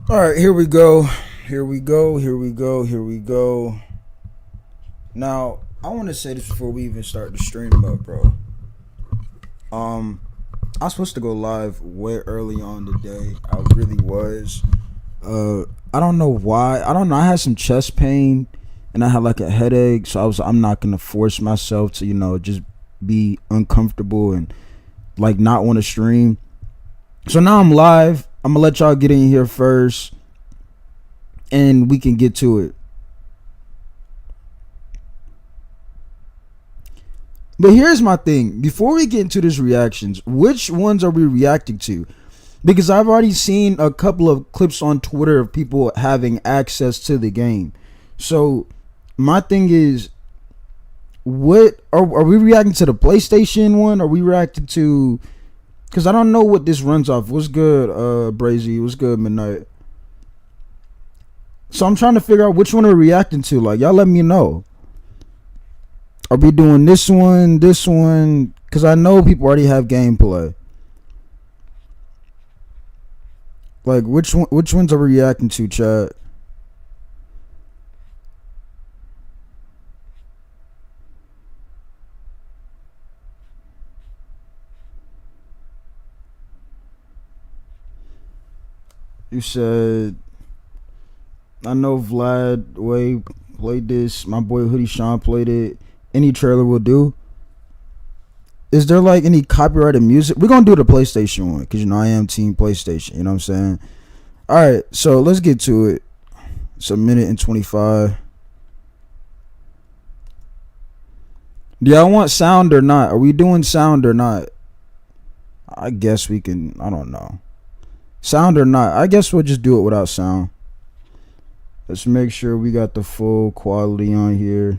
All right, here we go. Here we go. Here we go. Here we go. Now, I want to say this before we even start the stream up, bro. I was supposed to go live way early on today. I really was. I don't know why. I don't know. I had some chest pain and I had like a headache, so I'm not gonna force myself to, just be uncomfortable and like not want to stream. So now I'm live. I'm gonna let y'all get in here first and we can get to it. But here's my thing. Before we get into this reactions, which ones are we reacting to? Because I've already seen a couple of clips on Twitter of people having access to the game. So my thing is, what are we reacting to? The PlayStation one? Are we reacting to? Because I don't know what this runs off. What's good, Brazy? What's good, Midnight? So I'm trying to figure out which one we're reacting to. Like, y'all let me know. Are we doing this one? Because I know people already have gameplay. Like, which ones are we reacting to, chat? You said, I know Vlad Way played this. My boy Hoodie Sean played it. Any trailer will do. Is there like any copyrighted music? We're gonna do the PlayStation one because I am team PlayStation. You know what I'm saying? All right, so let's get to it. It's a minute and 25. Do y'all want sound or not? Are we doing sound or not? I guess we can. I don't know. Sound or not? I guess we'll just do it without sound. Let's make sure we got the full quality on here.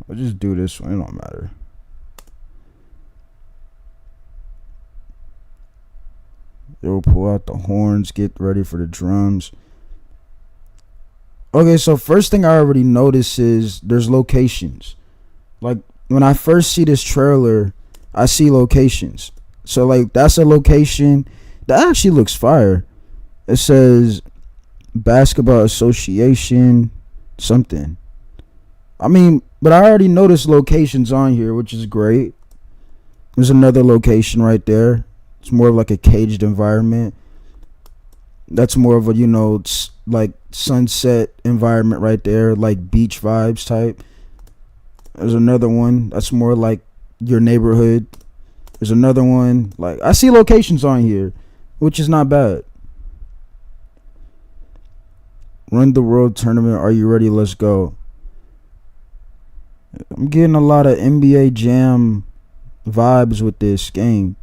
We'll just do this one. It don't matter. You'll pull out the horns. Get ready for the drums. Okay, so first thing I already noticed is there's locations. Like, when I first see this trailer, I see locations. So, like, that's a location. That actually looks fire. It says Basketball Association something. I mean, but I already noticed locations on here, which is great. There's another location right there. It's more of like a caged environment. That's more of a, like sunset environment right there, like beach vibes type. There's another one that's more like your neighborhood. There's another one. Like, I see locations on here, which is not bad. Run the world tournament. Are you ready? Let's go. I'm getting a lot of NBA Jam vibes with this game.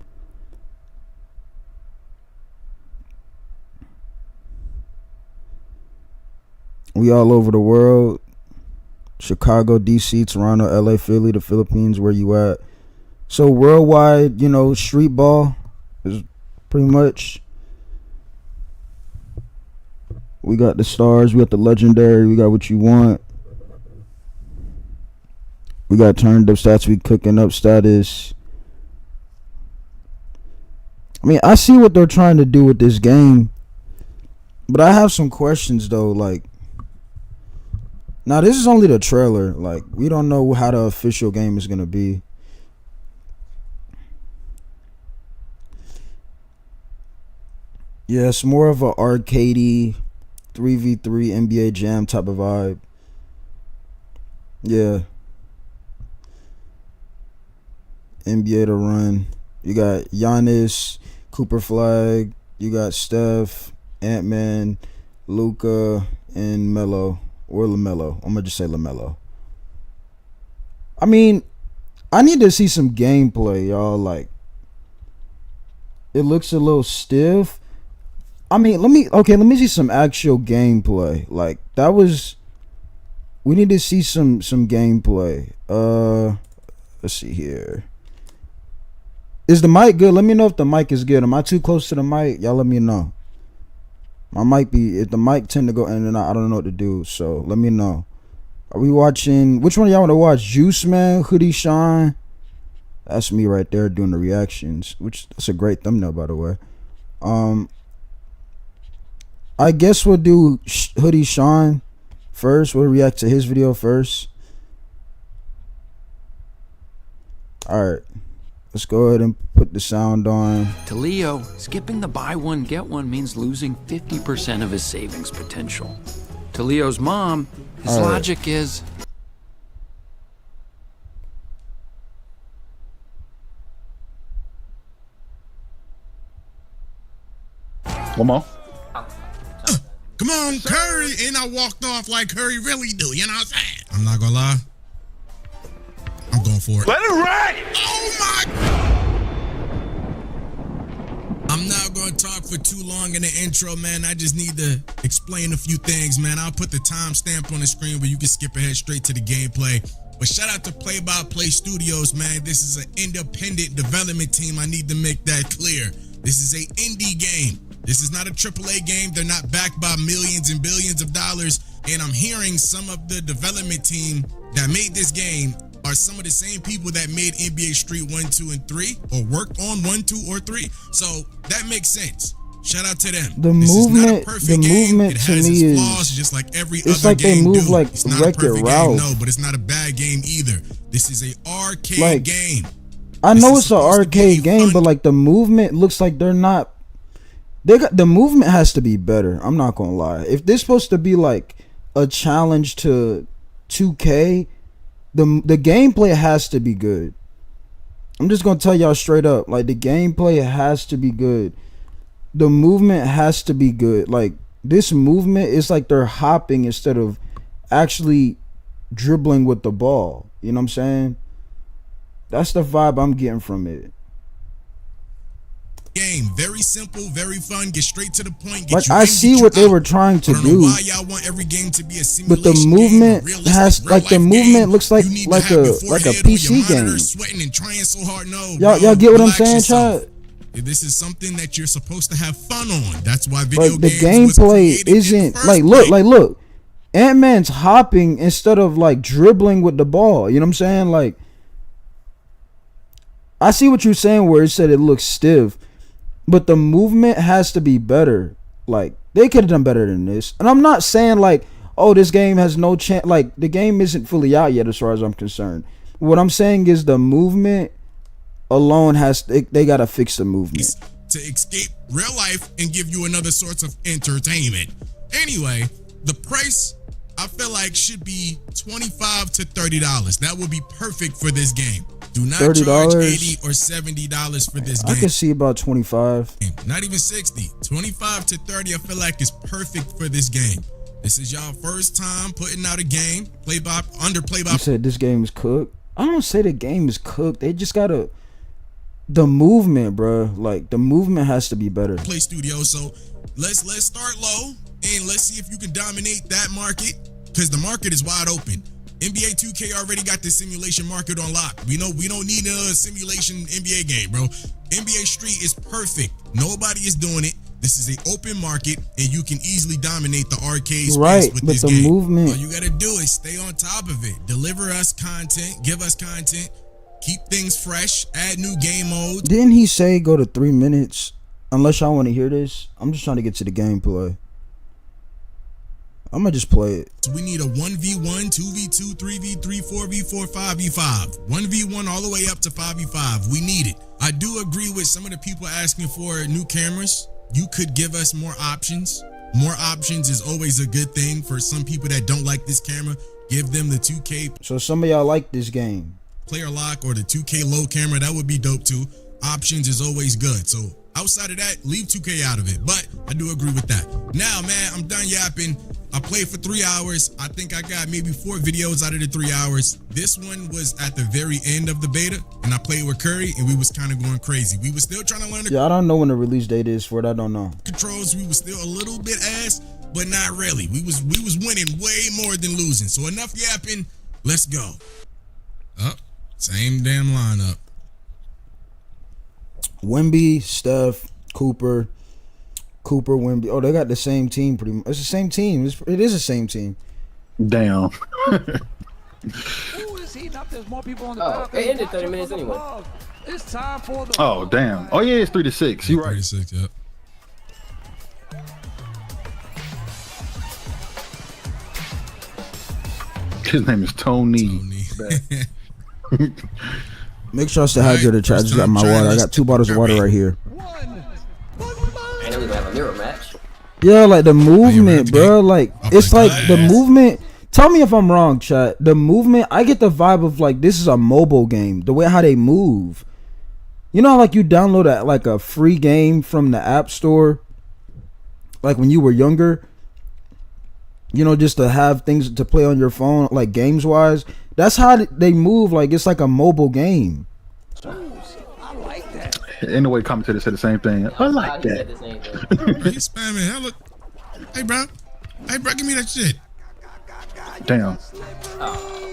We all over the world. Chicago, DC, Toronto, LA, Philly, the Philippines, where you at? So worldwide, street ball is pretty much. We got the stars, we got the legendary, we got what you want. We got turned up stats, we cooking up status. I mean, I see what they're trying to do with this game, but I have some questions though. Like, now this is only the trailer. Like, we don't know how the official game is gonna be. Yeah, it's more of a arcadey 3v3 NBA Jam type of vibe. Yeah. NBA to run. You got Giannis, Cooper Flag. You got Steph, Ant-Man, Luca, and Melo. Or LaMelo. I'm going to just say LaMelo. I mean, I need to see some gameplay, y'all. Like, it looks a little stiff. I mean, let me see some actual gameplay. Like, we need to see some gameplay. Let's see here. Is the mic good? Let me know if the mic is good. Am I too close to the mic? Y'all let me know. My mic if the mic tend to go in and out, I don't know what to do. So let me know. Are we watching? Which one of y'all want to watch? Juice Man, Hoodie Shine. That's me right there doing the reactions. That's a great thumbnail, by the way. I guess we'll do Hoodie Sean first. We'll react to his video first. Alright. Let's go ahead and put the sound on. To Leo, skipping the buy one, get one means losing 50% of his savings potential. To Leo's mom, his logic is... Come on. Come on, Curry. And I walked off like Curry really do. You know what I'm saying? I'm not gonna lie. I'm going for it. Let it ride. Oh my. I'm not gonna talk for too long in the intro, man. I just need to explain a few things, man. I'll put the timestamp on the screen where you can skip ahead straight to the gameplay. But shout out to Play by Play Studios, man. This is an independent development team. I need to make that clear. This is a indie game. This is not a AAA game. They're not backed by millions and billions of dollars. And I'm hearing some of the development team that made this game are some of the same people that made NBA Street 1, 2, and 3, or worked on 1, 2, or 3. So that makes sense. Shout out to them. The movement to me is just like every it's other like game. They move like Wreck-It Ralph. No, but it's not a bad game either. This is a arcade game. I know it's an arcade game, but like the movement looks like they're not. The movement has to be better. I'm not gonna lie. If this supposed to be like a challenge to 2K, the gameplay has to be good. I'm just gonna tell y'all straight up. Like the gameplay has to be good. The movement has to be good. Like this movement is like they're hopping instead of actually dribbling with the ball. You know what I'm saying? That's the vibe I'm getting from it. Game very simple, very fun. Get straight to the point. Like I see what they were trying to do, why y'all want every game to be a simulation, but the movement has like the movement looks like a PC game. Sweating and trying so hard. No, y'all get what I'm saying, Chad? This is something that you're supposed to have fun on. That's why video the games gameplay isn't like look. Ant-Man's hopping instead of like dribbling with the ball. You know what I'm saying? Like I see what you're saying where it said it looks stiff. But the movement has to be better. Like they could have done better than this. And I'm not saying like, oh, this game has no chance. Like the game isn't fully out yet, as far as I'm concerned. What I'm saying is the movement alone they gotta fix the movement to escape real life and give you another sorts of entertainment. Anyway, the price I feel like should be $25 to $30. That would be perfect for this game. Do not charge $80 or $70 for this game. I can see about 25. Not even 60. 25 to 30 I feel like is perfect for this game. This is y'all first time putting out a game. Play by. You said this game is cooked? I don't say the game is cooked. They just gotta the movement, bro. Like the movement has to be better. Play Studio. So let's start low and let's see if you can dominate that market, because the market is wide open. NBA 2K already got the simulation market on lock. We don't need a simulation NBA game, bro. NBA Street is perfect. Nobody is doing it. This is an open market, and you can easily dominate the arcade space with this game. Right, but the movement. All you gotta do is stay on top of it. Deliver us content. Give us content. Keep things fresh. Add new game modes. Didn't he say go to 3 minutes? Unless y'all want to hear this. I'm just trying to get to the gameplay. I'm gonna just play it. So we need a 1v1, 2v2, 3v3, 4v4, 5v5. 1v1 all the way up to 5v5. We need it. I do agree with some of the people asking for new cameras. You could give us more options. More options is always a good thing for some people that don't like this camera. Give them the 2K. So some of y'all like this game. Player lock or the 2K low camera. That would be dope too. Options is always good. So outside of that, leave 2K out of it. But I do agree with that. Now, man, I'm done yapping. I played for 3 hours. I think I got maybe 4 videos out of the 3 hours. This one was at the very end of the beta, and I played with Curry, and we was kind of going crazy. We was still trying to learn the I don't know when the release date is for it. I don't know. Controls. We was still a little bit ass, but not really. We was winning way more than losing. So enough yapping. Let's go. Same damn lineup. Wemby, Steph, Cooper, Wemby. Oh, they got the same team pretty much. It's the same team. It is the same team. Damn. It ended 30 minutes anyway. It's time for the oh, damn. Oh, yeah, it's 3 to 6. You right. 36, yep. His name is Tony. Tony. Make sure I stay Alright, hydrated, chat. I first just got time my trying, water. I let's got 2 bottles of water Curry. right here. I know we gonna have a mirror match. Yeah, like the ready movement, to bro. get Like up it's like like the that? movement. Tell me if I'm wrong, chat. The movement, I get the vibe of like this is a mobile game. The way how they move. You know, how, like you download like a free game from the App Store, like when you were younger. You know, just to have things to play on your phone, like games wise. That's how they move. Like it's like a mobile game. Anyway, commentator said the same thing. I like He said that. the same thing. He's spamming hella. Hey, bro. Hey, bro, give me that shit. Damn.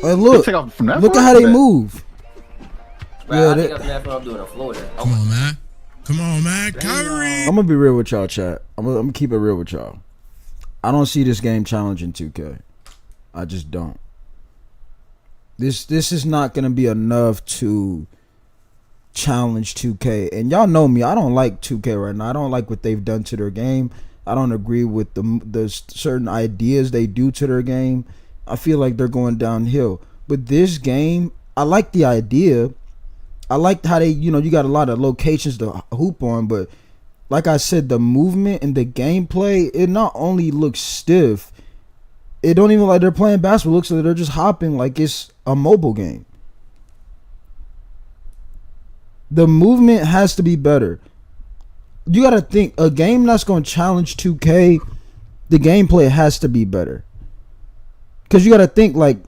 Like look, Take off from that look at part? how they Bet. move. Bro, Yeah, I they- think that's what I'm doing in Florida. Come on, man. Come on, man. Curry. I'm gonna be real with y'all, chat. I'm gonna keep it real with y'all. I don't see this game challenging 2K. I just don't. This is not gonna be enough to challenge 2K. And y'all know me. I don't like 2K right now. I don't like what they've done to their game. I don't agree with the certain ideas they do to their game. I feel like they're going downhill. But this game, I like the idea. I like how they, you got a lot of locations to hoop on, but like I said, the movement and the gameplay, it not only looks stiff, it don't even like they're playing basketball. It looks like they're just hopping like it's a mobile game. The movement has to be better. You got to think, a game that's going to challenge 2K, the gameplay has to be better. Because you got to think, like,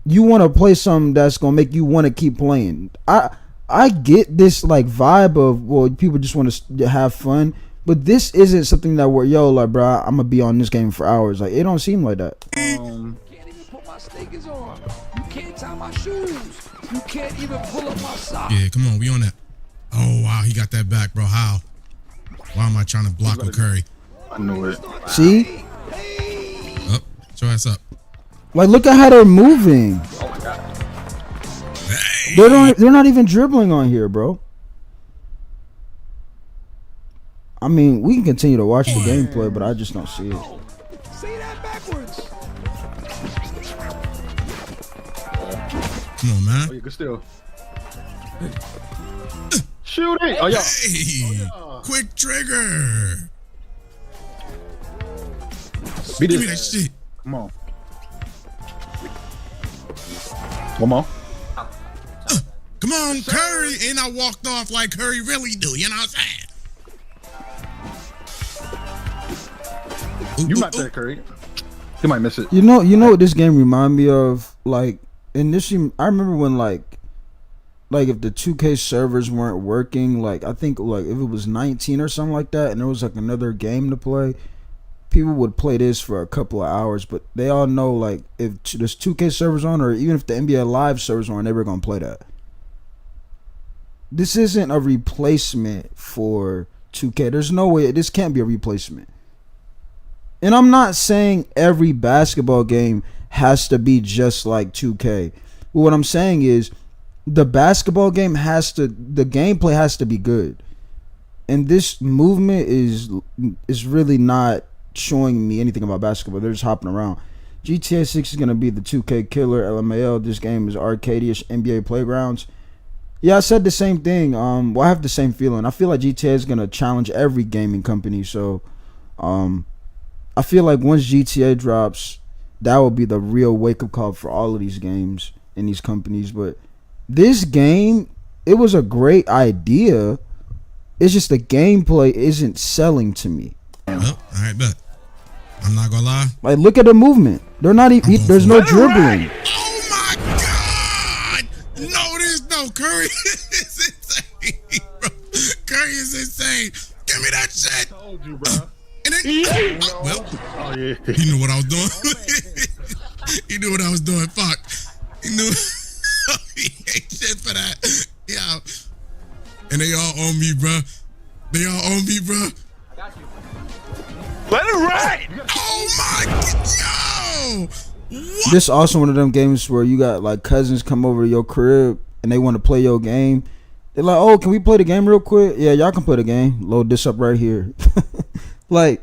you want to play something that's going to make you want to keep playing. I get this, like, vibe of, well, people just want to have fun. But this isn't something that we're, like, bro, I'm going to be on this game for hours. Like, it don't seem like that. Can't even put my sneakers on. You can't tie my shoes. You can't even pull up my socks. Yeah, come on. We on that. Oh, wow. He got that back, bro. How? Why am I trying to block with Curry? I knew it. See? Up. Show ass up. Like, look at how they're moving. Oh my god. Hey. They're not even dribbling on here, bro. I mean, we can continue to watch the gameplay, but I just don't see it. Say that backwards. Come on, Oh, man. you can still. Shoot it. Oh, yeah. Hey. Quick trigger. Beat Give me it. that shit. Come on. One more. Come on, Curry. And I walked off like Curry really do. You know what I'm saying? Ooh, You ooh, might ooh. bet, Curry. You might miss it. You know what this game remind me of? Like, initially, I remember when like if the 2K servers weren't working, like I think like if it was 19 or something like that, and there was like another game to play, people would play this for a couple of hours. But they all know like if there's 2K servers on, or even if the NBA Live servers were on, they were gonna play that. This isn't a replacement for 2K. There's no way this can't be a replacement. And I'm not saying every basketball game has to be just like 2K. But what I'm saying is the basketball game the gameplay has to be good. And this movement is really not showing me anything about basketball. They're just hopping around. GTA 6 is going to be the 2K killer. LMAO, this game is arcade-ish NBA Playgrounds. Yeah, I said the same thing. Well, I have the same feeling. I feel like GTA is going to challenge every gaming company. So, I feel like once GTA drops, that will be the real wake-up call for all of these games and these companies. But this game, it was a great idea. It's just the gameplay isn't selling to me. Oh, all right, bet. I'm not gonna lie. Like, look at the movement. They're not even. There's no dribbling. Oh my God! No, there's no Curry. is insane, bro. Curry is insane. Give me that shit. Told you, bro. And then, well, Oh, yeah. he knew what I was doing. He knew what I was doing. Fuck. He knew. He ain't shit for that. Yeah. And they all on me, bro. They all on me, bro. Let it ride. Oh my God, yo! What? This also one of them games where you got like cousins come over to your crib and they want to play your game. They're like, "Oh, can we play the game real quick?" Yeah, y'all can play the game. Load this up right here. Like,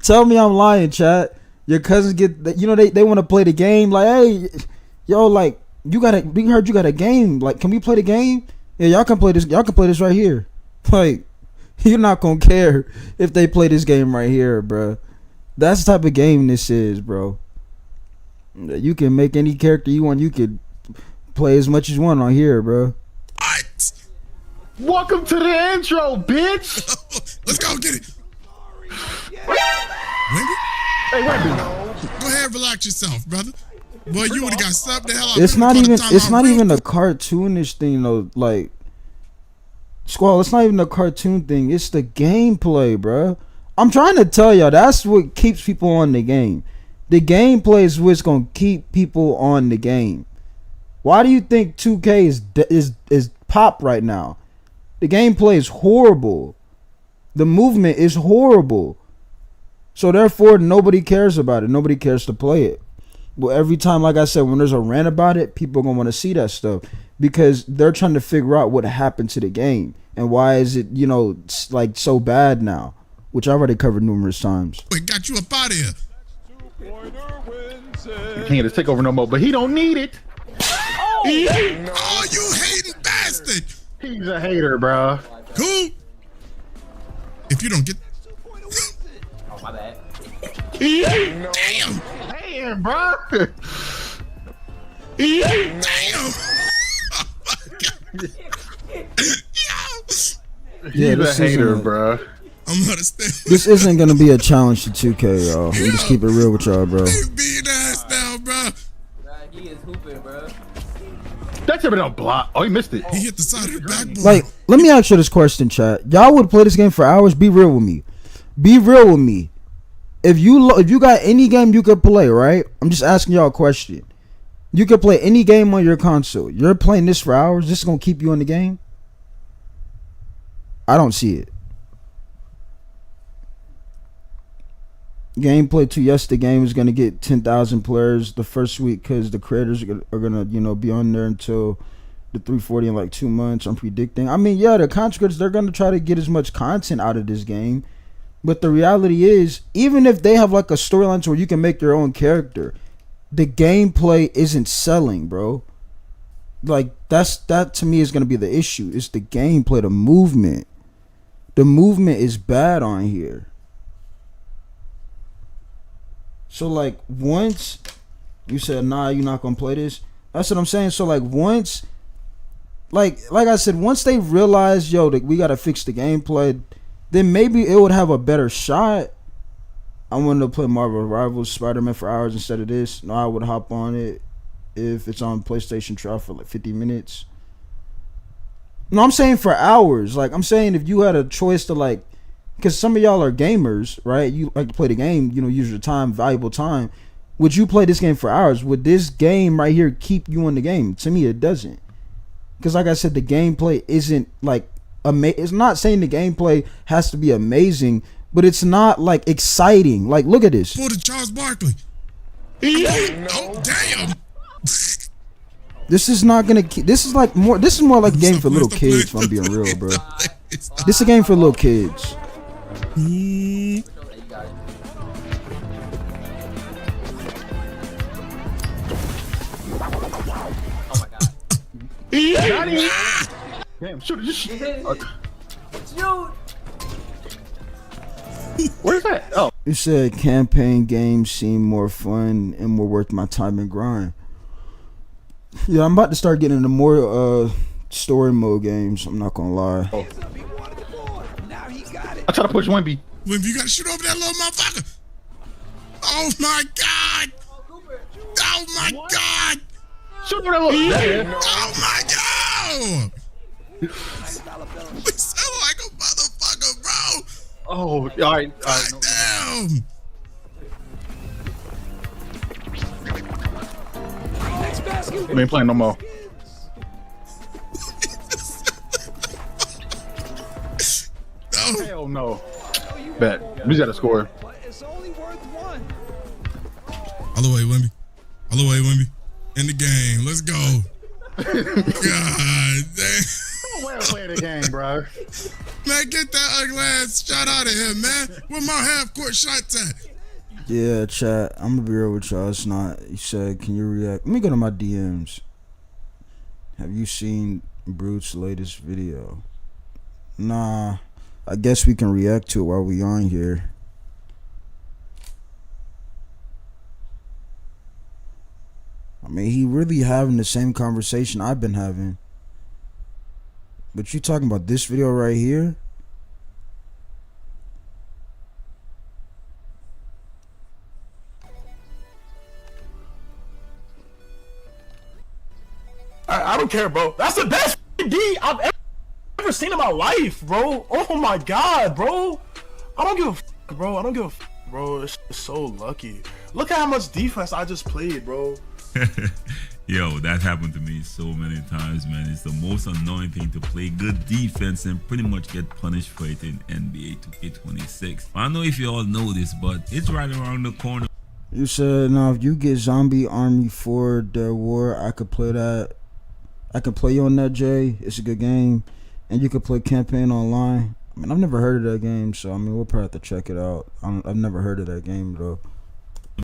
tell me I'm lying, chat. Your cousins get, they want to play the game. Like, hey, yo, like we heard you got a game. Like, can we play the game? Yeah, y'all can play this. Y'all can play this right here. Like, you're not gonna care if they play this game right here, bro. That's the type of game this is, bro. You can make any character you want. You could play as much as you want on here, bro. What? Welcome to the intro, bitch. Let's go get it. Wendy? Hey, Wendy. Go ahead, relax yourself, brother. Boy, you would have got subbed the hell out. It's not even. It's not even a cartoonish thing though. Like, Squall. It's not even a cartoon thing. It's the gameplay, bro. I'm trying to tell y'all. That's what keeps people on the game. The gameplay is what's gonna keep people on the game. Why do you think 2K is pop right now? The gameplay is horrible. The movement is horrible. So therefore, nobody cares about it. Nobody cares to play it. But every time, like I said, when there's a rant about it, people are gonna want to see that stuff because they're trying to figure out what happened to the game and why is it, like so bad now, which I've already covered numerous times. Wait, got you up out of here. He can't just take over no more, but he don't need it. Oh, you hating bastard. He's a hater, bro. Cool. If you don't get... Oh, my bad. Damn. Damn, bro. Damn. Oh, my God. Yo. He's a this hater, isn't bro. I'm gonna stay. This isn't gonna be a challenge to 2K, y'all. We just keep it real with y'all, bro. They being ass now, bro. Nah, he is hooping, bro. That should have been a block. Oh, he missed it. He hit the side of the backboard. Like, let me ask you this question, chat. Y'all would play this game for hours? Be real with me. Be real with me. If you got any game you could play, right? I'm just asking y'all a question. You could play any game on your console. You're playing this for hours. This is gonna keep you in the game? I don't see it. Gameplay 2, yes, the game is gonna get 10,000 players the first week because the creators are gonna be on there until the 340 in like 2 months. I'm predicting. I mean, yeah, the content creators, they're gonna try to get as much content out of this game, but the reality is, even if they have like a storyline where you can make your own character, the gameplay isn't selling, bro. Like that to me is gonna be the issue. It's the gameplay, the movement. The movement is bad on here. So like once you said, nah, you're not gonna play this. That's what I'm saying. So like once, like I said, once they realize, yo, that we gotta fix the gameplay, then maybe it would have a better shot. I wanted to play Marvel Rivals Spider-Man for hours instead of this. No, I would hop on it if it's on PlayStation trial for like 50 minutes. No, I'm saying for hours. Like I'm saying if you had a choice to like, because some of y'all are gamers, right? You like to play the game, use your time, valuable time. Would you play this game for hours? Would this game right here keep you in the game? To me, it doesn't. Because like I said, the gameplay isn't like it's not saying the gameplay has to be amazing, but it's not like exciting. Like, look at this. For the Charles Barkley. Oh, damn. This is not gonna. This is like more. This is more like a game for little kids. If I'm being real, bro. This is a game for little kids. Hey, you got it. Oh my god. Damn, shoot it. Just shoot. Shoot! Where's that? Oh. It said campaign games seem more fun and more worth my time and grind. Yeah, I'm about to start getting into more story mode games. I'm not gonna lie. Oh. Now he got it. I try to push Wemby. Wimby, you gotta shoot over that little motherfucker. Oh my god. Oh my god. Shoot over that little. Oh my god. We sound like a motherfucker, bro. Oh, all right. God damn. Next basket. We ain't playing no more. No. Hell no. Bet. We got to score. But it's only worth one. All the way, Wimby. All the way, Wimby. In the game. Let's go. God damn. No way to play the game, bro. Man, get that ugly ass shot out of here, man. Where my half court shots at? Yeah, chat. I'm gonna be real with y'all. It's not. He said, "Can you react?" Let me go to my DMs. Have you seen Brute's latest video? Nah. I guess we can react to it while we on here. I mean, he really having the same conversation I've been having. But you talking about this video right here? I don't care, bro. That's the best D I've ever seen in my life, bro. Oh my god, bro. I don't give a fuck, bro. I don't give a fuck, bro. It's so lucky. Look at how much defense I just played, bro. Yo, that happened to me so many times, man. It's the most annoying thing to play good defense and pretty much get punished for it in NBA 2K26. I don't know if you all know this, but it's right around the corner. You said, now if you get Zombie Army 4 Dead War, I could play that. I could play you on that, Jay. It's a good game. And you could play Campaign Online. I mean, I've never heard of that game, so I mean, we'll probably have to check it out. I've never heard of that game, though.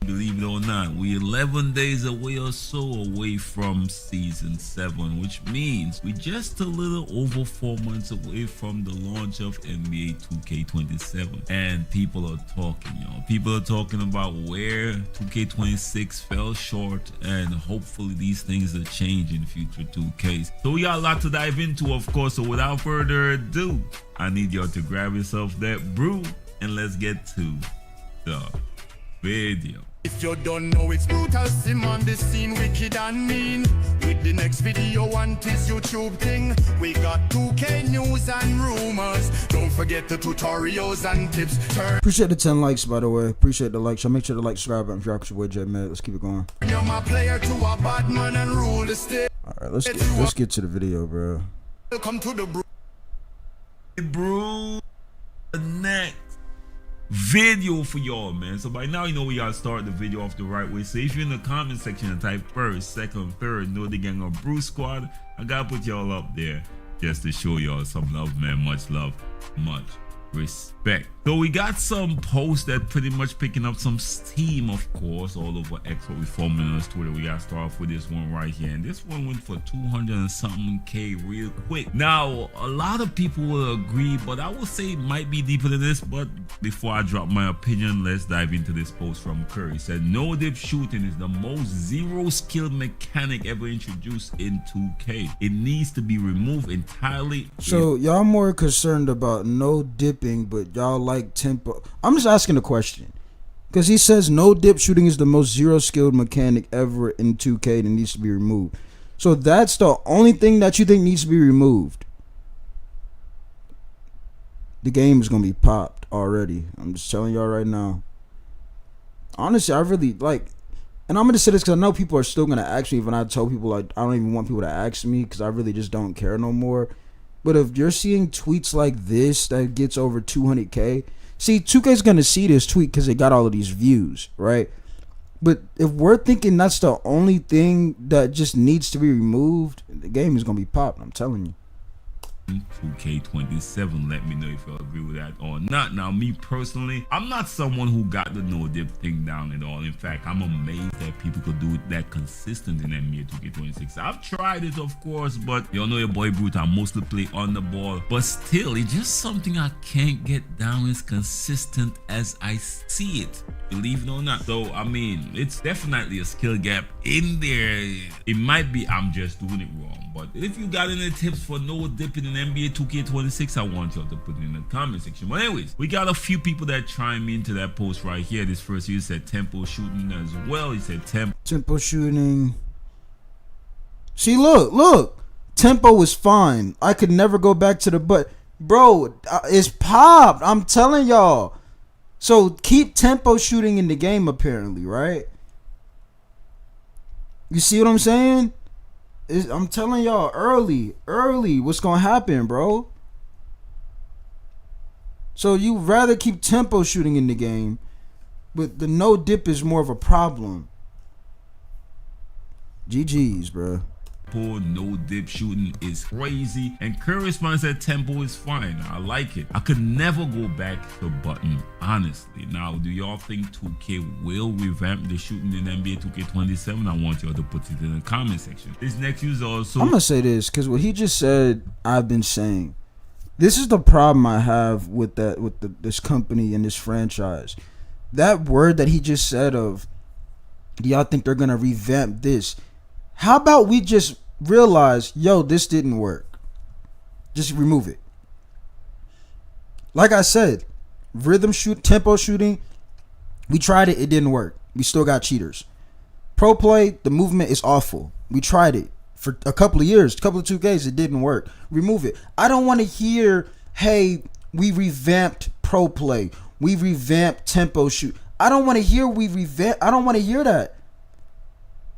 Believe it or not, we're 11 days away or so away from season 7, which means we're just a little over 4 months away from the launch of NBA 2K27. And people are talking, people are talking about where 2K26 fell short, and hopefully these things will change in future 2Ks. So we got a lot to dive into, of course, so without further ado, I need y'all to grab yourself that brew and let's get to the video. If you don't know, it's brutal sim on the scene, wicked and mean. With the next video on this YouTube thing, we got 2K news and rumors. Don't forget the tutorials and tips. Appreciate the 10 likes, by the way. Appreciate the likes. So make sure to like, subscribe, and drop your boy J Med. Let's keep it going. You're my player to a bad man and rule the state. All right, let's get to the video, bro. Welcome to the Brew next video for y'all, man. So by now you know we gotta start the video off the right way. So if you're in the comment section and type first, second, third, know the gang of Brew Squad, I gotta put y'all up there just to show y'all some love, man. Much love, much respect. So we got some posts that pretty much picking up some steam, of course, all over X, what we forming on Twitter. We gotta start off with this one right here, and this one went for 200 and something K real quick. Now a lot of people will agree, but I will say it might be deeper than this. But before I drop my opinion, let's dive into this post from Curry. He said, no dip shooting is the most zero skill mechanic ever introduced in 2K. It needs to be removed entirely. So y'all more concerned about no dipping, but y'all like tempo. I'm just asking a question, because he says no dip shooting is the most zero skilled mechanic ever in 2K that needs to be removed. So that's the only thing that you think needs to be removed. The game is gonna be popped already. I'm just telling y'all right now. Honestly, I really like, and I'm gonna say this because I know people are still gonna ask me. When I tell people, like, I don't even want people to ask me because I really just don't care no more. But if you're seeing tweets like this that gets over 200K, see, 2K's gonna see this tweet because they got all of these views, right? But if we're thinking that's the only thing that just needs to be removed, the game is gonna be popped. I'm telling you. 2K27, let me know if you agree with that or not. Now me personally, I'm not someone who got the no dip thing down at all. In fact, I'm amazed that people could do it that consistent in NBA 2K26. I've tried it, of course, but y'all know your boy Brute, I mostly play on the ball, but still it's just something I can't get down as consistent as I see it, believe it or not. So I mean, it's definitely a skill gap in there. It might be I'm just doing it wrong, but if you got any tips for no dipping in NBA 2K26, I want y'all to put it in the comment section. But anyways, we got a few people that chime into that post right here. This first user said tempo shooting as well. He said tempo shooting. See, look, tempo was fine. I could never go back to the but, bro, it's popped. I'm telling y'all. So keep tempo shooting in the game, apparently, right? You see what I'm saying? I'm telling y'all early what's gonna happen, bro. So you rather keep tempo shooting in the game, but the no dip is more of a problem. GG's, bro. no dip shooting is crazy, and Curry responds that tempo is fine. I like it. I could never go back to button, honestly. Now, do y'all think 2K will revamp the shooting in NBA 2K27? I want y'all to put it in the comment section. This next user also, I'm gonna say this because what he just said, I've been saying. This is the problem I have with this company and this franchise. That word that he just said of, do y'all think they're gonna revamp this? How about we just realize, yo, this didn't work. Just remove it. Like I said, tempo shooting, we tried it, it didn't work. We still got cheaters. Pro play, the movement is awful. We tried it for a couple of years, a couple of 2Ks, it didn't work. Remove it. I don't want to hear, hey, we revamped pro play. We revamped tempo shoot. I don't want to hear I don't want to hear that.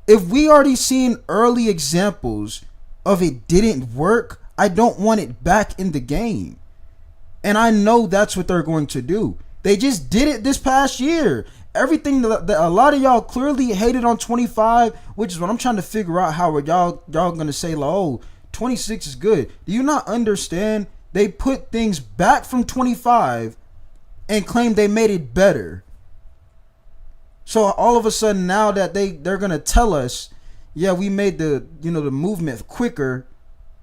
If we already seen early examples of it didn't work, I don't want it back in the game. And I know that's what they're going to do. They just did it this past year. Everything that a lot of y'all clearly hated on 25, which is what I'm trying to figure out how y'all gonna say, like, oh, 26 is good. Do you not understand? They put things back from 25 and claim they made it better. So all of a sudden now that they're gonna tell us, yeah, we made the movement quicker,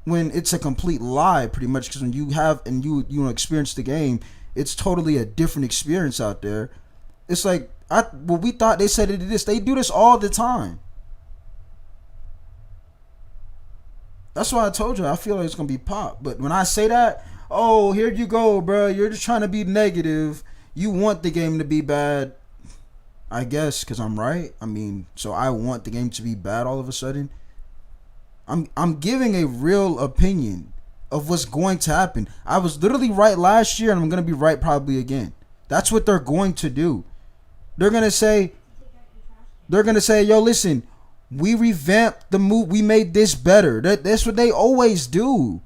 when it's a complete lie, pretty much, because when you have and you experience the game, it's totally a different experience out there. It's like we thought they said it did this. They do this all the time. That's why I told you I feel like it's gonna be pop. But when I say that, oh, here you go, bro. You're just trying to be negative. You want the game to be bad. I guess because I'm right. I mean, so I want the game to be bad all of a sudden. I'm giving a real opinion of what's going to happen. I was literally right last year, and I'm gonna be right probably again. That's what they're going to do. They're gonna say, yo, listen, we revamped the move. We made this better. That's what they always do.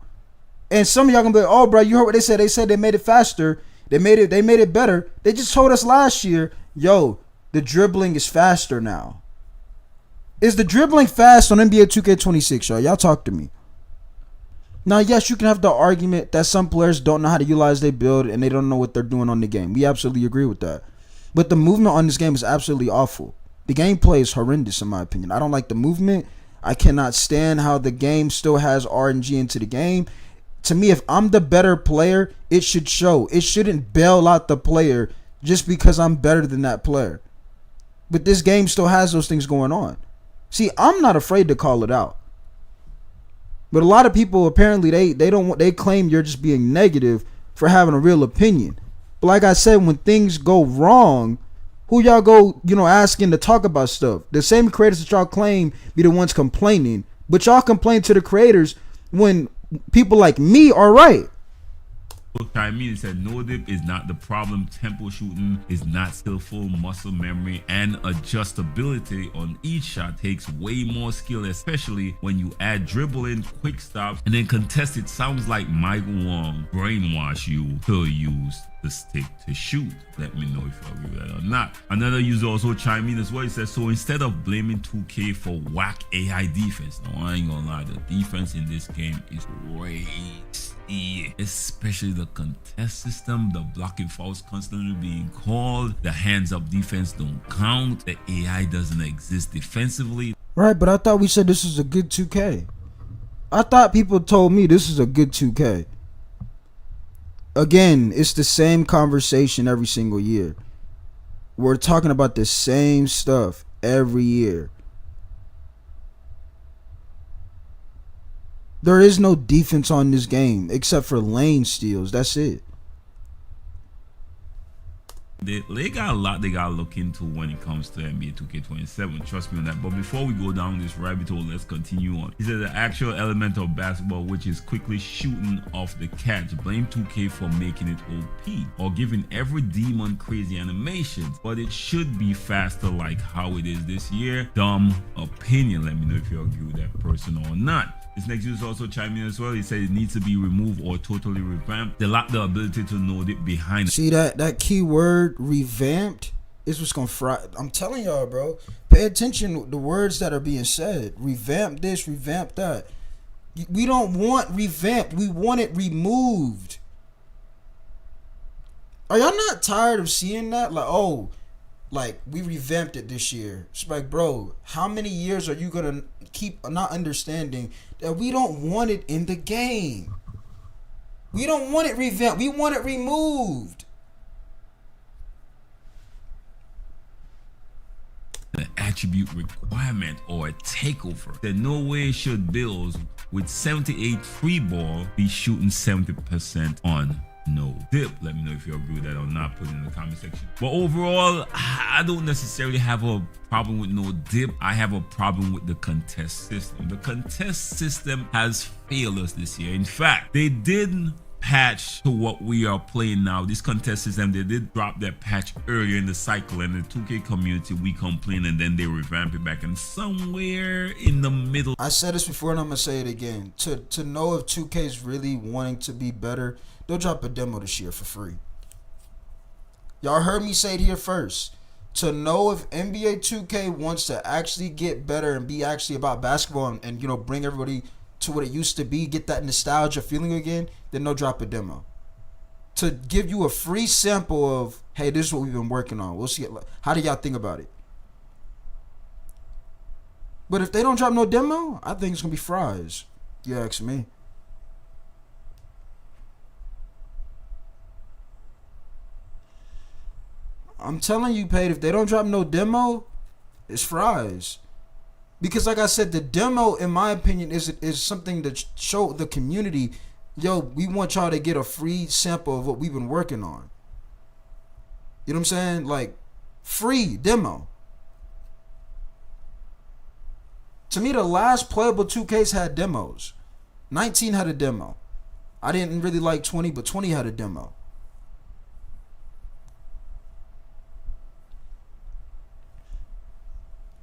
And some of y'all gonna be like, oh, bro, you heard what they said? They said they made it faster. They made it better. They just told us last year, yo, the dribbling is faster now. Is the dribbling fast on NBA 2K26, y'all? Y'all talk to me. Now, yes, you can have the argument that some players don't know how to utilize their build and they don't know what they're doing on the game. We absolutely agree with that. But the movement on this game is absolutely awful. The gameplay is horrendous in my opinion. I don't like the movement. I cannot stand how the game still has RNG into the game. To me, if I'm the better player, it should show. It shouldn't bail out the player just because I'm better than that player. But this game still has those things going on. See, I'm not afraid to call it out. But a lot of people apparently they claim you're just being negative for having a real opinion. But like I said, when things go wrong, who y'all go, asking to talk about stuff? The same creators that y'all claim be the ones complaining, but y'all complain to the creators when people like me are right. I mean, it said no dip is not the problem. Tempo shooting is not skillful. Muscle memory and adjustability on each shot takes way more skill, especially when you add dribbling, quick stops, and then contest. It sounds like Michael Wong brainwash you to use the stick to shoot. Let me know if you agree with that or not. Another user also chimed in as well. He says, so instead of blaming 2K for whack AI defense, no, I ain't gonna lie, the defense in this game is crazy, especially the contest system, the blocking fouls constantly being called, the hands up defense don't count, the AI doesn't exist defensively. Right, but I thought we said this is a good 2K. I thought people told me this is a good 2K. Again, it's the same conversation every single year. We're talking about the same stuff every year. There is no defense on this game except for lane steals. That's it. They got a lot they gotta look into when it comes to NBA 2K27. Trust me on that. But before we go down this rabbit hole, let's continue on. He said the actual element of basketball, which is quickly shooting off the catch. Blame 2K for making it OP or giving every demon crazy animations, but it should be faster like how it is this year. Dumb opinion. Let me know if you agree with that person or not. This next user also chimed in as well. He said it needs to be removed or totally revamped. They lack the ability to know it behind it. See that key word revamped? It's what's gonna fry. I'm telling y'all, bro. Pay attention to the words that are being said. Revamp this, revamp that. We don't want revamped. We want it removed. Are y'all not tired of seeing that? Like, oh, like we revamped it this year. It's like, bro, how many years are you gonna keep not understanding that we don't want it in the game? We don't want it revamped. We want it removed. An attribute requirement or a takeover. That no way should Bills with 78 free ball be shooting 70% on no dip. Let me know if you agree with that or not. Put it in the comment section. But overall, I don't necessarily have a problem with no dip. I have a problem with the contest system. The contest system has failed us this year. In fact, they didn't patch to what we are playing now. This contest system, they did drop that patch earlier in the cycle, and the 2K community, we complained, and then they revamped it back, and somewhere in the middle. I said this before and I'm gonna say it again. To know if 2K is really wanting to be better, they'll drop a demo this year for free. Y'all heard me say it here first. To know if NBA 2K wants to actually get better and be actually about basketball and you know, bring everybody to what it used to be, get that nostalgia feeling again, then they'll drop a demo. To give you a free sample of, hey, this is what we've been working on. We'll see it. How do y'all think about it? But if they don't drop no demo, I think it's gonna be fries. You ask me. I'm telling you, Pate, if they don't drop no demo, it's fries. Because like I said, the demo, in my opinion, is something to show the community, yo, we want y'all to get a free sample of what we've been working on. You know what I'm saying? Like, free demo. To me, the last playable 2Ks had demos. 19 had a demo. I didn't really like 20, but 20 had a demo.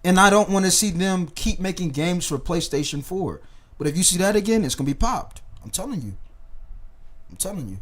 And I don't want to see them keep making games for PlayStation 4. But if you see that again, it's going to be popped. I'm telling you. I'm telling you.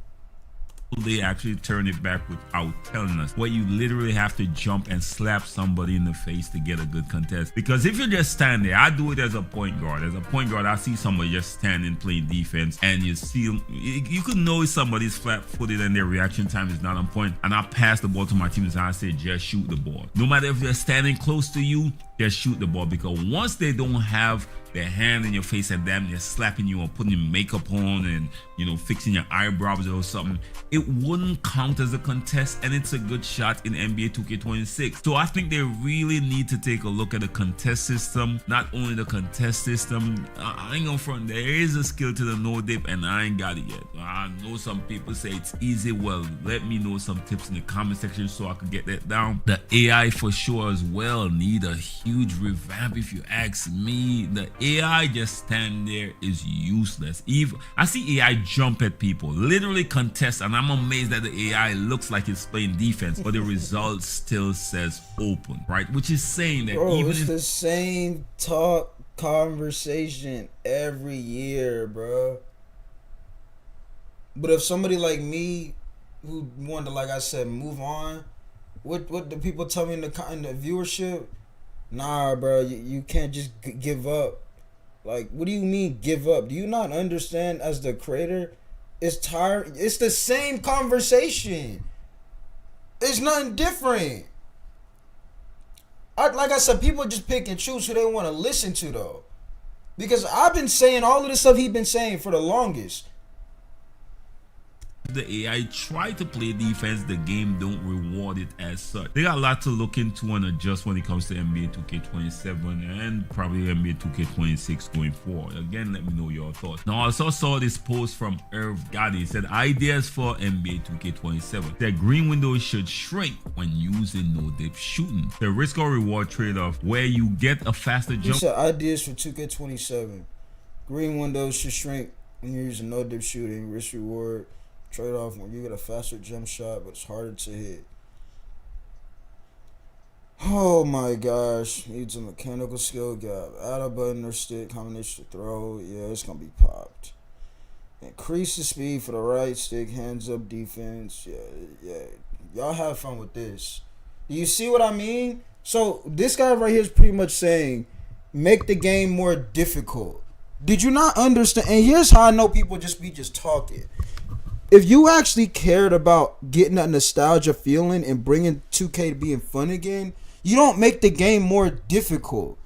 They actually turn it back without telling us, where you literally have to jump and slap somebody in the face to get a good contest. Because if you just stand there, I do it as a point guard. As a point guard, I see somebody just standing playing defense, and you see, you could know if somebody's flat-footed and their reaction time is not on point, and I pass the ball to my teammates and I say, just shoot the ball. No matter if they're standing close to you, just shoot the ball. Because once they don't have their hand in your face and damn near slapping you or putting your makeup on and, you know, fixing your eyebrows or something, it wouldn't count as a contest, and it's a good shot in NBA 2K26. So I think they really need to take a look at the contest system. Not only the contest system, I ain't gonna front, there is a skill to the no dip, and I ain't got it yet. I know some people say it's easy. Well, let me know some tips in the comment section so I could get that down. The AI for sure as well need a huge revamp if you ask me. The AI just stand there is useless. I see AI jump at people, literally contest, and I'm amazed that the AI looks like it's playing defense, but the result still says open, right? Which is saying that, bro, even it's the same talk conversation every year, bro. But if somebody like me who wanted to, like I said, move on, what do people tell me in the viewership? Nah, bro, you can't just give up. Like, what do you mean give up? Do you not understand as the creator? It's tired. It's the same conversation. It's nothing different. Like I said, people just pick and choose who they want to listen to, though. Because I've been saying all of the stuff he's been saying for the longest. the AI try to play defense, the game don't reward it as such. They got a lot to look into and adjust when it comes to NBA 2K27 and probably NBA 2K26 going forward. Again, let me know your thoughts. Now, I also saw this post from Irv Gotti. He said ideas for NBA 2K27. The green window should shrink when using no dip shooting. The risk or reward trade-off where you get a faster jump. He said ideas for 2K27. Green windows should shrink when you're using no dip shooting. Risk reward trade-off when you get a faster jump shot, but it's harder to hit. Oh my gosh. Needs a mechanical skill gap. Add a button or stick combination to throw. Yeah, it's going to be popped. Increase the speed for the right stick. Hands up defense. Yeah. Y'all have fun with this. Do you see what I mean? So this guy right here is pretty much saying, make the game more difficult. Did you not understand? And here's how I know people just be talking. If you actually cared about getting that nostalgia feeling and bringing 2K to being fun again, you don't make the game more difficult.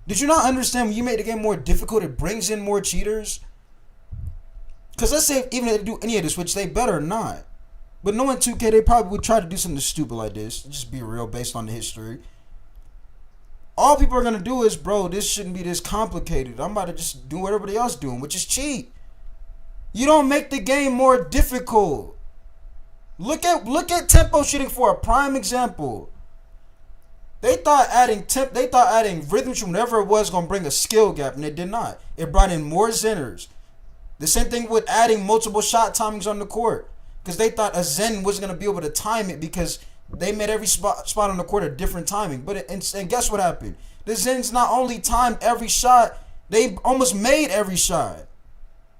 Did you not understand when you make the game more difficult, it brings in more cheaters? Because let's say even if they do any of this, which they better not. But knowing 2K, they probably would try to do something stupid like this. Just be real based on the history. All people are going to do is, bro, this shouldn't be this complicated. I'm about to just do what everybody else doing, which is cheat. You don't make the game more difficult. Look at tempo shooting for a prime example. They thought adding rhythm shooting, whatever it was, gonna bring a skill gap, and it did not. It brought in more Zenners. The same thing with adding multiple shot timings on the court, because they thought a Zen wasn't gonna be able to time it because they made every spot on the court a different timing. But and guess what happened? The Zens not only timed every shot, they almost made every shot.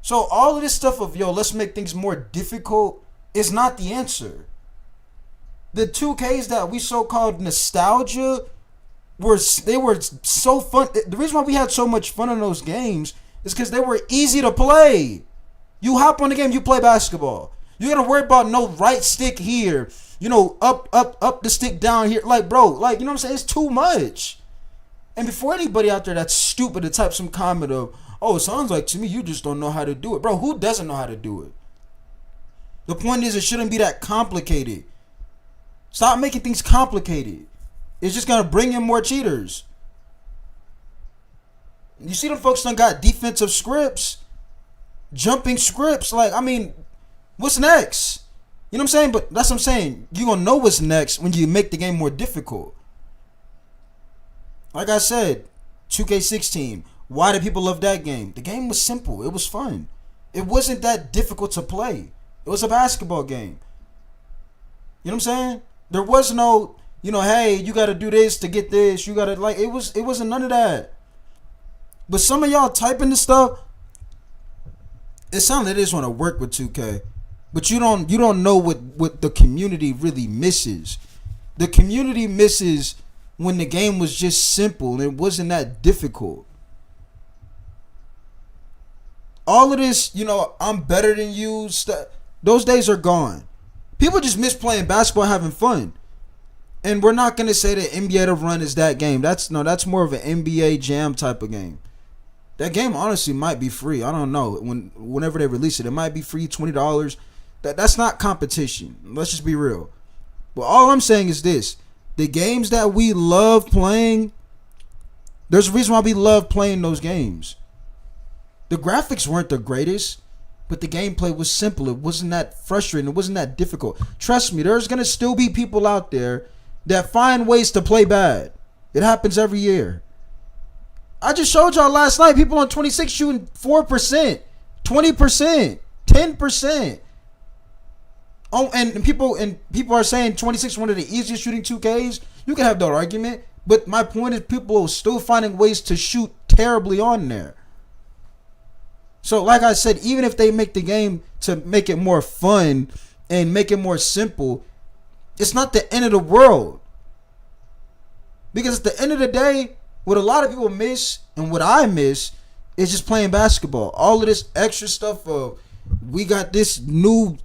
So all of this stuff of, yo, let's make things more difficult is not the answer. The 2Ks that we so-called nostalgia were so fun. The reason why we had so much fun in those games is because they were easy to play. You hop on the game, you play basketball. You gotta worry about no right stick here, up the stick down here. Like, bro, like, you know what I'm saying? It's too much. And before anybody out there that's stupid to type some comment of, oh, it sounds like to me you just don't know how to do it. Bro, who doesn't know how to do it? The point is, it shouldn't be that complicated. Stop making things complicated. It's just gonna bring in more cheaters. You see them folks done got defensive scripts, jumping scripts. Like, I mean, what's next? You know what I'm saying? But that's what I'm saying. You gonna know what's next when you make the game more difficult. Like I said, 2K16. Why did people love that game? The game was simple. It was fun. It wasn't that difficult to play. It was a basketball game. You know what I'm saying? There was no, hey, you got to do this to get this. You got to, like, it wasn't none of that. But some of y'all typing this stuff, it sounds like they just want to work with 2K. But you don't know what the community really misses. The community misses when the game was just simple and it wasn't that difficult. All of this, I'm better than you, those days are gone. People just miss playing basketball, having fun. And we're not going to say that NBA to run is that game. That's more of an NBA Jam type of game. That game honestly might be free. I don't know. Whenever they release it, it might be free, $20. That's not competition. Let's just be real. But all I'm saying is this. The games that we love playing, there's a reason why we love playing those games. The graphics weren't the greatest, but the gameplay was simple. It wasn't that frustrating. It wasn't that difficult. Trust me, there's going to still be people out there that find ways to play bad. It happens every year. I just showed y'all last night, people on 26 shooting 4%, 20%, 10%. Oh, and people are saying 26 is one of the easiest shooting 2Ks. You can have that argument, but my point is people are still finding ways to shoot terribly on there. So like I said, even if they make the game to make it more fun and make it more simple, it's not the end of the world. Because at the end of the day, what a lot of people miss and what I miss is just playing basketball. All of this extra stuff of we got this new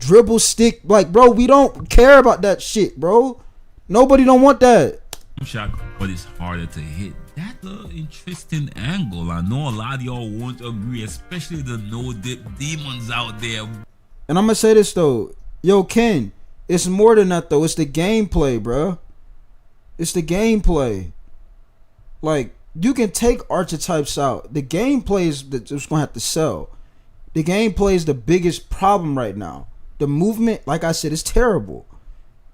dribble stick. Like, bro, we don't care about that shit, bro. Nobody don't want that. I'm shocked, but it's harder to hit. That's an interesting angle. I know a lot of y'all won't agree, especially the no-dip demons out there. And I'm going to say this, though. Yo, Ken, it's more than that, though. It's the gameplay, bro. It's the gameplay. Like, you can take archetypes out. The gameplay is just going to have to sell. The gameplay is the biggest problem right now. The movement, like I said, is terrible.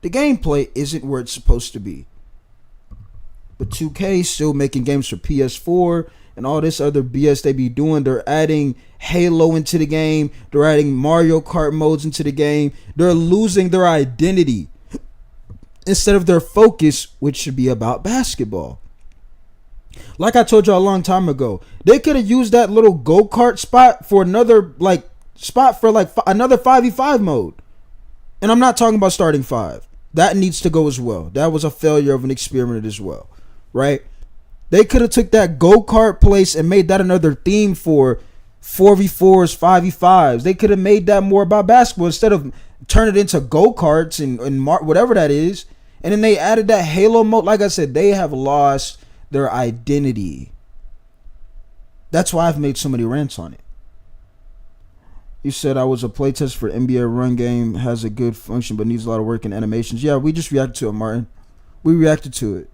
The gameplay isn't where it's supposed to be. But 2K still making games for PS4 and all this other BS they be doing. They're adding Halo into the game. They're adding Mario Kart modes into the game. They're losing their identity instead of their focus, which should be about basketball. Like I told y'all a long time ago, they could have used that little go-kart spot for another another 5v5 mode. And I'm not talking about starting 5. That needs to go as well. That was a failure of an experiment as well, right? They could have took that go-kart place and made that another theme for 4v4s, 5v5s. They could have made that more about basketball instead of turn it into go-karts and whatever that is. And then they added that Halo mode. Like I said, they have lost their identity. That's why I've made so many rants on it. You said I was a playtest for NBA run game, has a good function but needs a lot of work in animations. Yeah, we just reacted to it, Martin. We reacted to it.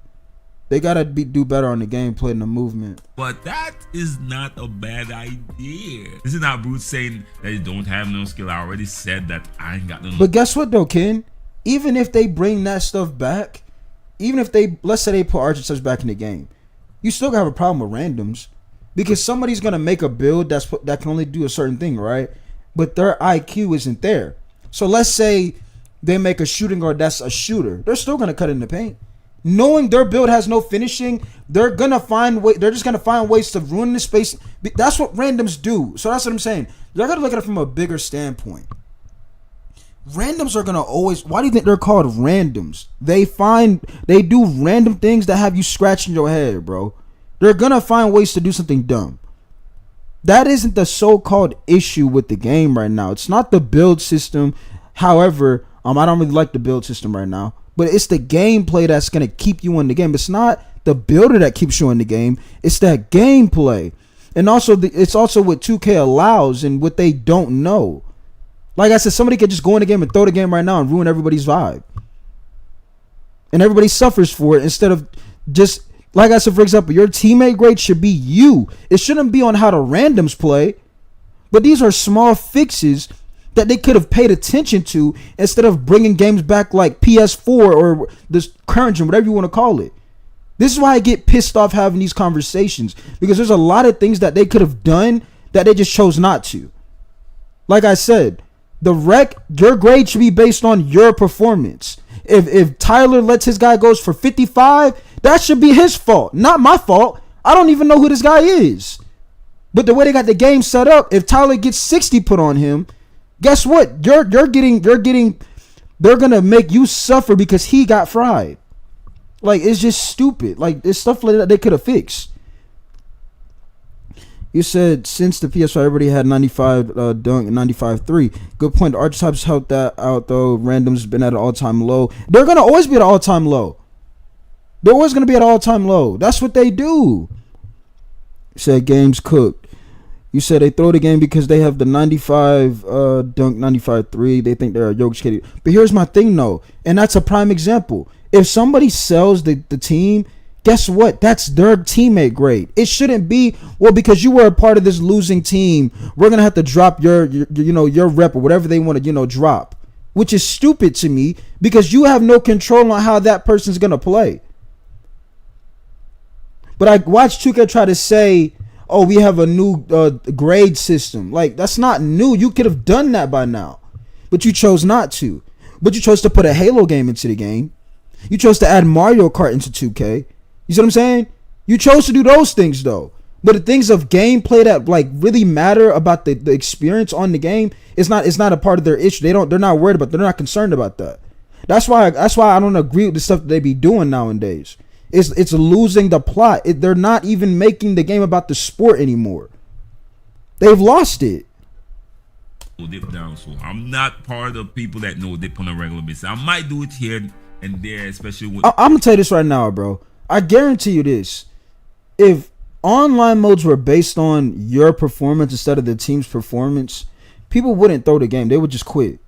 They gotta do better on the gameplay and the movement. But that is not a bad idea. This is not Bruce saying that you don't have no skill. I already said that I ain't got no. But guess what though, Ken? Even if they bring that stuff back, even if they, let's say they put architects back in the game, you still gonna have a problem with randoms. Because somebody's gonna make a build that can only do a certain thing, right? But their IQ isn't there. So let's say they make a shooting guard that's a shooter. They're still gonna cut in the paint. Knowing their build has no finishing, they're gonna find way. They're just gonna find ways to ruin the space. That's what randoms do. So that's what I'm saying. You're gonna look at it from a bigger standpoint. Randoms are gonna always. Why do you think they're called randoms? They do random things that have you scratching your head, bro. They're gonna find ways to do something dumb. That isn't the so-called issue with the game right now. It's not the build system. However, I don't really like the build system right now. But it's the gameplay that's going to keep you in the game. It's not the builder that keeps you in the game. It's that gameplay. And also, it's also what 2K allows and what they don't know. Like I said, somebody could just go in the game and throw the game right now and ruin everybody's vibe. And everybody suffers for it instead of just, like I said, for example, your teammate grade should be you. It shouldn't be on how the randoms play. But these are small fixes that they could have paid attention to instead of bringing games back like PS4 or this current gen, whatever you want to call it. This is why I get pissed off having these conversations, because there's a lot of things that they could have done that they just chose not to. Like I said, your grade should be based on your performance. If Tyler lets his guy goes for 55, that should be his fault, not my fault. I don't even know who this guy is. But the way they got the game set up, if Tyler gets 60 put on him, guess what? They're gonna make you suffer because he got fried. Like, it's just stupid. Like, there's stuff like that they could have fixed. You said since the PS5 everybody had 95 dunk and 95-3. Good point. The archetypes helped that out though. Randoms has been at an all-time low. They're gonna always be at an all-time low. They're always gonna be at an all-time low. That's what they do. You said games cooked. You said they throw the game because they have the 95 dunk, 95-3. They think they're a Jokic kid. But here's my thing though, and that's a prime example. If somebody sells the team, guess what? That's their teammate grade. It shouldn't be, well, because you were a part of this losing team, we're gonna have to drop your rep or whatever they want to drop, which is stupid to me because you have no control on how that person's gonna play. But I watched 2K try to say, oh, we have a new grade system. Like, that's not new. You could have done that by now. But you chose not to. But you chose to put a Halo game into the game. You chose to add Mario Kart into 2K. You see what I'm saying? You chose to do those things, though. But the things of gameplay that, like, really matter about the experience on the game, it's not a part of their issue. They're not worried about, they're not concerned about that. That's why I don't agree with the stuff that they be doing nowadays. It's losing the plot. They're not even making the game about the sport anymore. They've lost it. Dip down, so I'm not part of people that know dip on a regular basis. I might do it here and there, especially when I'm gonna tell you this right now, bro. I guarantee you this. If online modes were based on your performance instead of the team's performance, people wouldn't throw the game. They would just quit.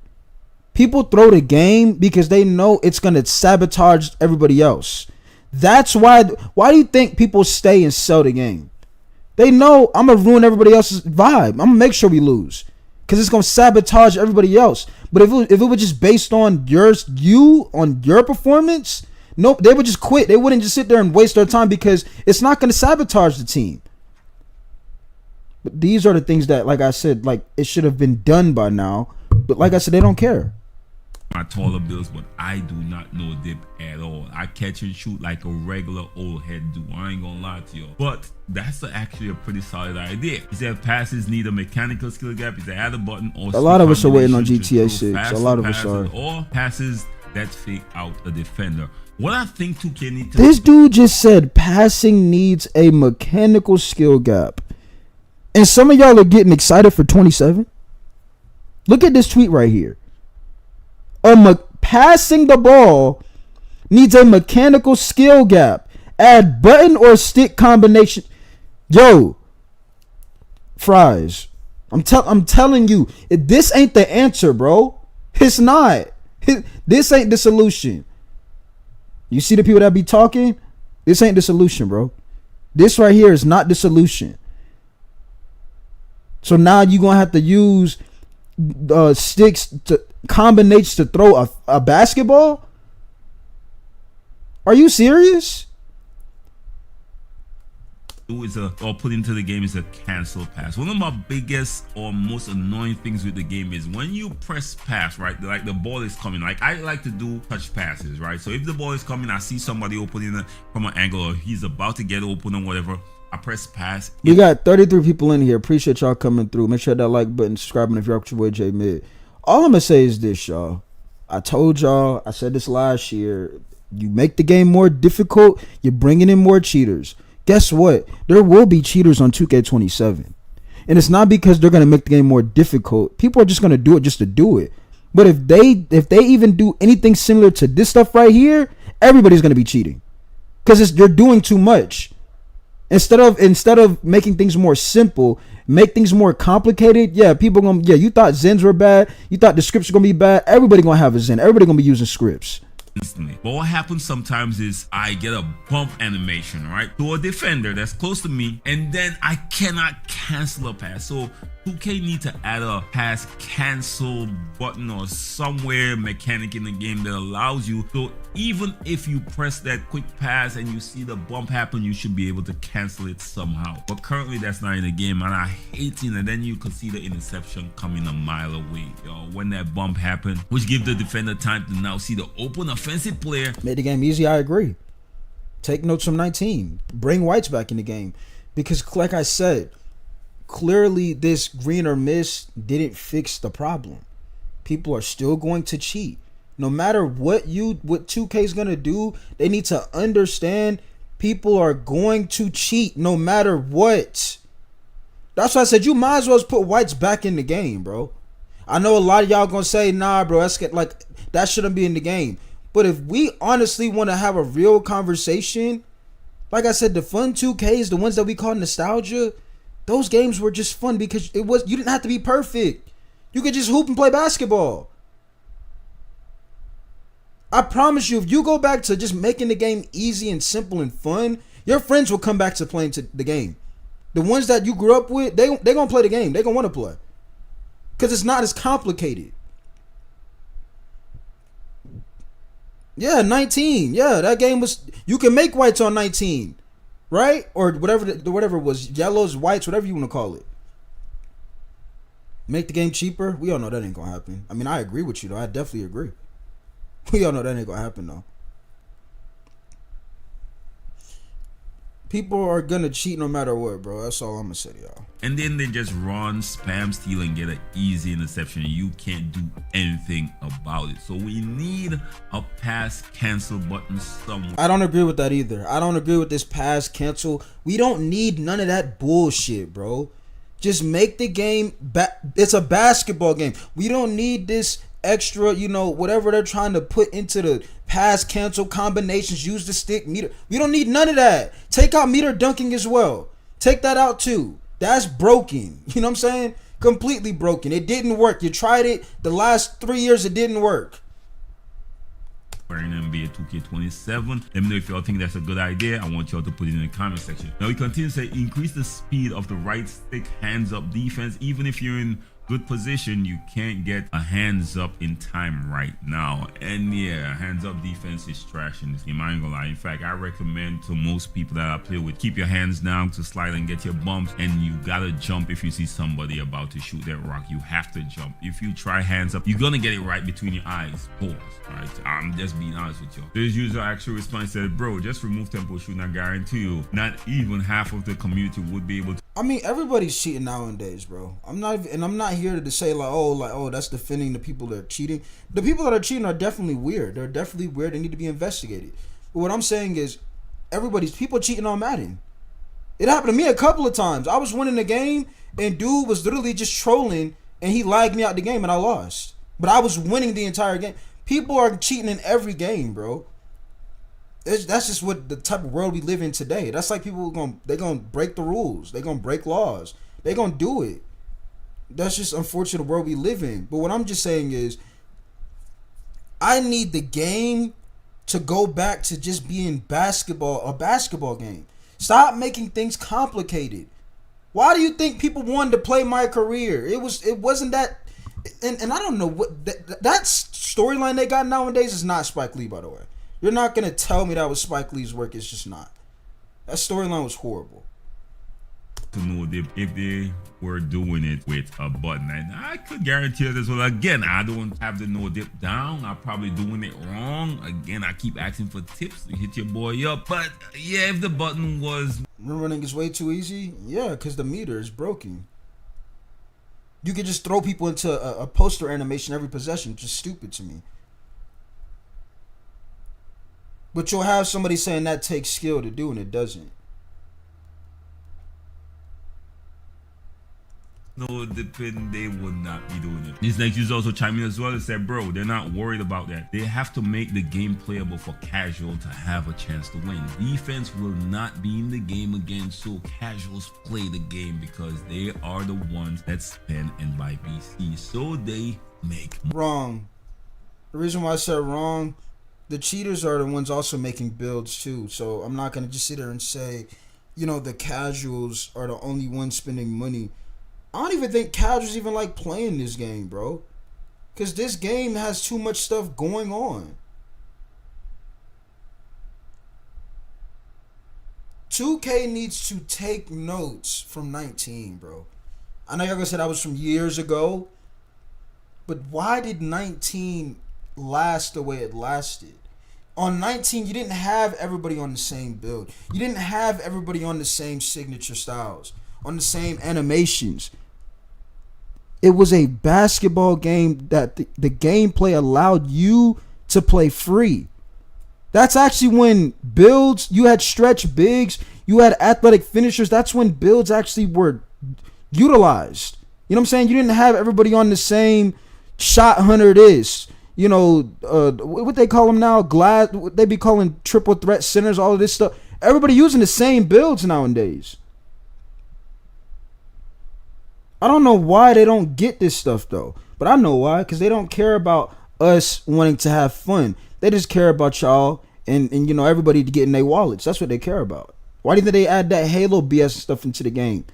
People throw the game because they know it's gonna sabotage everybody else. That's why do you think people stay and sell the game? They know I'm gonna ruin everybody else's vibe. I'm gonna make sure we lose because it's gonna sabotage everybody else. But if it was just based on your performance, nope, they would just quit. They wouldn't just sit there and waste their time because it's not gonna sabotage the team. But these are the things that, like I said, like it should have been done by now. But like I said, they don't care. my taller builds, but I do not know dip at all. I catch and shoot like a regular old head do. I ain't gonna lie to you. But that's actually a pretty solid idea. He said passes need a mechanical skill gap. He said add a button or a lot of us are waiting on GTA 6. A lot of us are. Or passes that fake out a defender. What I think 2K need to This dude just said passing needs a mechanical skill gap. And some of y'all are getting excited for 27. Look at this tweet right here. Passing the ball needs a mechanical skill gap. Add button or stick combination. Yo, Fries, I'm telling you, this ain't the answer, bro. It's not. This ain't the solution. You see the people that be talking? This ain't the solution, bro. This right here is not the solution. So now you're going to have to use sticks to combinations to throw a basketball? Are you serious? is or put into the game is a cancel pass. One of my biggest or most annoying things with the game is when you press pass, right? Like the ball is coming. Like I like to do touch passes, right? So if the ball is coming, I see somebody opening it from an angle or he's about to get open or whatever, I press pass. We got 33 people in here. Appreciate y'all coming through. Make sure that like button, subscribing if you're up to your boy J Mid. All I'm gonna say is this, y'all. I told y'all, I said this last year. You make the game more difficult, you're bringing in more cheaters. Guess what? There will be cheaters on 2K27. And it's not because they're going to make the game more difficult. People are just going to do it just to do it. But if they even do anything similar to this stuff right here, everybody's going to be cheating. Because you're doing too much. Instead of making things more simple, make things more complicated. Yeah, people going to, you thought Zens were bad. You thought the scripts were going to be bad. Everybody going to have a Zen. Everybody going to be using scripts. Instantly. But what happens sometimes is I get a bump animation, right, to a defender that's close to me, and then I cannot cancel a pass. So 2K need to add a pass cancel button or somewhere mechanic in the game that allows you, so even if you press that quick pass and you see the bump happen, you should be able to cancel it somehow. But currently that's not in the game, and I hate it. And then you can see the interception coming a mile away, when that bump happened, which gives the defender time to now see the open offensive player. Made the game easy, I agree. Take notes from 19. Bring whites back in the game. Because like I said, clearly this green or miss didn't fix the problem. People are still going to cheat. No matter what 2K is going to do, they need to understand people are going to cheat no matter what. That's why I said you might as well put whites back in the game, bro. I know a lot of y'all going to say, nah, bro, that shouldn't be in the game. But if we honestly want to have a real conversation, like I said, the fun 2Ks, the ones that we call nostalgia, those games were just fun because you didn't have to be perfect. You could just hoop and play basketball. I promise you, if you go back to just making the game easy and simple and fun, your friends will come back to playing the game. The ones that you grew up with, they're going to play the game. They're going to want to play. Because it's not as complicated. Yeah, 19. Yeah, that game was... You can make whites on 19. Right? Or whatever it was. Yellows, whites, whatever you want to call it. Make the game cheaper? We all know that ain't going to happen. I mean, I agree with you, though. I definitely agree. We all know that ain't going to happen, though. People are going to cheat no matter what, bro. That's all I'm going to say to y'all. And then they just run, spam, steal, and get an easy interception. You can't do anything about it. So we need a pass cancel button somewhere. I don't agree with that either. I don't agree with this pass cancel. We don't need none of that bullshit, bro. Just make the game it's a basketball game. We don't need this extra, whatever they're trying to put into the pass cancel combinations, use the stick, meter. We don't need none of that. Take out meter dunking as well. Take that out too. That's broken. You know what I'm saying? Completely broken. It didn't work. You tried it. The last 3 years, it didn't work. In NBA 2K27. Let me know if y'all think that's a good idea. I want y'all to put it in the comment section. Now we continue to say increase the speed of the right stick hands up defense. Even if you're in good position, you can't get a hands up in time right now. And yeah, hands up defense is trash in this game. I ain't gonna lie. In fact, I recommend to most people that I play with, keep your hands down to slide and get your bumps, and you gotta jump if you see somebody about to shoot that rock. You have to jump. If you try hands up, you're gonna get it right between your eyes. Pause. Alright, I'm just being honest with y'all. This user actually responded, said, bro, just remove tempo shooting. I guarantee you not even half of the community would be able to I mean, everybody's cheating nowadays, bro. I'm not here to say oh, that's defending the people that are cheating. The people that are cheating are definitely weird. They're definitely weird. They need to be investigated. But what I'm saying is, people cheating on Madden. It happened to me a couple of times. I was winning the game, and dude was literally just trolling, and he lagged me out the game, and I lost. But I was winning the entire game. People are cheating in every game, bro. That's just what the type of world we live in today. That's like people they're gonna break the rules. They're gonna break laws. They're gonna do it. That's just unfortunate world we live in. But what I'm just saying is, I need the game to go back to just being a basketball game. Stop making things complicated. Why do you think people wanted to play My Career? It wasn't that, and I don't know what that storyline they got nowadays is not Spike Lee, by the way. You're not gonna tell me that was Spike Lee's work. It's just not. That storyline was horrible. To know if they were doing it with a button, and I could guarantee this. Well, again, I don't have the no dip down. I'm probably doing it wrong. Again, I keep asking for tips to hit your boy up. But yeah, if the button was running is way too easy, yeah, because the meter is broken. You could just throw people into a poster animation every possession, which is stupid to me. But you'll have somebody saying that takes skill to do, and it doesn't. no depend, they would not be doing it. This next user also chimed in as well and said, bro, they're not worried about that. They have to make the game playable for casual to have a chance to win. Defense will not be in the game again, so casuals play the game because they are the ones that spend and buy PC, so they make wrong. The reason why I said wrong, the cheaters are the ones also making builds too. So I'm not gonna just sit there and say, you know, the casuals are the only ones spending money. I don't even think casuals even like playing this game, bro. Because this game has too much stuff going on. 2K needs to take notes from 19, bro. I know y'all gonna say that was from years ago. But why did 19 last the way it lasted? On 19, you didn't have everybody on the same build. You didn't have everybody on the same signature styles, on the same animations. It was a basketball game that the gameplay allowed you to play free. That's actually when builds, you had stretch bigs, you had athletic finishers. That's when builds actually were utilized. You know what I'm saying? You didn't have everybody on the same shot hunter this. You know, what they call them now? They be calling triple threat centers, all of this stuff. Everybody using the same builds nowadays. I don't know why they don't get this stuff though, but I know why, because they don't care about us wanting to have fun. They just care about y'all and you know, everybody to get in their wallets. That's what they care about. Why do you think they add that Halo BS stuff into the game?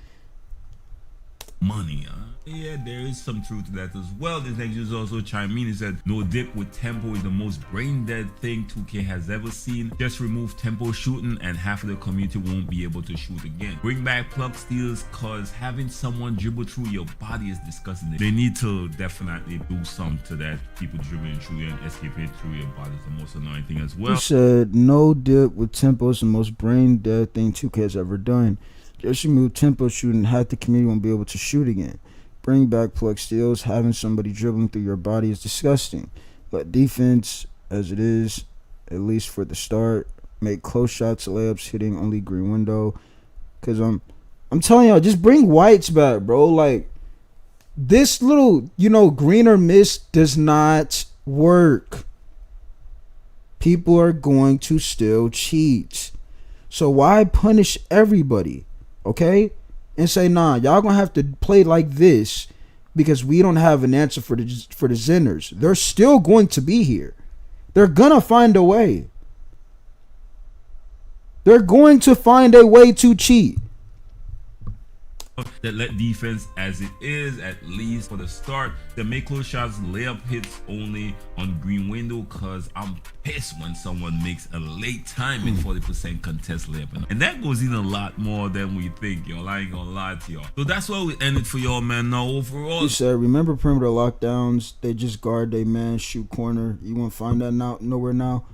Money, yeah, there is some truth to that as well. This next user also chimed in and said, no dip with tempo is the most brain dead thing 2K has ever seen. Just remove tempo shooting and half of the community won't be able to shoot again. Bring back plug steals, cause having someone dribble through your body is disgusting. They need to definitely do something to that. People dribbling through you and escaping through your body is the most annoying thing as well. He said no dip with tempo is the most brain dead thing 2K has ever done. Just remove tempo shooting, half the community won't be able to shoot again. Bring back plug steals. Having somebody dribbling through your body is disgusting. But defense, as it is, at least for the start, make close shots, layups, hitting only green window. Cause I'm telling y'all, just bring whites back, bro. Like this little, you know, green or miss does not work. People are going to still cheat. So why punish everybody? Okay? And say, nah, y'all gonna have to play like this because we don't have an answer for the Zenners. They're still going to be here. They're gonna find a way. They're going to find a way to cheat. That let defense as it is, at least for the start. That make close shots, layup hits only on green window, cause I'm pissed when someone makes a late time in 40% contest layup, and that goes in a lot more than we think, y'all. I ain't gonna lie to y'all. So that's why we end it for y'all, man. Now overall, He said, remember perimeter lockdowns? They just guard they man, shoot corner. You won't find that now nowhere now.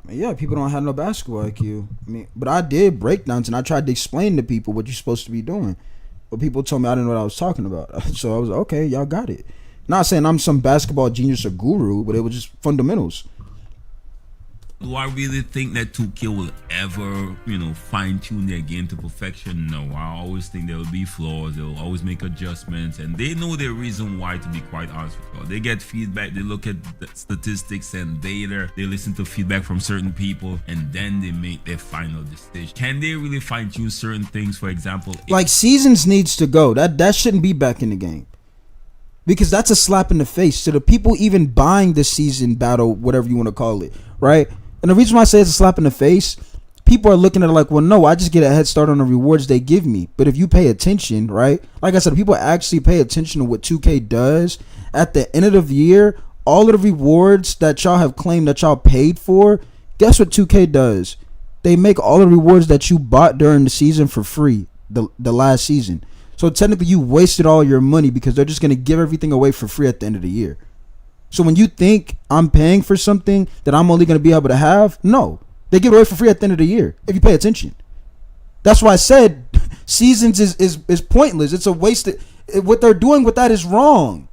Yeah, people don't have no basketball IQ. I mean, but I did breakdowns and I tried to explain to people what you're supposed to be doing. But people told me I didn't know what I was talking about. So I was like, okay, y'all got it. Not saying I'm some basketball genius or guru, but it was just fundamentals. Do I really think that 2K will ever, fine tune their game to perfection? No, I always think there will be flaws. They'll always make adjustments, and they know their reason why, to be quite honest with you. They get feedback, they look at the statistics and data, they listen to feedback from certain people, and then they make their final decision. Can they really fine tune certain things? For example, like seasons needs to go. That shouldn't be back in the game. Because that's a slap in the face to the people even buying the season battle, whatever you want to call it, right? And the reason why I say it's a slap in the face, people are looking at it like, well, no, I just get a head start on the rewards they give me. But if you pay attention, right? Like I said, people actually pay attention to what 2K does. At the end of the year, all of the rewards that y'all have claimed that y'all paid for, guess what 2K does? They make all the rewards that you bought during the season for free, the last season. So technically you wasted all your money because they're just going to give everything away for free at the end of the year. So when you think I'm paying for something that I'm only going to be able to have, no. They give it away for free at the end of the year if you pay attention. That's why I said seasons is pointless. It's a waste. What they're doing with that is wrong.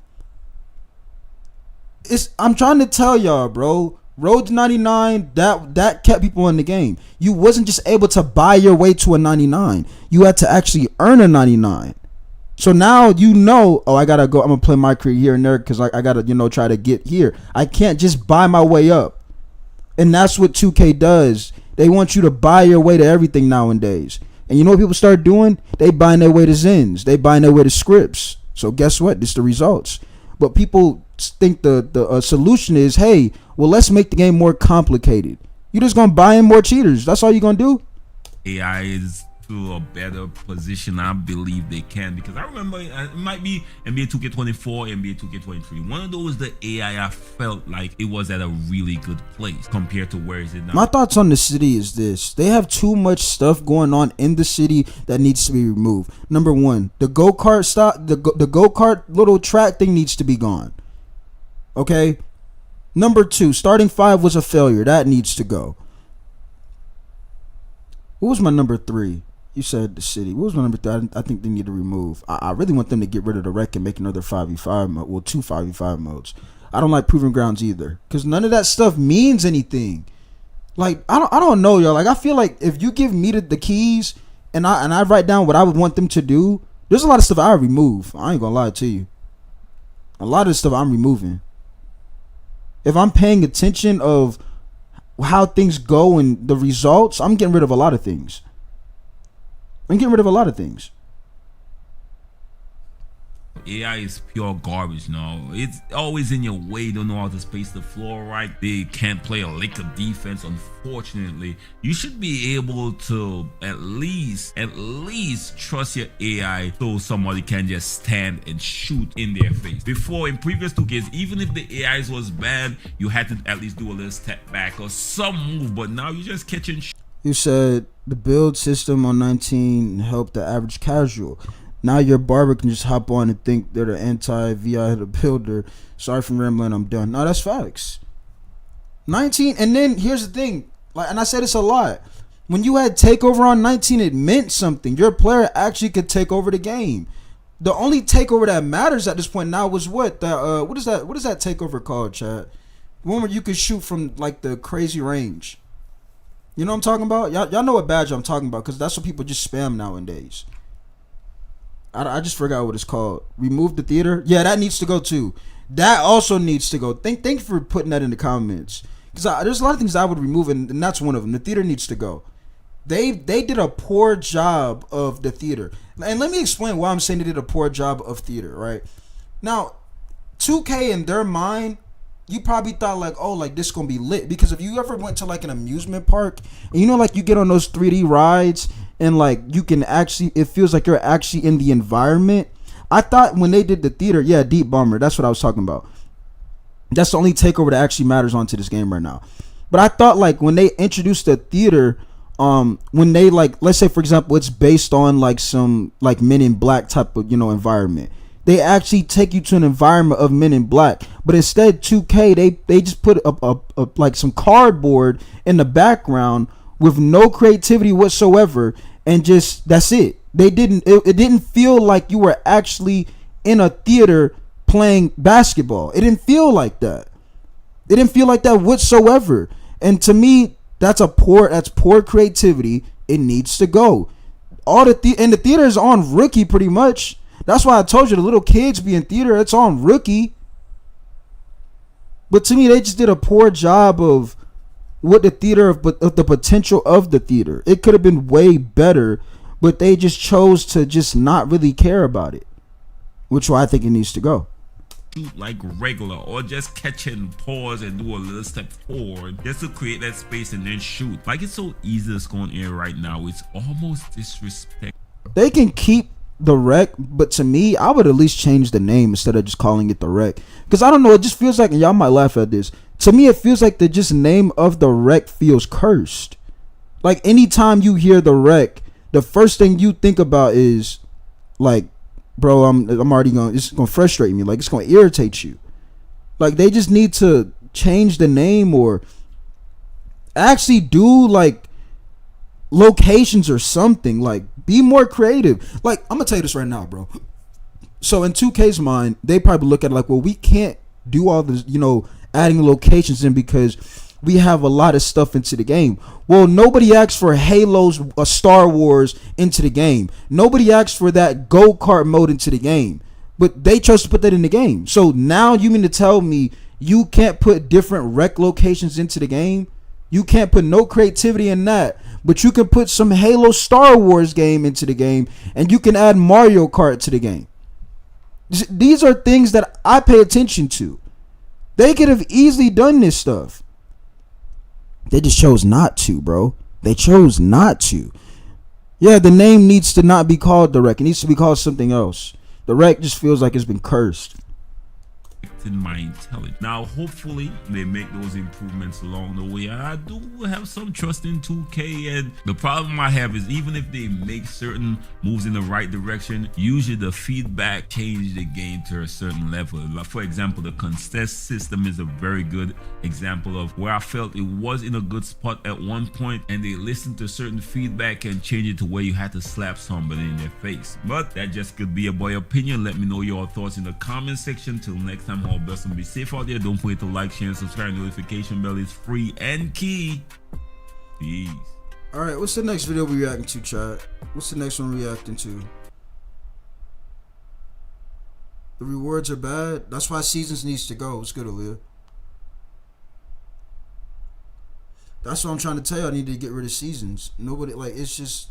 I'm trying to tell y'all, bro. Road to 99, that kept people in the game. You wasn't just able to buy your way to a 99. You had to actually earn a 99. So now I gotta go. I'm gonna play my career here and there because I gotta try to get here. I can't just buy my way up, and that's what 2K does. They want you to buy your way to everything nowadays. And you know what people start doing? They buying their way to Zens. They buying their way to scripts. So guess what? This the results. But people think the solution is, hey, well, let's make the game more complicated. You just gonna buy in more cheaters. That's all you gonna do. AI is to a better position. I believe they can, because I remember it might be NBA 2K24, NBA 2K23. One of those, the AI, I felt like it was at a really good place compared to where is it now. My thoughts on the city is this: they have too much stuff going on in the city that needs to be removed. Number one, the go-kart the go-kart little track thing needs to be gone. Okay. Number two, starting 5 was a failure. That needs to go. What was my number 3? You said the city. What was my number 3? I think they need to remove. I really want them to get rid of the wreck and make another 5v5 mode. Well, 2 5v5 modes. I don't like proving grounds either, because none of that stuff means anything. Like I don't know, y'all. Like I feel like if you give me the keys and I write down what I would want them to do, there's a lot of stuff I remove. I ain't gonna lie to you. A lot of stuff I'm removing. If I'm paying attention of how things go and the results, I'm getting rid of a lot of things. AI is pure garbage now. It's always in your way. Don't know how to space the floor right. They can't play a lick of defense, unfortunately. You should be able to at least trust your AI so somebody can just stand and shoot in their face. Before, in previous 2Ks, even if the AIs was bad, you had to at least do a little step back or some move, but now you just catch and shoot. You said the build system on 19 helped the average casual. Now your barber can just hop on and think they're the anti-VI the builder. Sorry for rambling, I'm done. No, that's facts. 19, and then here's the thing, and I say this a lot. When you had takeover on 19, it meant something. Your player actually could take over the game. The only takeover that matters at this point now was what? What is that takeover called, Chad? The one where you could shoot from like the crazy range. You know what I'm talking about? Y'all know what badge I'm talking about, because that's what people just spam nowadays. I just forgot what it's called. Remove the theater. Yeah, that needs to go too. That also needs to go. Thank you for putting that in the comments, because there's a lot of things I would remove, and that's one of them. The theater needs to go. They did a poor job of the theater, and let me explain why I'm saying they did a poor job of theater. Right now, 2K in their mind, you probably thought like, oh, like this gonna be lit, because if you ever went to like an amusement park and like you get on those 3D rides and like you can actually, it feels like you're actually in the environment. I thought when they did the theater, yeah, Deep Bomber, that's what I was talking about. That's the only takeover that actually matters onto this game right now. But I thought like when they introduced the theater, when they like, let's say for example, it's based on like some like Men in Black type of environment. They actually take you to an environment of Men in Black. But instead, 2K, they just put like some cardboard in the background with no creativity whatsoever, and just that's it. It didn't feel like you were actually in a theater playing basketball. It didn't feel like that. It didn't feel like that whatsoever. And to me, that's poor creativity. It needs to go. And the theater is on Rookie pretty much. That's why I told you the little kids be in theater. It's on Rookie. But to me, they just did a poor job of what the theater of the potential of the theater. It could have been way better, but they just chose to just not really care about it, which why I think it needs to go. Like regular, or just catch it and pause and do a little step forward just to create that space and then shoot. Like, it's so easy to score on air right now. It's almost disrespectful. They can keep the Rec, but to me, I would at least change the name instead of just calling it the Rec. Because I don't know, it just feels like, and y'all might laugh at this, to me it feels like the just name of the Rec feels cursed. Like, anytime you hear the Rec, the first thing you think about is like, bro, I'm already it's gonna frustrate me. Like, it's gonna irritate you. Like, they just need to change the name or actually do like locations or something. Like, be more creative. Like, I'm gonna tell you this right now, bro. So in 2K's mind, they probably look at it like, well, we can't do all this, adding locations in because we have a lot of stuff into the game. Well, nobody asked for Halo's Star Wars into the game. Nobody asked for that go-kart mode into the game. But they chose to put that in the game. So now you mean to tell me you can't put different Rec locations into the game? You can't put no creativity in that. But you can put some Halo Star Wars game into the game, and you can add Mario Kart to the game. These are things that I pay attention to. They could have easily done this stuff. They just chose not to, bro. They chose not to. Yeah, the name needs to not be called the Rec. It needs to be called something else. The Rec just feels like it's been cursed. In my intelligence. Now, hopefully, they make those improvements along the way. I do have some trust in 2K, and the problem I have is even if they make certain moves in the right direction, usually the feedback changes the game to a certain level. Like, for example, the contest system is a very good example of where I felt it was in a good spot at one point, and they listened to certain feedback and change it to where you had to slap somebody in their face. But that just could be a boy opinion. Let me know your thoughts in the comment section. Till next time, all best and be safe out there. Don't forget to like, share, and subscribe. Notification bell is free and key. Peace. Alright, what's the next video we reacting to, chat? What's the next one we reacting to? The rewards are bad. That's why seasons needs to go. What's good, Aaliyah? That's what I'm trying to tell you. I need to get rid of seasons. Nobody, like, it's just,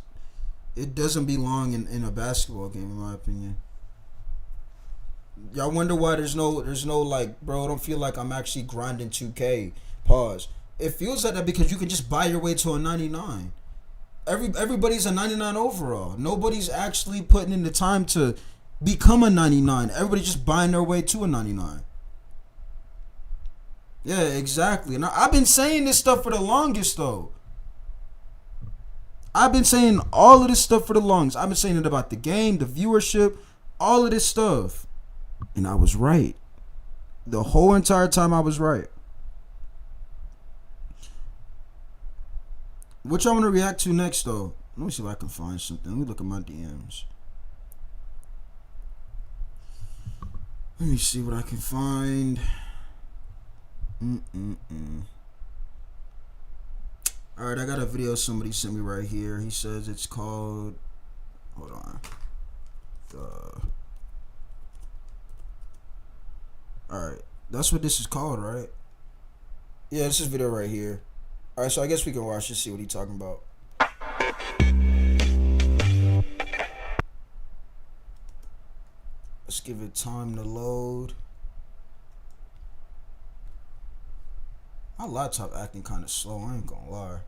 it doesn't belong in a basketball game, in my opinion. Y'all wonder why there's no like, bro, I don't feel like I'm actually grinding 2K. Pause. It feels like that because you can just buy your way to a 99. Everybody's a 99 overall. Nobody's actually putting in the time to become a 99. Everybody's just buying their way to a 99. Yeah, exactly. And I've been saying this stuff for the longest, though. I've been saying all of this stuff for the longest. I've been saying it about the game, the viewership, all of this stuff. And I was right. The whole entire time I was right. What y'all want to react to next, though? Let me see if I can find something. Let me look at my DMs. Let me see what I can find. Alright, I got a video somebody sent me right here. He says it's called... Hold on. Alright, that's what this is called, right? Yeah, this is video right here. Alright, so I guess we can watch this, see what he's talking about. Let's give it time to load. My laptop acting kind of slow, I ain't gonna lie.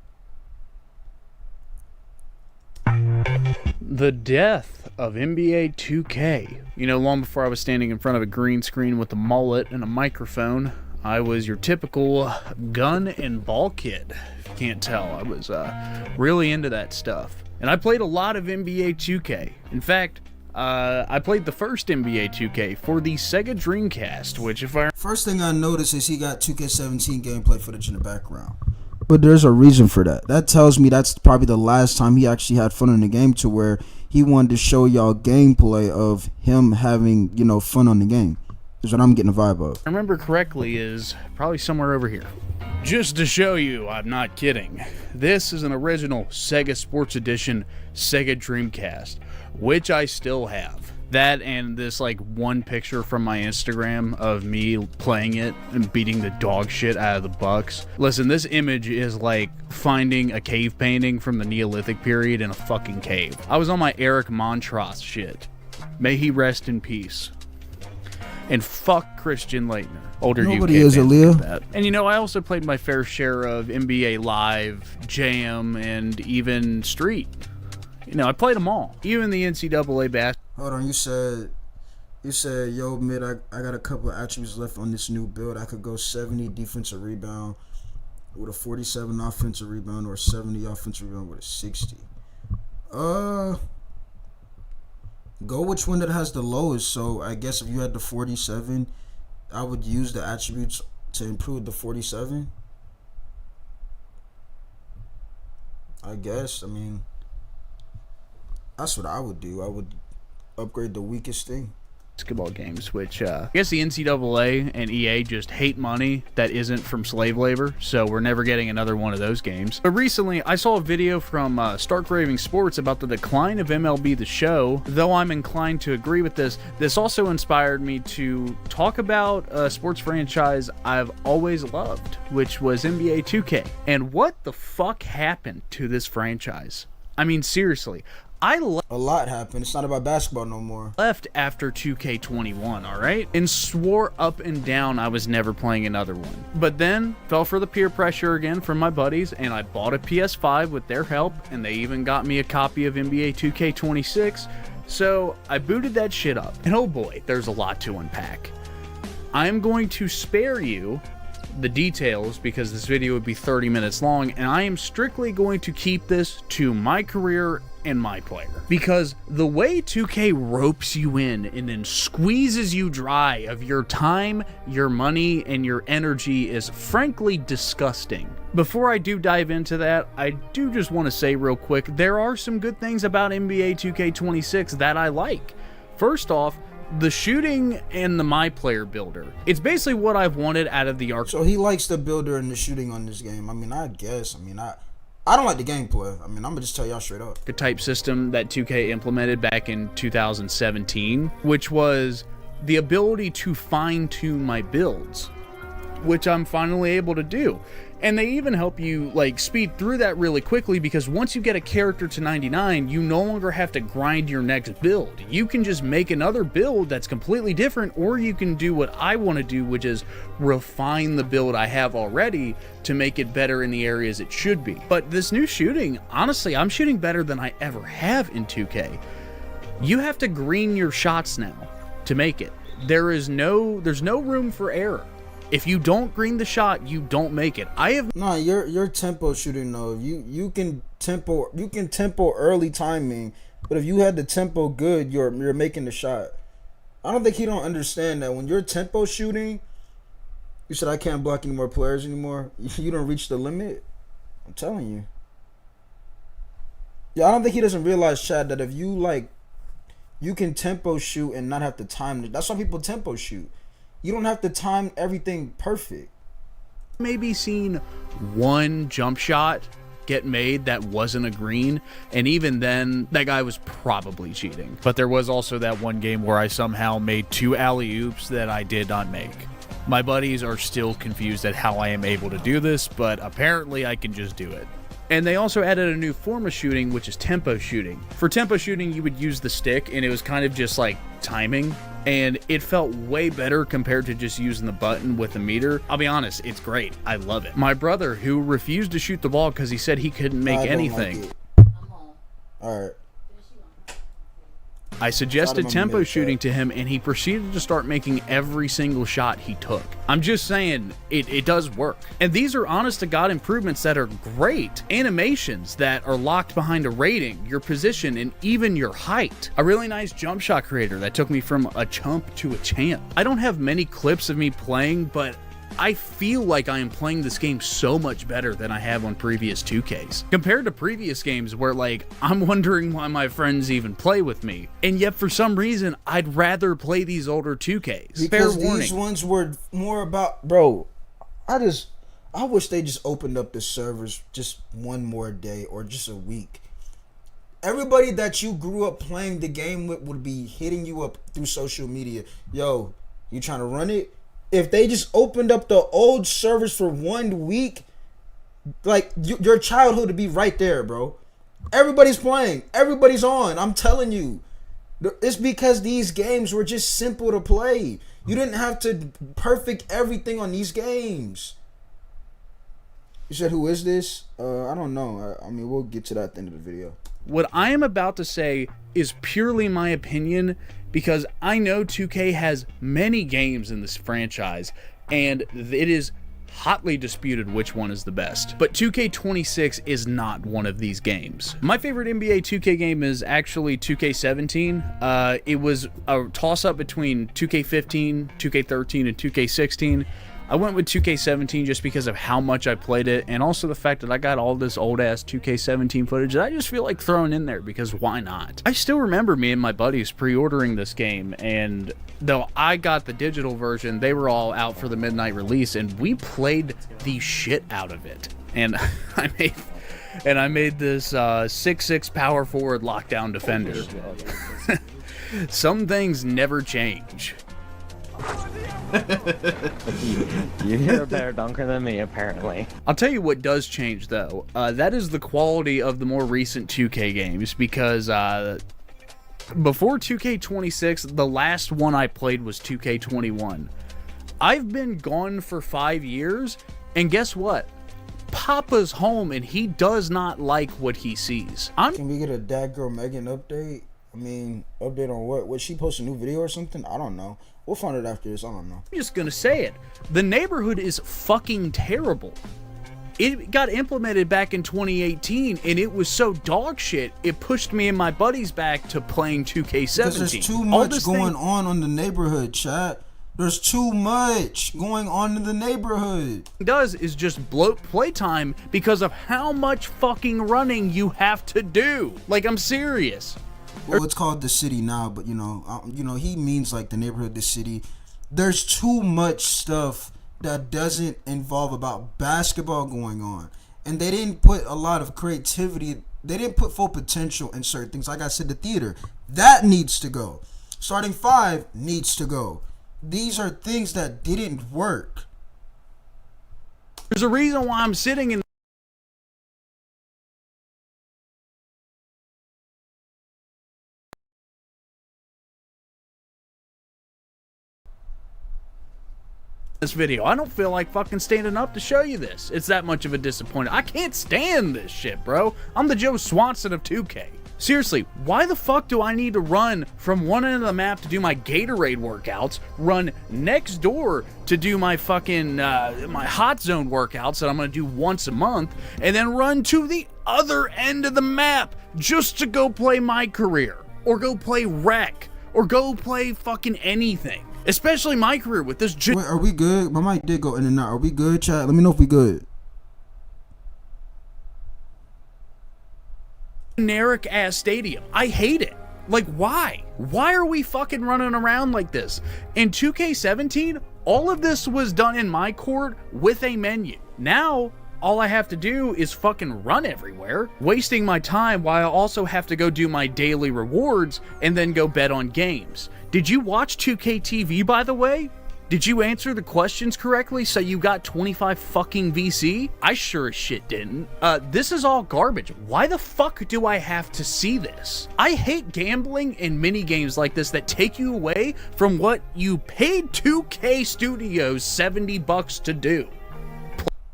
The death of NBA 2K. You know, long before I was standing in front of a green screen with a mullet and a microphone, I was your typical gun and ball kid. If you can't tell, I was really into that stuff. And I played a lot of NBA 2K. In fact, I played the first NBA 2K for the Sega Dreamcast, which if I... First thing I noticed is he got 2K17 gameplay footage in the background. But there's a reason for that. That tells me that's probably the last time he actually had fun in the game, to where he wanted to show y'all gameplay of him having, you know, fun on the game. Is what I'm getting a vibe of. I remember correctly is probably somewhere over here. Just to show you, I'm not kidding. This is an original Sega Sports Edition Sega Dreamcast, which I still have. That and this like one picture from my Instagram of me playing it and beating the dog shit out of the Bucks. Listen, this image is like finding a cave painting from the Neolithic period in a fucking cave. I was on my Eric Montross shit. May he rest in peace. And fuck Christian Leitner. Older Nobody UK is, fans Aaliyah. get that. And you know, I also played my fair share of NBA Live, Jam, and even Street. You know, I played them all. Even the NCAA basketball. Hold on, you said, yo, mid, I got a couple of attributes left on this new build. I could go 70 defensive rebound with a 47 offensive rebound, or 70 offensive rebound with a 60. Go which one that has the lowest. So I guess if you had the 47, I would use the attributes to improve the 47. I guess. I mean, that's what I would do. I would upgrade the weakest thing. Basketball games, which I guess the NCAA and EA just hate money that isn't from slave labor, so we're never getting another one of those games. But recently, I saw a video from Stark Raving Sports about the decline of MLB The Show. Though I'm inclined to agree with this, this also inspired me to talk about a sports franchise I've always loved, which was NBA 2K. And what the fuck happened to this franchise? I mean, seriously. A lot happened. It's not about basketball no more. Left after 2K21, alright? And swore up and down I was never playing another one. But then, fell for the peer pressure again from my buddies, and I bought a PS5 with their help, and they even got me a copy of NBA 2K26, so I booted that shit up. And oh boy, there's a lot to unpack. I'm going to spare you the details because this video would be 30 minutes long, and I am strictly going to keep this to my career and my player. Because the way 2K ropes you in and then squeezes you dry of your time, your money, and your energy is frankly disgusting. Before I do dive into that, I do just want to say real quick, there are some good things about NBA 2K26 that I like. First off, the shooting and the My Player builder. It's basically what I've wanted out of the arc. So he likes the builder and the shooting on this game. I mean, I guess. I don't like the gameplay. I mean, I'm gonna just tell y'all straight up. The type system that 2K implemented back in 2017, which was the ability to fine-tune my builds, which I'm finally able to do. And they even help you like speed through that really quickly, because once you get a character to 99, you no longer have to grind your next build. You can just make another build that's completely different, or you can do what I want to do, which is refine the build I have already to make it better in the areas it should be. But this new shooting, honestly, I'm shooting better than I ever have in 2K. You have to green your shots now to make it. There's no room for error. If you don't green the shot, you don't make it. Nah, your tempo shooting though. You can tempo early timing, but if you had the tempo good, you're making the shot. I don't think he don't understand that when you're tempo shooting, you said I can't block any more players anymore. You don't reach the limit. I'm telling you. Yeah, I don't think he doesn't realize, Chad, that if you can tempo shoot and not have to time it. That's why people tempo shoot. You don't have to time everything perfect. Maybe seen one jump shot get made that wasn't a green, and even then, that guy was probably cheating. But there was also that one game where I somehow made 2 alley-oops that I did not make. My buddies are still confused at how I am able to do this, but apparently I can just do it. And they also added a new form of shooting, which is tempo shooting. For tempo shooting, you would use the stick, and it was kind of just like timing, and it felt way better compared to just using the button with the meter. I'll be honest, it's great. I love it. My brother, who refused to shoot the ball because he said he couldn't make anything. Alright. I suggested Shout out to my tempo mate, shooting to him, and he proceeded to start making every single shot he took. I'm just saying, it does work. And these are honest-to-God improvements that are great. Animations that are locked behind a rating, your position, and even your height. A really nice jump shot creator that took me from a chump to a champ. I don't have many clips of me playing, but I feel like I am playing this game so much better than I have on previous 2Ks. Compared to previous games where, like, I'm wondering why my friends even play with me. And yet, for some reason, I'd rather play these older 2Ks. Because Fair warning. these ones were more about, bro, I wish they just opened up the servers just one more day or just a week. Everybody that you grew up playing the game with would be hitting you up through social media. Yo, you trying to run it? If they just opened up the old servers for 1 week, like, your childhood would be right there, bro. Everybody's playing. Everybody's on. I'm telling you. It's because these games were just simple to play. You didn't have to perfect everything on these games. You said, who is this? I don't know. I mean, we'll get to that at the end of the video. What I am about to say is purely my opinion, because I know 2K has many games in this franchise, and it is hotly disputed which one is the best. But 2K26 is not one of these games. My favorite NBA 2K game is actually 2K17. It was a toss-up between 2K15, 2K13, and 2K16. I went with 2K17 just because of how much I played it, and also the fact that I got all this old-ass 2K17 footage that I just feel like throwing in there, because why not? I still remember me and my buddies pre-ordering this game, and though I got the digital version, they were all out for the midnight release, and we played the shit out of it. And I made this 6'6" power forward lockdown defender. Some things never change. You're a better dunker than me, apparently. I'll tell you what does change, though. That is the quality of the more recent 2K games, because before 2K26, the last one I played was 2K21. I've been gone for 5 years, and guess what? Papa's home, and he does not like what he sees. Can we get a Dad Girl Megan update? I mean, update on what? Would she post a new video or something? I don't know. We'll find it after this. I don't know. I'm just gonna say it. The neighborhood is fucking terrible. It got implemented back in 2018, and it was so dog shit, it pushed me and my buddies back to playing 2K17. Because there's too much going on in the neighborhood, chat. There's too much going on in the neighborhood. Does is just bloat playtime because of how much fucking running you have to do. Like, I'm serious. Well, it's called the city now, but you know, he means like the neighborhood, the city. There's too much stuff that doesn't involve about basketball going on, and they didn't put a lot of creativity. They didn't put full potential in certain things. Like I said, the theater that needs to go. Starting 5 needs to go. These are things that didn't work. There's a reason why I'm sitting in this video. I don't feel like fucking standing up to show you this. It's that much of a disappointment. I can't stand this shit, bro. I'm the Joe Swanson of 2K. Seriously, why the fuck do I need to run from one end of the map to do my Gatorade workouts, run next door to do my fucking my hot zone workouts that I'm gonna do once a month, and then run to the other end of the map just to go play my career, or go play rec, or go play fucking anything? Especially my career with this. Wait, are we good? My mic did go in and out. Are we good, chat? Let me know if we good. Generic ass stadium. I hate it. Like, why? Why are we fucking running around like this? In 2K17, all of this was done in my court with a menu. Now, all I have to do is fucking run everywhere, wasting my time while I also have to go do my daily rewards and then go bet on games. Did you watch 2K TV, by the way? Did you answer the questions correctly so you got 25 fucking VC? I sure as shit didn't. This is all garbage. Why the fuck do I have to see this? I hate gambling and mini games like this that take you away from what you paid 2K Studios $70 to do.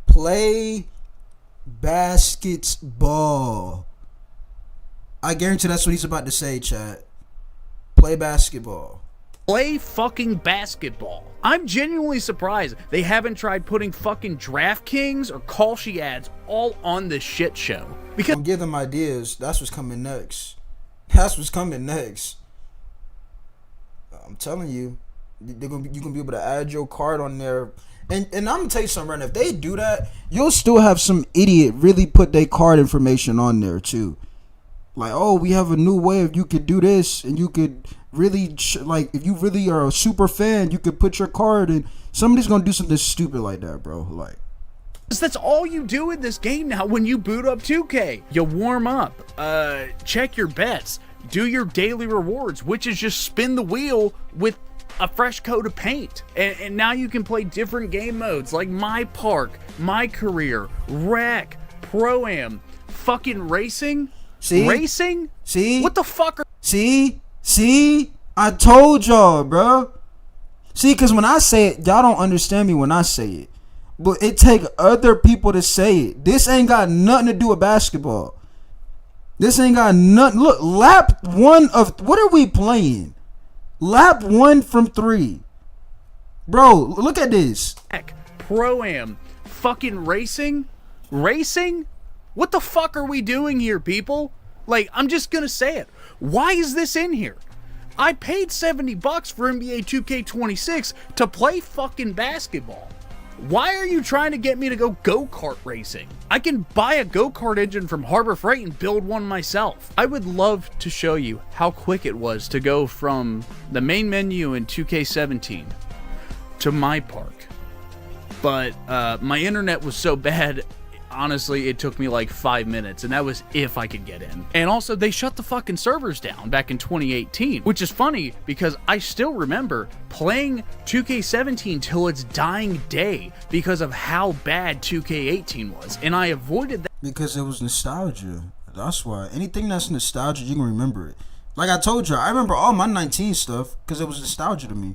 Play basketball. I guarantee that's what he's about to say, chat. Play basketball. Play fucking basketball. I'm genuinely surprised they haven't tried putting fucking DraftKings or Causal ads all on this shit show. Because Don't give them ideas. That's what's coming next. That's what's coming next. I'm telling you, you can be able to add your card on there. And I'm gonna tell you something right now. If they do that, you'll still have some idiot really put their card information on there too. Like, oh, we have a new way of you could do this, and you could really like, if you really are a super fan, you could put your card in. Somebody's gonna do something stupid like that, bro. Like, that's all you do in this game now. When you boot up 2K, you warm up, check your bets, do your daily rewards, which is just spin the wheel with a fresh coat of paint, and now you can play different game modes like My Park, My Career, Wreck, Pro-Am, fucking racing. see, Racing? see, What the fuck are... see, I told y'all, bro. See, because when I say it, y'all don't understand me when I say it. But it take other people to say it. This ain't got nothing to do with basketball. This ain't got nothing. Look, lap 1 of... What are we playing? Lap 1 from 3. Bro, look at this. Pro-Am, fucking racing? Racing? What the fuck are we doing here, people? Like, I'm just gonna say it. Why is this in here? I paid $70 for NBA 2K26 to play fucking basketball. Why are you trying to get me to go-kart racing? I can buy a go-kart engine from Harbor Freight and build one myself. I would love to show you how quick it was to go from the main menu in 2K17 to My Park. But my internet was so bad, honestly, it took me like 5 minutes, and that was if I could get in. And also, they shut the fucking servers down back in 2018, which is funny because I still remember playing 2K17 till its dying day because of how bad 2K18 was, and I avoided that. Because it was nostalgia. That's why. Anything that's nostalgia, you can remember it. Like I told you, I remember all my 19 stuff because it was nostalgia to me.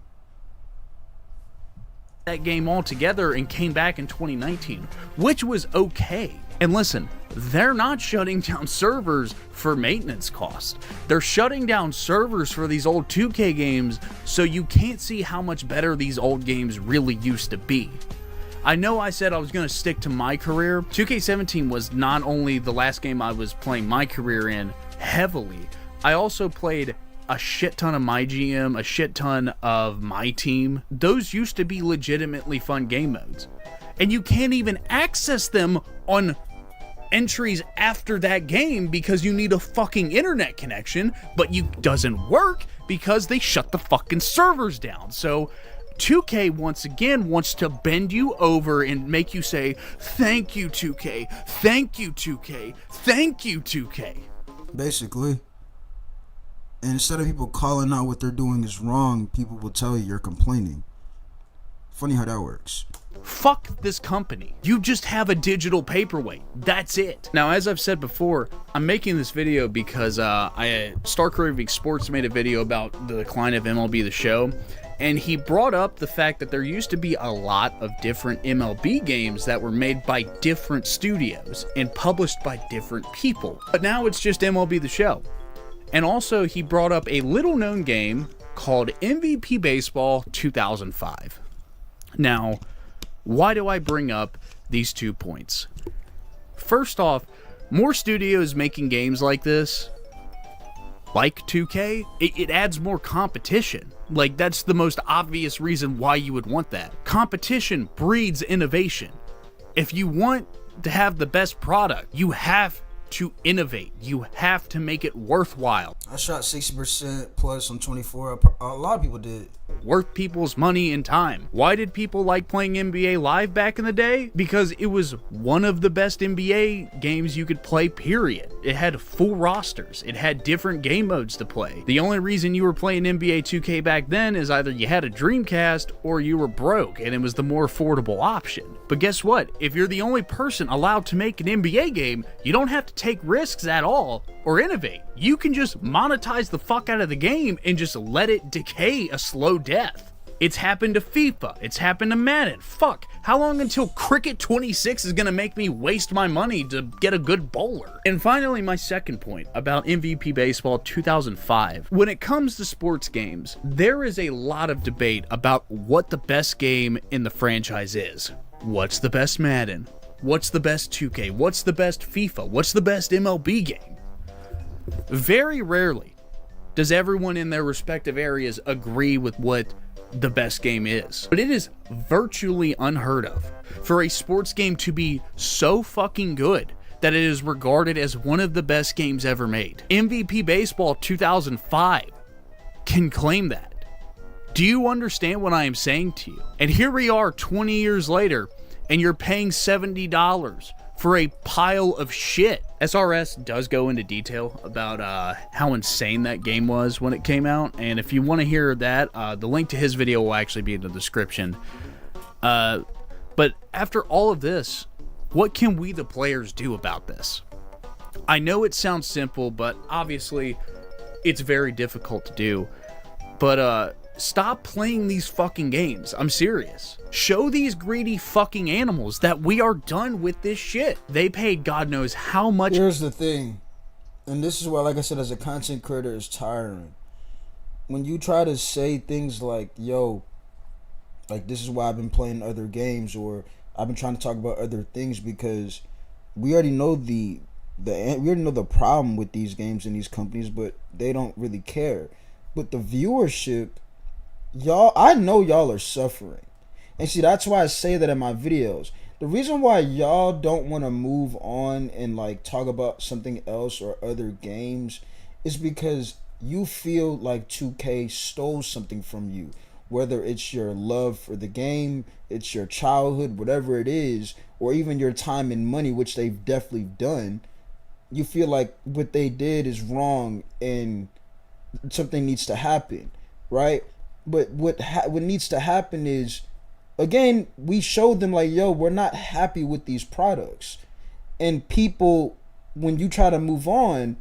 That game altogether and came back in 2019, which was okay. And listen, they're not shutting down servers for maintenance costs. They're shutting down servers for these old 2K games so you can't see how much better these old games really used to be. I know I said I was going to stick to My Career. 2K17 was not only the last game I was playing My Career in heavily, I also played a shit ton of My GM, a shit ton of My Team. Those used to be legitimately fun game modes. And you can't even access them on entries after that game because you need a fucking internet connection, but it doesn't work because they shut the fucking servers down. So 2K once again wants to bend you over and make you say, thank you 2K, thank you 2K, thank you 2K. Basically. And instead of people calling out what they're doing is wrong, people will tell you you're complaining. Funny how that works. Fuck this company. You just have a digital paperweight. That's it. Now, as I've said before, I'm making this video because Star Craving Sports made a video about the decline of MLB The Show, and he brought up the fact that there used to be a lot of different MLB games that were made by different studios and published by different people. But now it's just MLB The Show. And also, he brought up a little-known game called MVP Baseball 2005. Now, why do I bring up these 2 points? First off, more studios making games like this, like 2K, it adds more competition. Like, that's the most obvious reason why you would want that. Competition breeds innovation. If you want to have the best product, you have to innovate. You have to make it worthwhile. I shot 60% plus on 24. A lot of people did. Worth people's money and time. Why did people like playing NBA Live back in the day? Because it was one of the best NBA games you could play, period. It had full rosters. It had different game modes to play. The only reason you were playing NBA 2K back then is either you had a Dreamcast or you were broke, and it was the more affordable option. But guess what? If you're the only person allowed to make an NBA game, you don't have to take risks at all or innovate. You can just monetize the fuck out of the game and just let it decay a slow death. It's happened to FIFA. It's happened to Madden. Fuck. How long until Cricket 26 is going to make me waste my money to get a good bowler? And finally, my second point about MVP Baseball 2005. When it comes to sports games, there is a lot of debate about what the best game in the franchise is. What's the best Madden? What's the best 2K? What's the best FIFA? What's the best MLB game? Very rarely does everyone in their respective areas agree with what the best game is. But it is virtually unheard of for a sports game to be so fucking good that it is regarded as one of the best games ever made. MVP Baseball 2005 can claim that. Do you understand what I am saying to you? And here we are 20 years later, and you're paying $70 for a pile of shit. SRS does go into detail about how insane that game was when it came out, and if you want to hear that, the link to his video will actually be in the description. But after all of this, what can we, the players, do about this? I know it sounds simple, but obviously it's very difficult to do. But stop playing these fucking games. I'm serious. Show these greedy fucking animals that we are done with this shit. They paid God knows how much. Here's the thing, and this is why, like I said, as a content creator, it's tiring. When you try to say things like, yo, like this is why I've been playing other games, or I've been trying to talk about other things, because we already know we already know the problem with these games and these companies, but they don't really care. But the viewership, y'all, I know y'all are suffering. And see, that's why I say that in my videos. The reason why y'all don't want to move on and like talk about something else or other games is because you feel like 2K stole something from you. Whether it's your love for the game, it's your childhood, whatever it is, or even your time and money, which they've definitely done. You feel like what they did is wrong and something needs to happen, right? But what needs to happen is, again, we showed them like, yo, we're not happy with these products. And people, when you try to move on,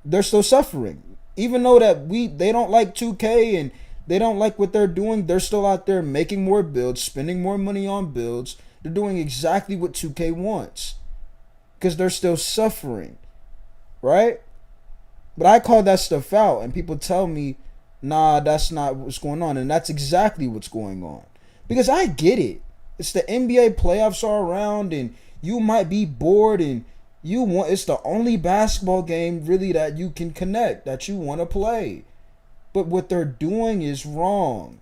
they're still suffering. Even though that they don't like 2K and they don't like what they're doing, they're still out there making more builds, spending more money on builds. They're doing exactly what 2K wants because they're still suffering, right? But I call that stuff out, and people tell me, nah, that's not what's going on. And that's exactly what's going on. Because I get it. It's the NBA playoffs are around, and you might be bored, and it's the only basketball game really that you can connect, that you want to play. But what they're doing is wrong.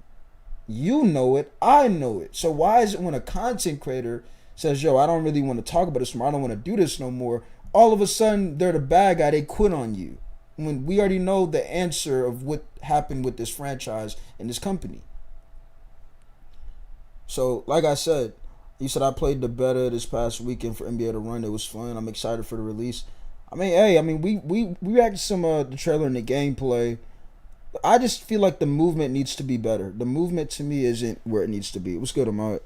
You know it. I know it. So why is it when a content creator says, yo, I don't really want to talk about this more, I don't want to do this no more, all of a sudden they're the bad guy, they quit on you? When we already know the answer of what happened with this franchise and this company. So, like I said, you said I played the beta this past weekend for NBA to Run. It was fun. I'm excited for the release. We reacted to some the trailer and the gameplay. I just feel like the movement needs to be better. The movement to me isn't where it needs to be. What's good, Ahmad?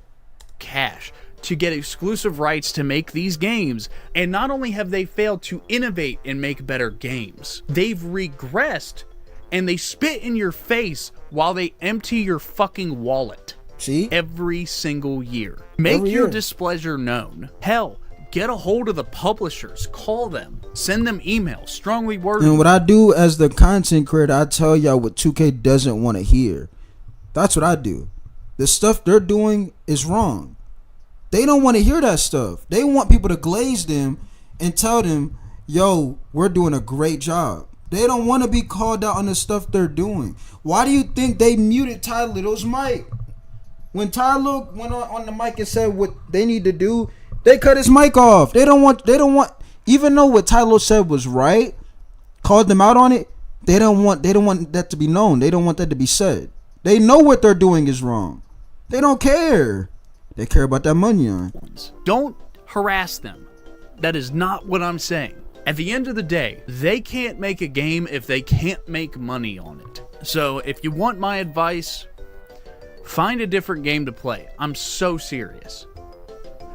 Cash to get exclusive rights to make these games, and not only have they failed to innovate and make better games, they've regressed and they spit in your face while they empty your fucking wallet. See? Every single year. Make your displeasure known. Hell, get a hold of the publishers, call them, send them emails, strongly worded. And what I do as the content creator, I tell y'all what 2K doesn't want to hear. That's what I do. The stuff they're doing is wrong. They don't want to hear that stuff. They want people to glaze them and tell them, yo, we're doing a great job. They don't want to be called out on the stuff they're doing. Why do you think they muted Ty Little's mic? When Ty Little went on the mic and said what they need to do, they cut his mic off. They don't want, even though what Ty Little said was right, called them out on it, they don't want that to be known. They don't want that to be said. They know what they're doing is wrong. They don't care. They care about that money on. Don't harass them. That is not what I'm saying. At the end of the day, they can't make a game if they can't make money on it. So if you want my advice, find a different game to play. I'm so serious.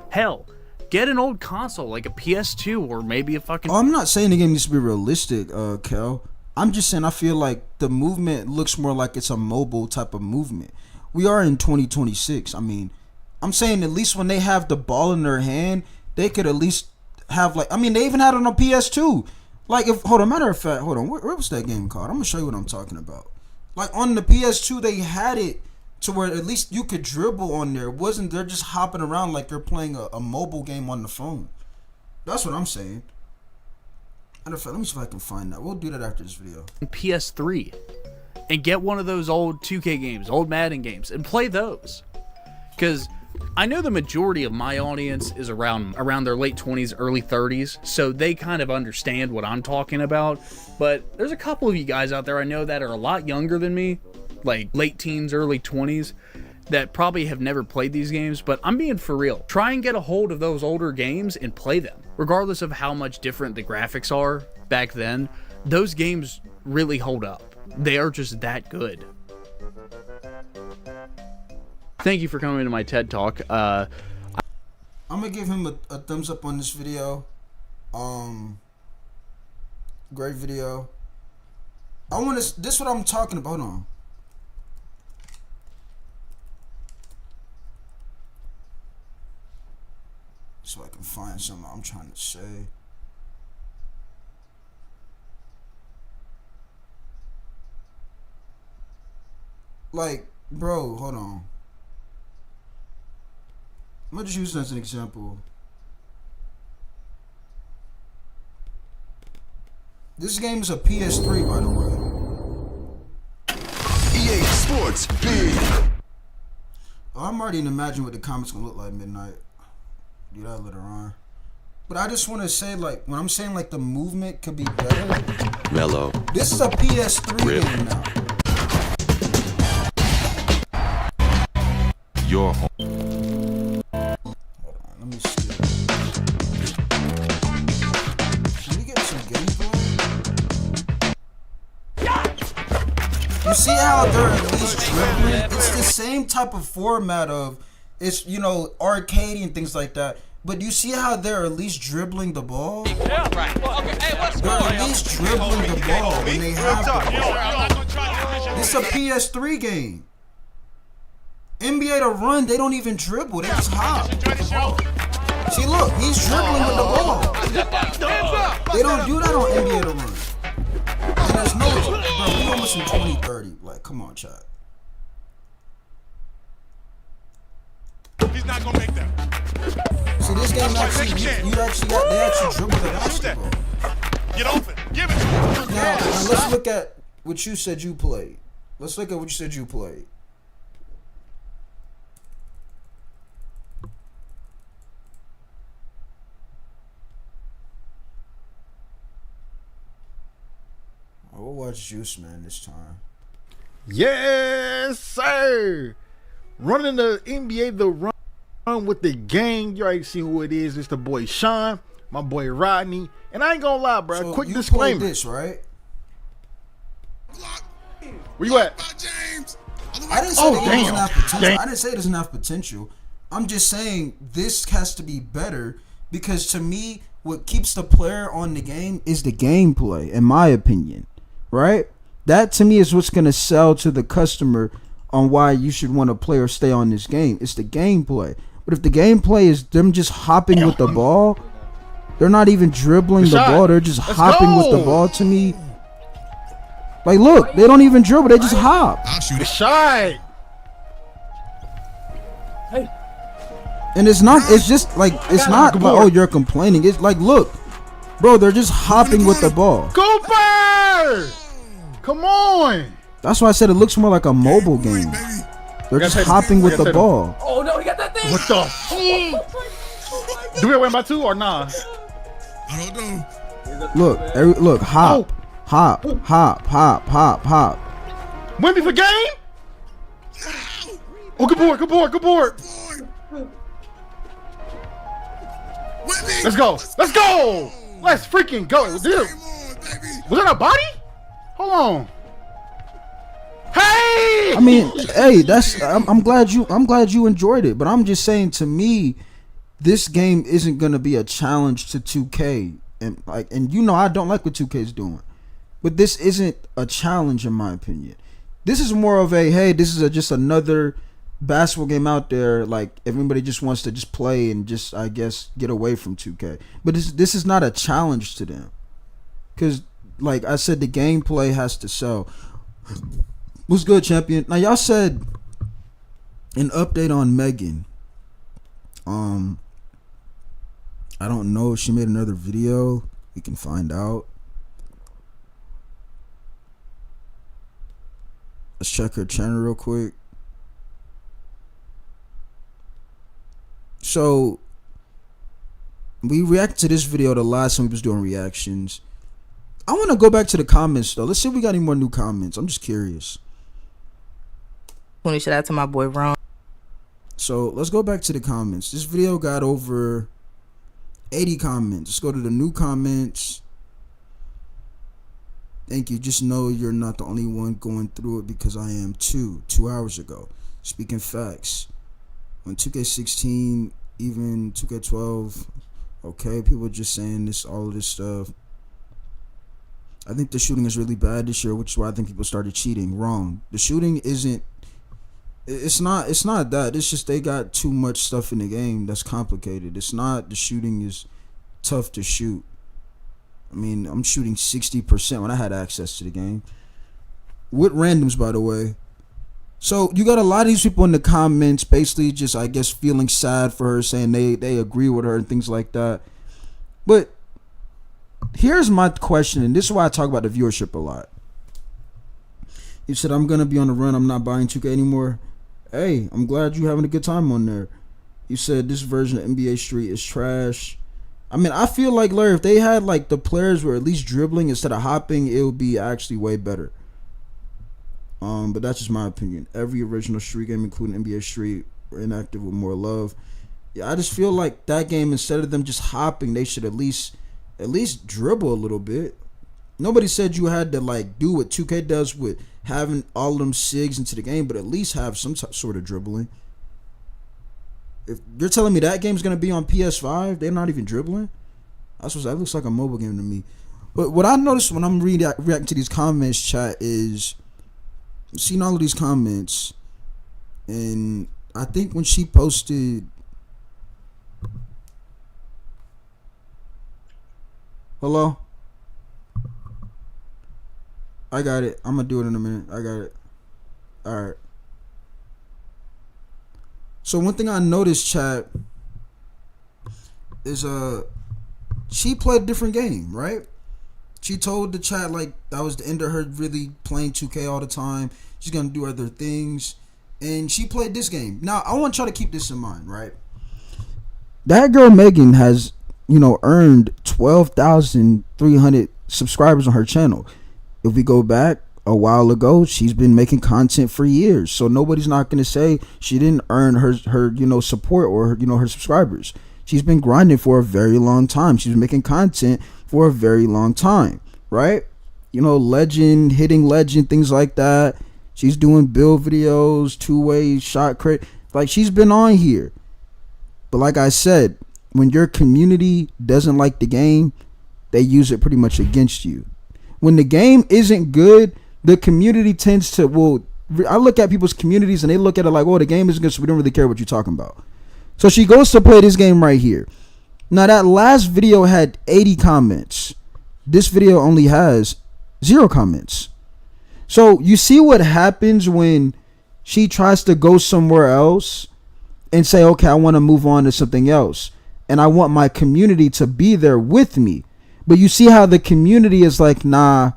Hell, get an old console like a PS2 or maybe a fucking... I'm not saying the game needs to be realistic, Kel. I'm just saying I feel like the movement looks more like it's a mobile type of movement. we are in 2026. I mean, I'm saying at least when they have the ball in their hand, they could at least have like. I mean, they even had it on PS2. Like, if hold on, matter of fact, hold on, where was that game called? I'm gonna show you what I'm talking about. Like on the PS2, they had it to where at least you could dribble on there. It wasn't they're just hopping around like they're playing a mobile game on the phone. That's what I'm saying. Matter of fact, let me see if I can find that. We'll do that after this video. PS3 and get one of those old 2K games, old Madden games, and play those. Because I know the majority of my audience is around their late 20s, early 30s, so they kind of understand what I'm talking about. But there's a couple of you guys out there I know that are a lot younger than me, like late teens, early 20s, that probably have never played these games. But I'm being for real. Try and get a hold of those older games and play them. Regardless of how much different the graphics are back then, those games really hold up. They are just that good. Thank you for coming to my TED Talk. I'm gonna give him a thumbs up on this video. Great video. This is what I'm talking about. Hold on. So I can find something I'm trying to say. Like, bro, hold on. I'm gonna just use this as an example. This game is a PS3, by the way. EA Sports Big. I'm already imagining what the comments gonna look like midnight. Do that later on. But I just want to say, like, when I'm saying like the movement could be better. Mellow. This is a PS3 game now. Your home. Hold on, let me see. Can we get some gameplay? You see how they're at least dribbling? It's the same type of format of, it's, you know, arcade and things like that. But you see how they're at least dribbling the ball? Yeah, right. Okay, hey, what's They're at least dribbling the ball when they have the ball. This is a PS3 game. NBA to run, they don't even dribble. They just hop. See, look, he's dribbling with the ball. They don't do that on NBA to run. And there's no, bro, we almost in 2030. Like, come on, chat. He's not gonna make that. See, this game actually, they actually dribble the basketball. Get open. Give it. Now, let's look at what you said you played. Let's look at what you said you played. We'll watch Juice Man this time. Yes, sir. Running the NBA, the run with the gang. You already see who it is. It's the boy Sean, my boy Rodney. And I ain't gonna lie, bro. So Quick you disclaimer. played this, right? Where you at? I didn't say it doesn't have potential. I didn't say it doesn't have potential. I'm just saying this has to be better because to me, what keeps the player on the game is the gameplay, in my opinion. Right? That to me is what's gonna sell to the customer on why you should want to play or stay on this game. It's the gameplay. But if the gameplay is them just hopping with the ball, they're not even dribbling the ball. They're just hopping with the ball. To me, like, look, they don't even dribble. They just hop. I'll shoot it. Shot. And it's not. It's just like it's not like, oh, you're complaining. It's like, look, bro, they're just hopping with the ball. Cooper, come on. That's why I said it looks more like a mobile game. They're just hopping with the ball. Oh no, he got that thing. What the? Do we win by 2 or nah? I don't know. Look, look, hop, hop, hop, hop, hop, hop. Win me for game? Oh, good board, good board, good board. Let's go. Let's go. Let's freaking go. Dude. Was that a body? Hold on. Hey! I mean, hey, that's I'm glad you enjoyed it, but I'm just saying, to me, this game isn't gonna be a challenge to 2K, and you know I don't like what 2K is doing, but this isn't a challenge in my opinion. This is more of a, hey, this is just another basketball game out there, like everybody just wants to just play and just, I guess, get away from 2K. But this is not a challenge to them, because like I said, the gameplay has to sell. What's good, champion? Now y'all said an update on Megan. I don't know if she made another video. We can find out. Let's check her channel real quick. So we reacted to this video the last time we was doing reactions. I want to go back to the comments though. Let's see if we got any more new comments. I'm just curious. 20 shout out to my boy Ron. So let's go back to the comments. This video got over 80 comments. Let's go to the new comments. Thank you. Just know you're not the only one going through it, because I am too. 2 hours ago. Speaking facts. When 2K16, even 2K12, okay, people are just saying this, all of this stuff. I think the shooting is really bad this year, which is why I think people started cheating. Wrong. The shooting isn't. It's not that. It's just they got too much stuff in the game that's complicated. It's not the shooting is tough to shoot. I mean, I'm shooting 60% when I had access to the game. With randoms, by the way. So you got a lot of these people in the comments basically just, I guess, feeling sad for her, saying they agree with her and things like that. But here's my question, and this is why I talk about the viewership a lot. You said, I'm going to be on the run. I'm not buying 2K anymore. Hey, I'm glad you're having a good time on there. You said this version of NBA Street is trash. I mean, I feel like, Larry, if they had like the players were at least dribbling instead of hopping, it would be actually way better. But that's just my opinion. Every original Street game, including NBA Street, were inactive with more love. Yeah, I just feel like that game, instead of them just hopping, they should at least dribble a little bit. Nobody said you had to like do what 2K does with having all of them SIGs into the game, but at least have some sort of dribbling. If you're telling me that game's gonna be on PS5, they're not even dribbling. That looks like a mobile game to me. But what I noticed when I'm reacting to these comments, chat, is seeing all of these comments, and I think when she posted, hello. I got it. I'm gonna do it in a minute. I got it. All right. So one thing I noticed, chat, is she played a different game, right? She told the chat like that was the end of her really playing 2K all the time. She's gonna do other things, and she played this game. Now I want y'all to keep this in mind, right? That girl Megan has, earned 12,300 subscribers on her channel. If we go back a while ago, she's been making content for years, so nobody's not going to say she didn't earn her support or her subscribers. She's been grinding for a very long time. She's been making content for a very long time, right? Legend, hitting legend, things like that. She's doing build videos, two-way shot crate. Like, she's been on here. But like I said, when your community doesn't like the game, they use it pretty much against you. When the game isn't good, the community tends to, I look at people's communities and they look at it like, the game isn't good, so we don't really care what you're talking about. So she goes to play this game right here. Now that last video had 80 comments. This video only has 0 comments. So you see what happens when she tries to go somewhere else and say, okay, I want to move on to something else, and I want my community to be there with me. But you see how the community is like, nah,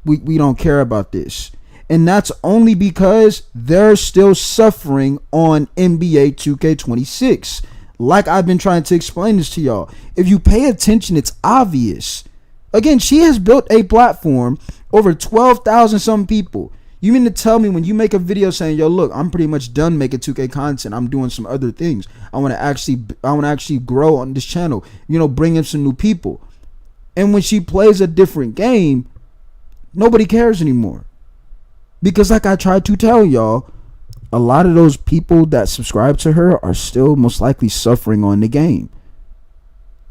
we don't care about this. And that's only because they're still suffering on NBA 2K26. Like I've been trying to explain this to y'all. If you pay attention, it's obvious. Again, she has built a platform, over 12,000 some people. You mean to tell me when you make a video saying, yo, look, I'm pretty much done making 2K content, I'm doing some other things, I want to actually grow on this channel, bring in some new people. And when she plays a different game, nobody cares anymore. Because like I tried to tell y'all, a lot of those people that subscribe to her are still most likely suffering on the game.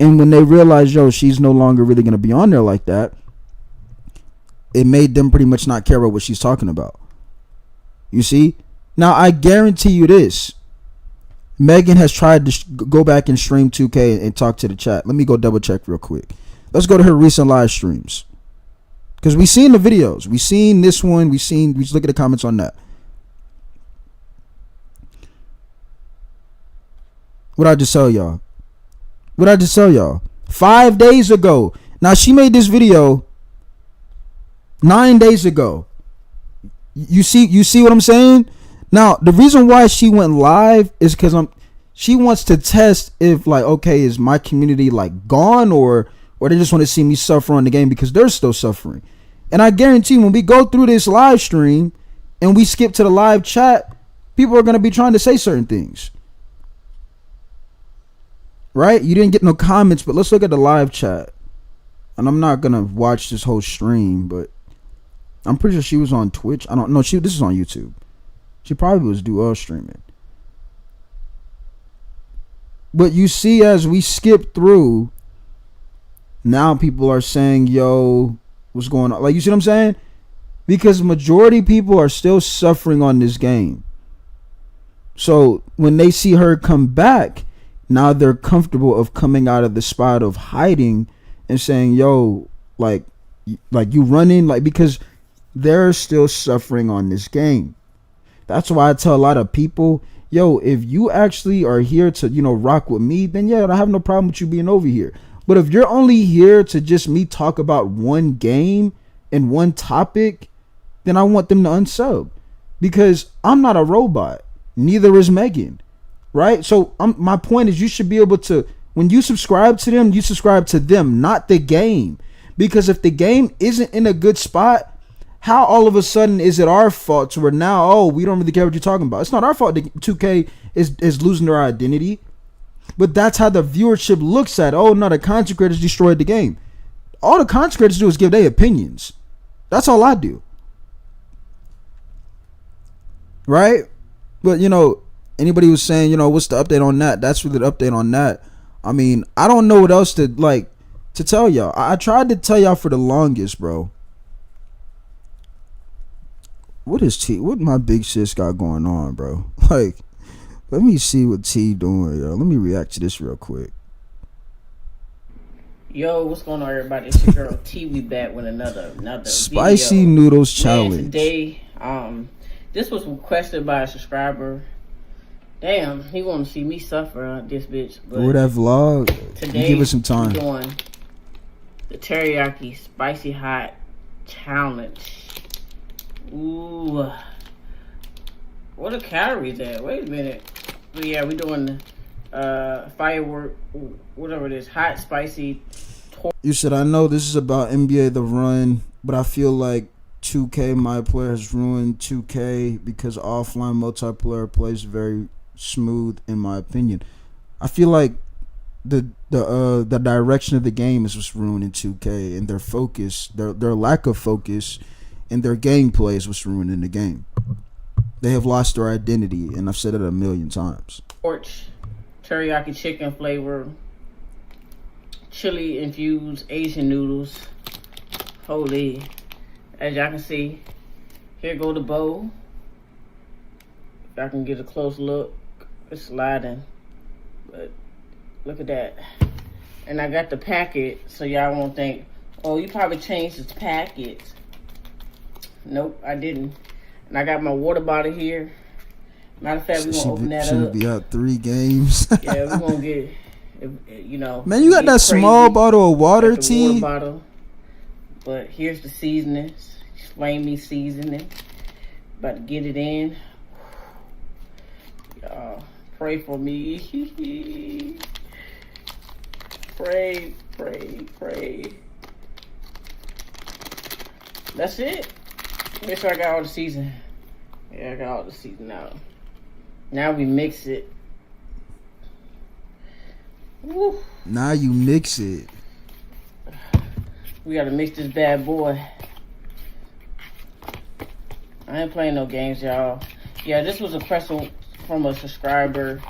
And when they realize, yo, she's no longer really going to be on there like that, it made them pretty much not care about what she's talking about. You see? Now I guarantee you this. Megan has tried to go back and stream 2K and talk to the chat. Let me go double check real quick. Let's go to her recent live streams. Because we seen the videos. We seen this one. We just look at the comments on that. What I just tell y'all? 5 days ago. Now she made this video 9 days ago. You see what I'm saying? Now the reason why she went live is because she wants to test if, like, okay, is my community like gone or they just want to see me suffer on the game because they're still suffering. And I guarantee when we go through this live stream and we skip to the live chat, people are going to be trying to say certain things. Right? You didn't get no comments, but let's look at the live chat. And I'm not going to watch this whole stream, but I'm pretty sure she was on Twitch. I don't know. This is on YouTube. She probably was dual streaming. But you see, as we skip through, now people are saying, yo, what's going on? Like, you see what I'm saying? Because majority of people are still suffering on this game. So when they see her come back, now they're comfortable of coming out of the spot of hiding and saying, yo, like you running, like, because they're still suffering on this game. That's why I tell a lot of people, yo, if you actually are here to, rock with me, then yeah, I have no problem with you being over here. But if you're only here to just me talk about one game and one topic, then I want them to unsub, because I'm not a robot. Neither is Megan, right? So my point is, you should be able to, when you subscribe to them, you subscribe to them, not the game. Because if the game isn't in a good spot, how all of a sudden is it our fault to where now, oh, we don't really care what you're talking about? It's not our fault that 2K is losing their identity. But that's how the viewership looks at, oh, no, the content creators destroyed the game. All the content creators do is give their opinions. That's all I do. Right? But, anybody was saying, what's the update on that? That's really the update on that. I mean, I don't know what else to tell y'all. I tried to tell y'all for the longest, bro. What my big sis got going on, bro? Like, let me see what T doing, yo. Let me react to this real quick. Yo, what's going on, everybody? It's your girl T. We back with another spicy video. noodles challenge. Today, this was requested by a subscriber. Damn, he want to see me suffer this bitch. Or that vlog. Today, give us some time. We're doing the teriyaki spicy hot challenge. Ooh, what are calories at? Wait a minute. But yeah, we're doing firework, whatever it is, hot, spicy. You said, I know this is about NBA The Run, but I feel like 2K My Player has ruined 2K because offline multiplayer plays very smooth, in my opinion. I feel like the direction of the game is what's ruining 2K, and their focus, their lack of focus, and their gameplay is what's ruining the game. They have lost their identity, and I've said it 1,000,000 times. Torch, teriyaki chicken flavor, chili infused Asian noodles. Holy, as y'all can see, here go the bowl. If y'all can get a close look, it's sliding, but look at that. And I got the packet, so y'all won't think, oh, you probably changed the packet. Nope, I didn't. And I got my water bottle here. Matter of fact, we're going to open that up. Should be out 3 games. Yeah, we're going to get, Man, you got that crazy small bottle of water, T? Water bottle. But here's the seasonings. Flamey seasoning. About to get it in. Y'all, pray for me. Pray. That's it. Make sure I got all the season. Yeah, I got all the season out. Now we mix it. Woo. Now you mix it. We gotta mix this bad boy. I ain't playing no games, y'all. Yeah, this was a question from a subscriber.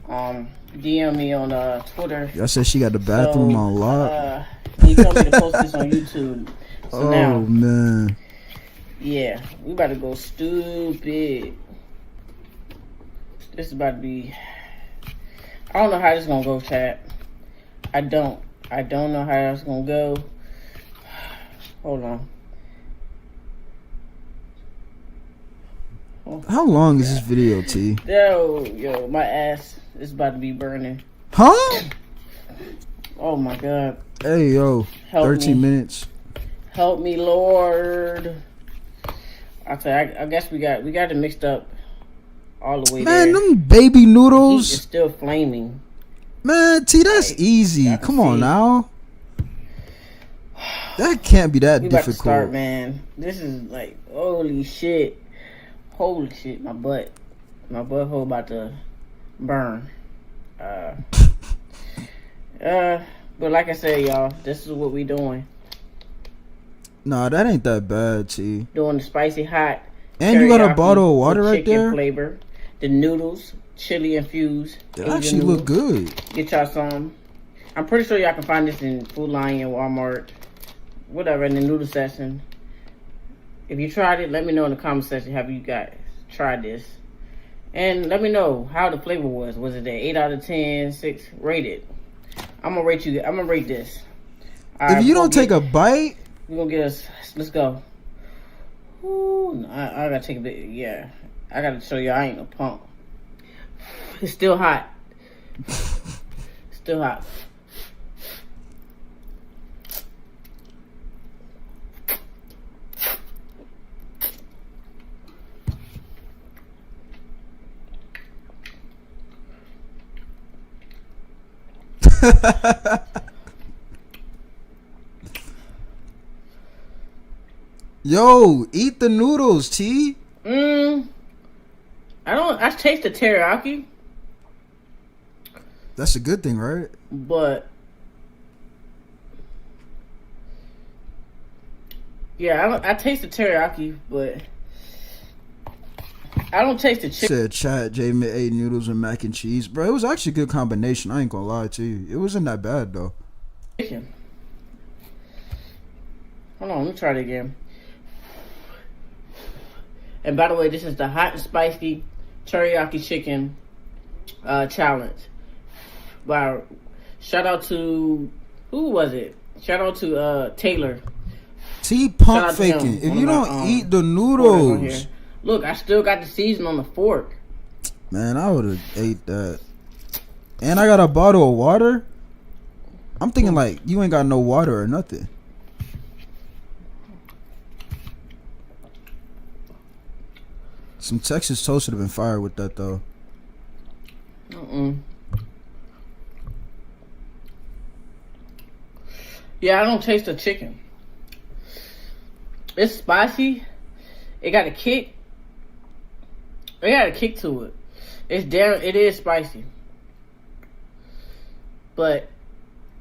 DM me on Twitter. Y'all said she got the bathroom on lock. He told me to post this on YouTube. So now, man. Yeah, we about to go stupid. This is about to be. I don't know how this is gonna go, chat. I don't know how that's gonna go. Hold on. How long is this video, T? Yo, my ass is about to be burning. Huh? Oh my god. Hey, yo. Help 13 me. minutes. Help me, Lord. Okay, I guess we got it mixed up all the way there. Man, them baby noodles. The heat is still flaming. Man, T, that's easy. Come on now. That can't be that We about difficult. to start, man. This is like, holy shit. Holy shit, my butthole about to burn. But like I said, y'all, this is what we doing. Nah, that ain't that bad, T. Doing the spicy hot. And you got a teriyaki bottle of water with right chicken there? flavor. The noodles, chili infused. They Asian actually noodles. look good. Get y'all some. I'm pretty sure y'all can find this in Food Lion, Walmart, whatever, in the noodle section. If you tried it, let me know in the comment section. Have you guys tried this? And let me know how the flavor was. Was it an 8 out of 10, 6 rated? I'm gonna rate you. I'm gonna rate this. All If right, you don't take a bite, we're gonna get us. Let's go. Ooh, I gotta take a bit. Yeah, I gotta show you I ain't no punk. It's still hot. Still hot. yo, eat the noodles, T. I taste the teriyaki, That's a good thing, right? but yeah, I taste the teriyaki, but I don't taste the chicken. Said chat, J ate noodles and mac and cheese. Bro, it was actually a good combination. I ain't gonna lie to you. It wasn't that bad, though. Hold on, let me try it again. And by the way, this is the hot and spicy teriyaki chicken challenge. By shout out to who was it? Shout out to Taylor. T Shout pump out to faking. him. If you One of don't my, eat the orders on noodles, here. Look, I still got the season on the fork. man, I would have ate that. And I got a bottle of water. I'm thinking like you ain't got no water or nothing. Some Texas toast would have been fire with that though. Yeah, I don't taste the chicken. It's spicy. It got a kick. It got a kick to it. It is spicy. But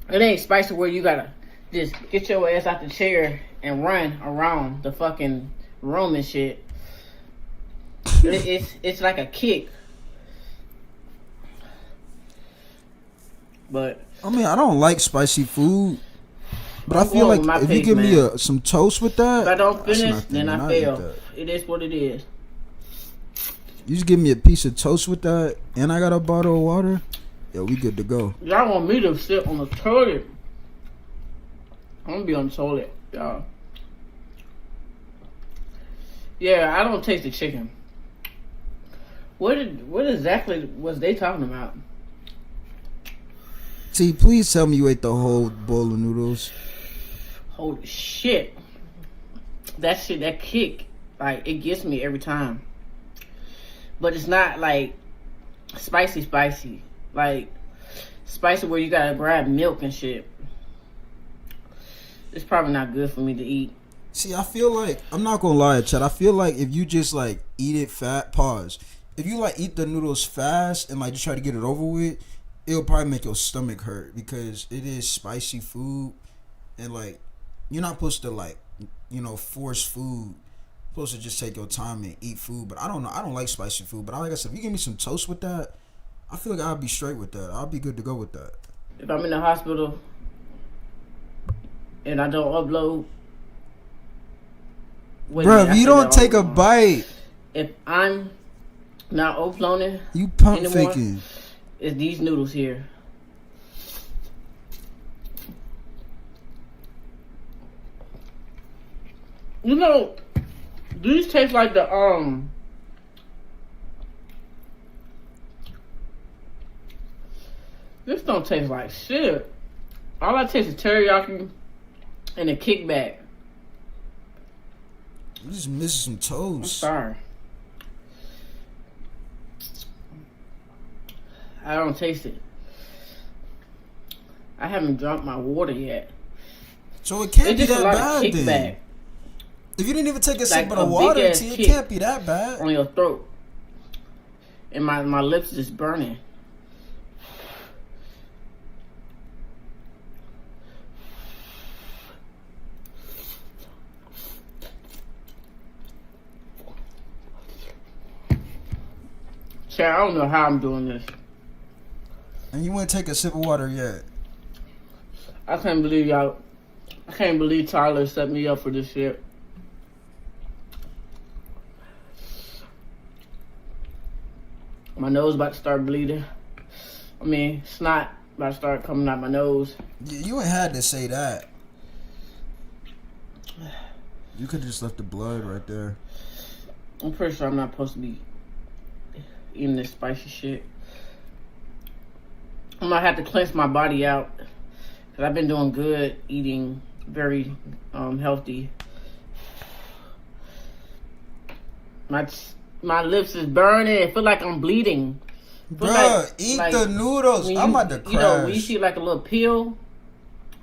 it ain't spicy where you gotta just get your ass out the chair and run around the fucking room and shit. It's like a kick. But I mean, I don't like spicy food, but I feel going like with my if you pace, give me man. some toast with that, if I don't that's finish, nothing, then man. I I'll eat fail. that. It is what it is. You just give me a piece of toast with that, and I got a bottle of water. Yeah, we good to go. Y'all want me to sit on the toilet? I'm gonna be on the toilet, y'all. Yeah, I don't taste the chicken. What exactly was they talking about? T, please tell me you ate the whole bowl of noodles. Holy shit. That shit, that kick, like, it gets me every time. But it's not, like, spicy. Like, spicy where you gotta grab milk and shit. It's probably not good for me to eat. See, I feel like, I'm not gonna lie, Chad. I feel like if you just, like, eat it pause. If you, like, eat the noodles fast and, like, just try to get it over with, it'll probably make your stomach hurt because it is spicy food. And, like, you're not supposed to, like, you know, force food. You're supposed to just take your time and eat food. But I don't know. I don't like spicy food. But like I said, if you give me some toast with that, I feel like I'll be straight with that. I'll be good to go with that. If I'm in the hospital and I don't upload... Bro, if you don't take a bite... If I'm not overloading. You pump anymore. faking. Is these noodles here. You know, these taste like the This don't taste like shit. All I taste is teriyaki and a kickback. You just missing some toast. I'm sorry. I don't taste it. I haven't drunk my water yet. So it can't It's be just that a lot bad of kickback. then. If you didn't even take a Like sip of a the water, big-ass T, it kick can't be that bad. on your throat. And my lips just burning. Chad, I don't know how I'm doing this. And you wouldn't take a sip of water yet. I can't believe y'all. I can't believe Tyler set me up for this shit. My nose about to start bleeding. I mean, snot about to start coming out my nose. You ain't had to say that. You could have just left the blood right there. I'm pretty sure I'm not supposed to be eating this spicy shit. I might have to cleanse my body out. Because I've been doing good eating very healthy. My lips is burning. I feel like I'm bleeding. Bruh, eat the noodles. I'm about to crash. You know, when you see like a little peel,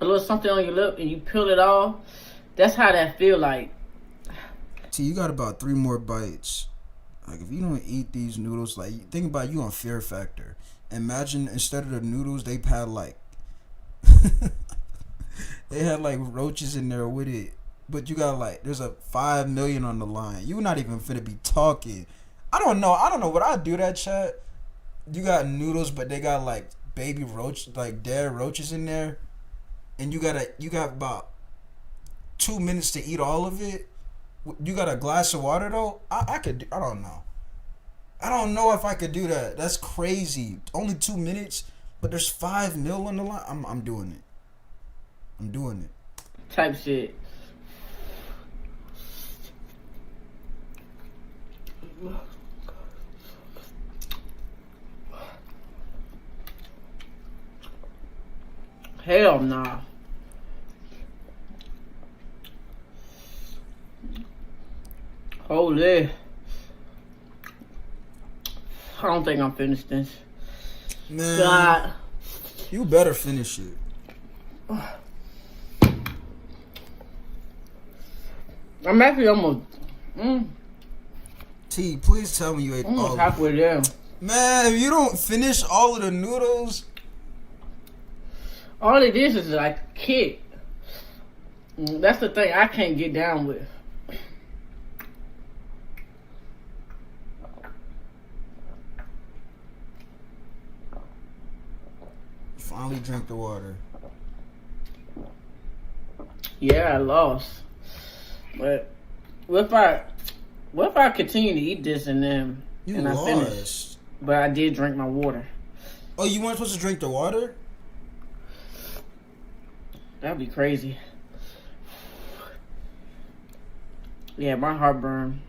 a little something on your lip, and you peel it off, that's how that feel like. See, you got about 3 more bites. Like, if you don't eat these noodles, like, think about you on Fear Factor. Imagine instead of the noodles, they had like, they had like roaches in there with it. But you got like, there's a 5 million on the line. You not even finna be talking. I don't know what I do that, chat. You got noodles, but they got like baby roach, like dead roaches in there, and you got about 2 minutes to eat all of it. You got a glass of water though. I don't know. I don't know if I could do that. That's crazy. Only 2 minutes, but there's 5 mil on the line. I'm doing it. I'm doing it. Type shit. Hell nah. Holy. I don't think I'm finished this. Man, God. You better finish it. I'm actually almost. T, please tell me you ate all of halfway there. Man, if you don't finish all of the noodles. All it is like kick. That's the thing I can't get down with. Finally drink the water. Yeah, I lost. But what if I continue to eat this and then I finish? But I did drink my water. Oh, you weren't supposed to drink the water? That'd be crazy. Yeah, my heartburn.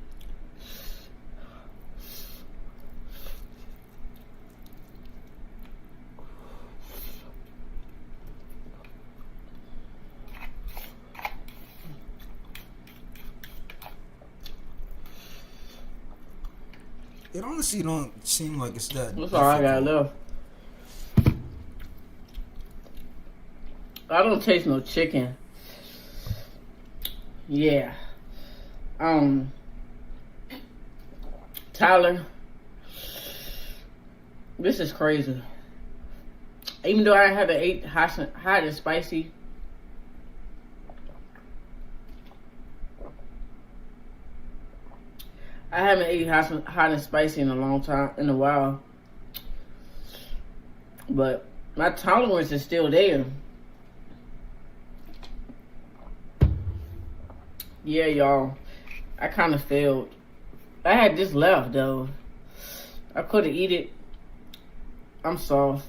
It honestly don't seem like it's that. That's all I got left. I don't taste no chicken. Yeah. Tyler, this is crazy. Even though I haven't ate hot and spicy, I haven't ate hot and spicy in a while. But my tolerance is still there. Yeah, y'all. I kind of failed. I had this left, though. I couldn't eat it. I'm soft,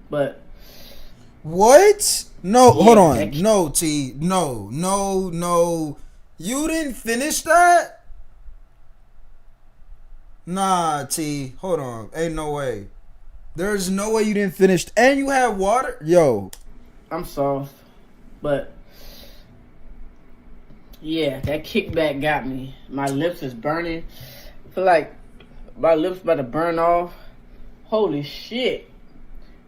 but What? No, yeah, hold on. No, T. No. You didn't finish that? Nah, T. Hold on. Ain't no way. There's no way you didn't finish. And you had water? Yo. I'm soft, but yeah, that kickback got me. My lips is burning. I feel like my lips about to burn off. Holy shit.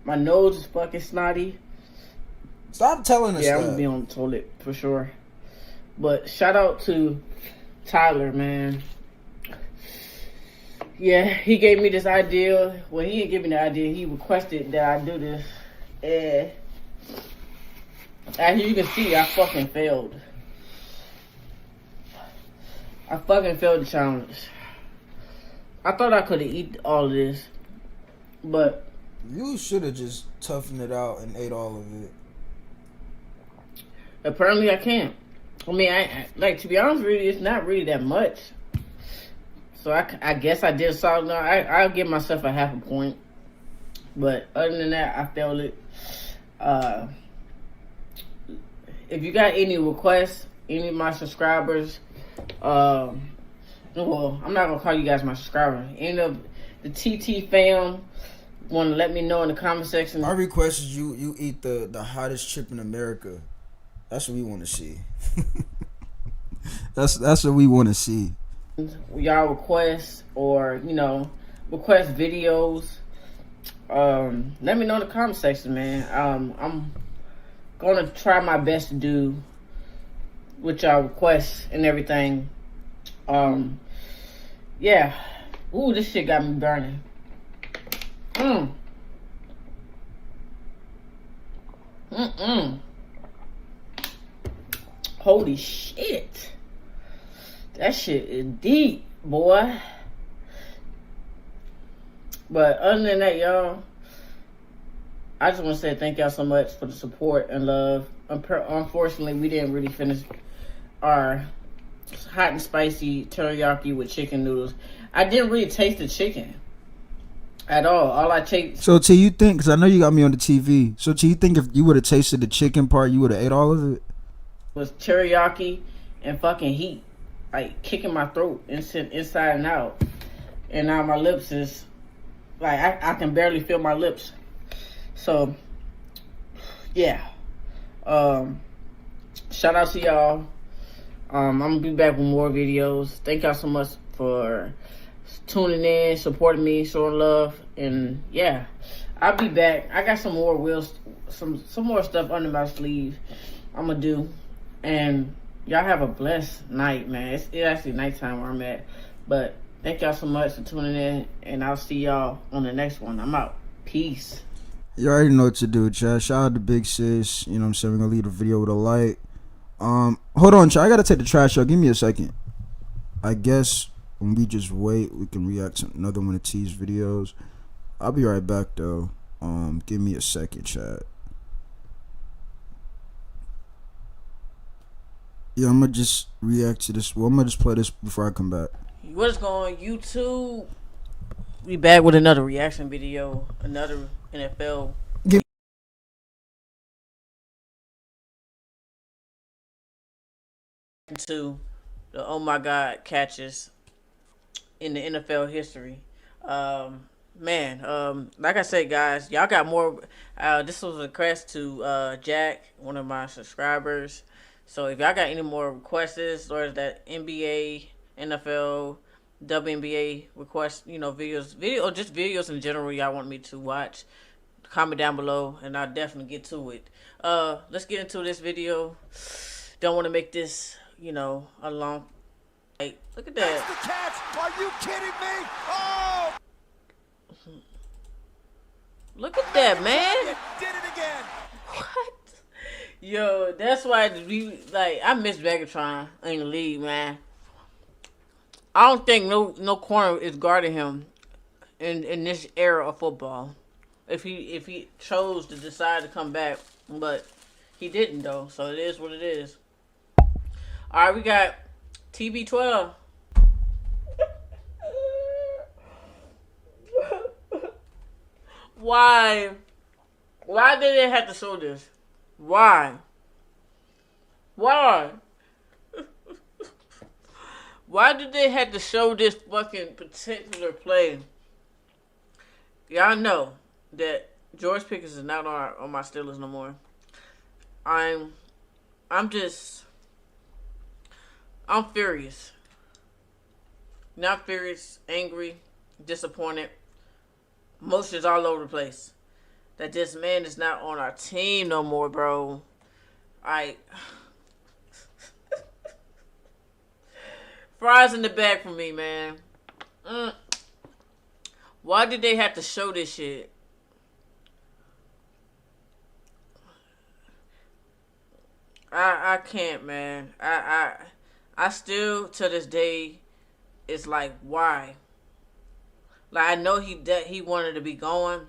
My nose is fucking snotty. Stop telling us that. that. I'm gonna be on the toilet for sure. But shout out to Tyler, man. Yeah, he gave me this idea. Well, he didn't give me the idea. He requested that I do this. And as you can see, I fucking failed. I fucking failed the challenge. I thought I could have eaten all of this, but you should have just toughened it out and ate all of it. Apparently, I can't. I mean, I like, to be honest with you, it's not really that much. So I guess I did solid. I'll give myself a half a point. But other than that, I failed it. If you got any requests, any of my subscribers, well, I'm not gonna call you guys my subscriber. Any of the TT fam want to let me know in the comment section. I requested you eat the hottest chip in America. That's what we want to see. That's what we want to see. Y'all request or request videos. Let me know in the comment section, man. I'm gonna try my best to do with y'all requests and everything. Yeah. Ooh, this shit got me burning. Holy shit. That shit is deep, boy. But other than that, y'all, I just want to say thank y'all so much for the support and love. Unfortunately, we didn't really finish our hot and spicy teriyaki with chicken noodles. I didn't really taste the chicken at all. All I tasted. So, T, you think, because I know you got me on the TV, so T, you think if you would have tasted the chicken part, you would have ate all of it? Was teriyaki and fucking heat, like kicking my throat inside and out. And now my lips is, like, I can barely feel my lips. So, yeah. Shout out to y'all. I'm gonna be back with more videos. Thank y'all so much for tuning in, supporting me, showing love, and yeah, I'll be back. I got some more some more stuff under my sleeve I'm gonna do, and y'all have a blessed night, man. It's actually nighttime where I'm at, but thank y'all so much for tuning in, and I'll see y'all on the next one. I'm out. Peace. You already know what to do, chat. Shout out to Big Sis. You know what I'm saying? We're gonna leave the video with a like. Hold on, chat. I gotta take the trash out. Give me a second. I guess when we just wait, we can react to another one of T's videos. I'll be right back though. Give me a second, chat. Yeah, I'm gonna just react to this. Well, I'm gonna just play this before I come back. What's going on, YouTube? We back with another reaction video, another NFL. To the oh my god catches in the NFL history. Man, like I said, guys, y'all got more. This was a request to Jack, one of my subscribers. So if y'all got any more requests or that NBA, NFL, WNBA requests, videos, or just videos in general y'all want me to watch, comment down below and I'll definitely get to it. Let's get into this video. Don't want to make this, a long. Hey, look at that. That's the catch. Are you kidding me? Oh! Look at that, man. Did it again. What? Yo, that's why I miss Megatron in the league, man. I don't think no corner is guarding him in this era of football. If he chose to decide to come back, but he didn't though. So it is what it is. All right, we got TB12. Why? Why did they have to show this? Why? Why? Why did they have to show this fucking particular play? Y'all know that George Pickens is not on my Steelers no more. I'm furious. Not furious, angry, disappointed. Emotions all over the place. That this man is not on our team no more, bro. Fries in the bag for me, man. Why did they have to show this shit? I can't, man. I still to this day, it's like, why? Like, I know he wanted to be going,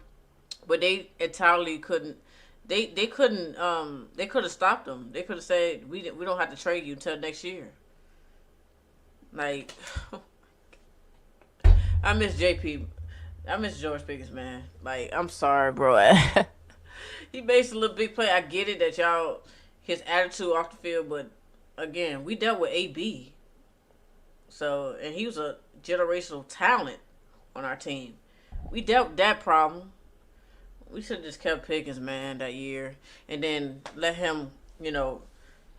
but they entirely couldn't. They couldn't. They could have stopped him. They could have said we don't have to trade you until next year. Like, I miss JP. I miss George Pickens, man. Like, I'm sorry, bro. He makes a little big play. I get it that y'all, his attitude off the field, but again, we dealt with AB. So, and he was a generational talent on our team. We dealt with that problem. We should have just kept Pickens, man, that year. And then let him,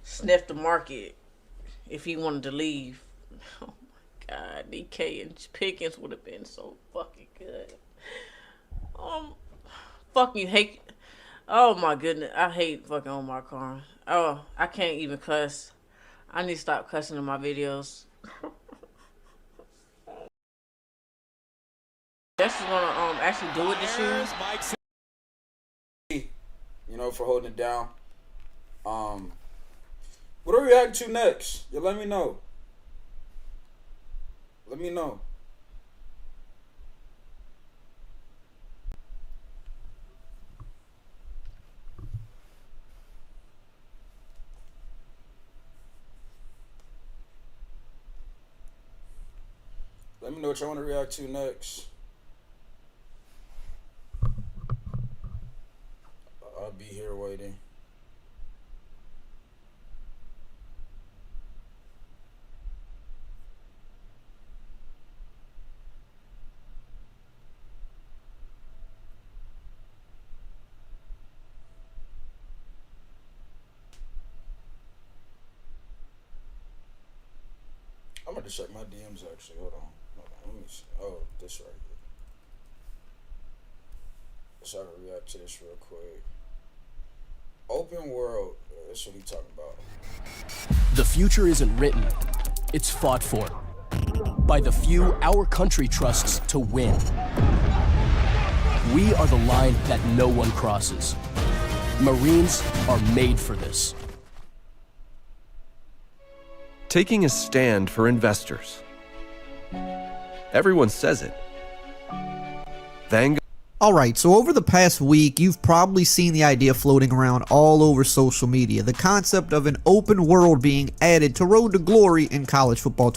sniff the market if he wanted to leave. Oh, my God. DK and Pickens would have been so fucking good. Fucking hate. Oh, my goodness. I hate fucking Omar Khan. Oh, I can't even cuss. I need to stop cussing in my videos. Jess is gonna actually do it this year. For holding it down. What are we reacting to next? Yeah, let me know. Let me know. Let me know what y'all want to react to next. I'll be here waiting. I'm about to check my DMs actually. Hold on. Let me see. Oh, this right here. So I can react to this real quick. Open world. That's what he talking about. The future isn't written. It's fought for. By the few our country trusts to win. We are the line that no one crosses. Marines are made for this. Taking a stand for investors. Everyone says it. Vanguard. Alright, so over the past week, you've probably seen the idea floating around all over social media. The concept of an open world being added to Road to Glory in college football.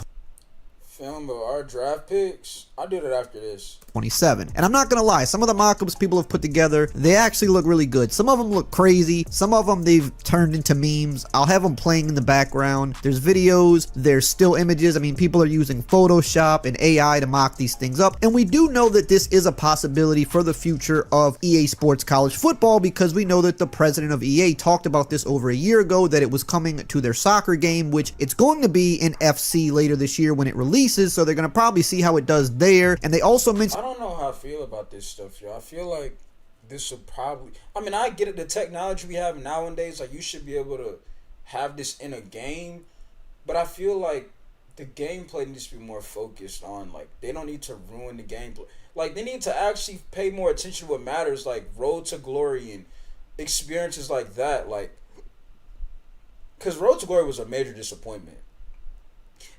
Film of our draft picks. I'll do that after this. 27. And I'm not gonna lie, some of the mock-ups people have put together, they actually look really good. Some of them look crazy, some of them they've turned into memes. I'll have them playing in the background. There's videos, there's still images. I mean, people are using Photoshop and AI to mock these things up. And we do know that this is a possibility for the future of EA Sports College Football, because we know that the president of EA talked about this over a year ago, that it was coming to their soccer game, which it's going to be in FC later this year when it releases, so they're gonna probably see how it does there. And they also mentioned, I don't know how I feel about this stuff, yo. I feel like this would probably, I mean, I get it, the technology we have nowadays, like, you should be able to have this in a game, but I feel like the gameplay needs to be more focused on, like, they don't need to ruin the gameplay. Like, they need to actually pay more attention to what matters, like Road to Glory and experiences like that, like, because Road to Glory was a major disappointment.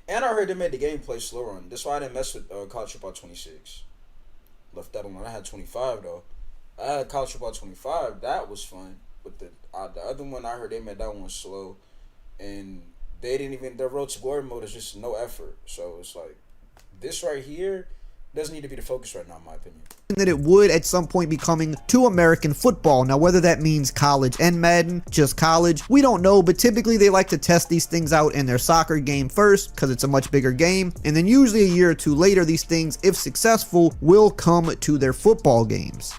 And I heard they made the gameplay slower on. That's why I didn't mess with College Football 26. Left that alone. I had 25 though. I had College Football 25. That was fun. But the other one, I heard they made that one slow, and they didn't even. Their Road to Glory mode is just no effort. So it's like this right here. doesn't need to be the focus right now, in my opinion. That it would at some point be coming to American football. Now, whether that means college and Madden, just college, we don't know, but typically they like to test these things out in their soccer game first because it's a much bigger game, and then usually a year or two later, these things, if successful, will come to their football games.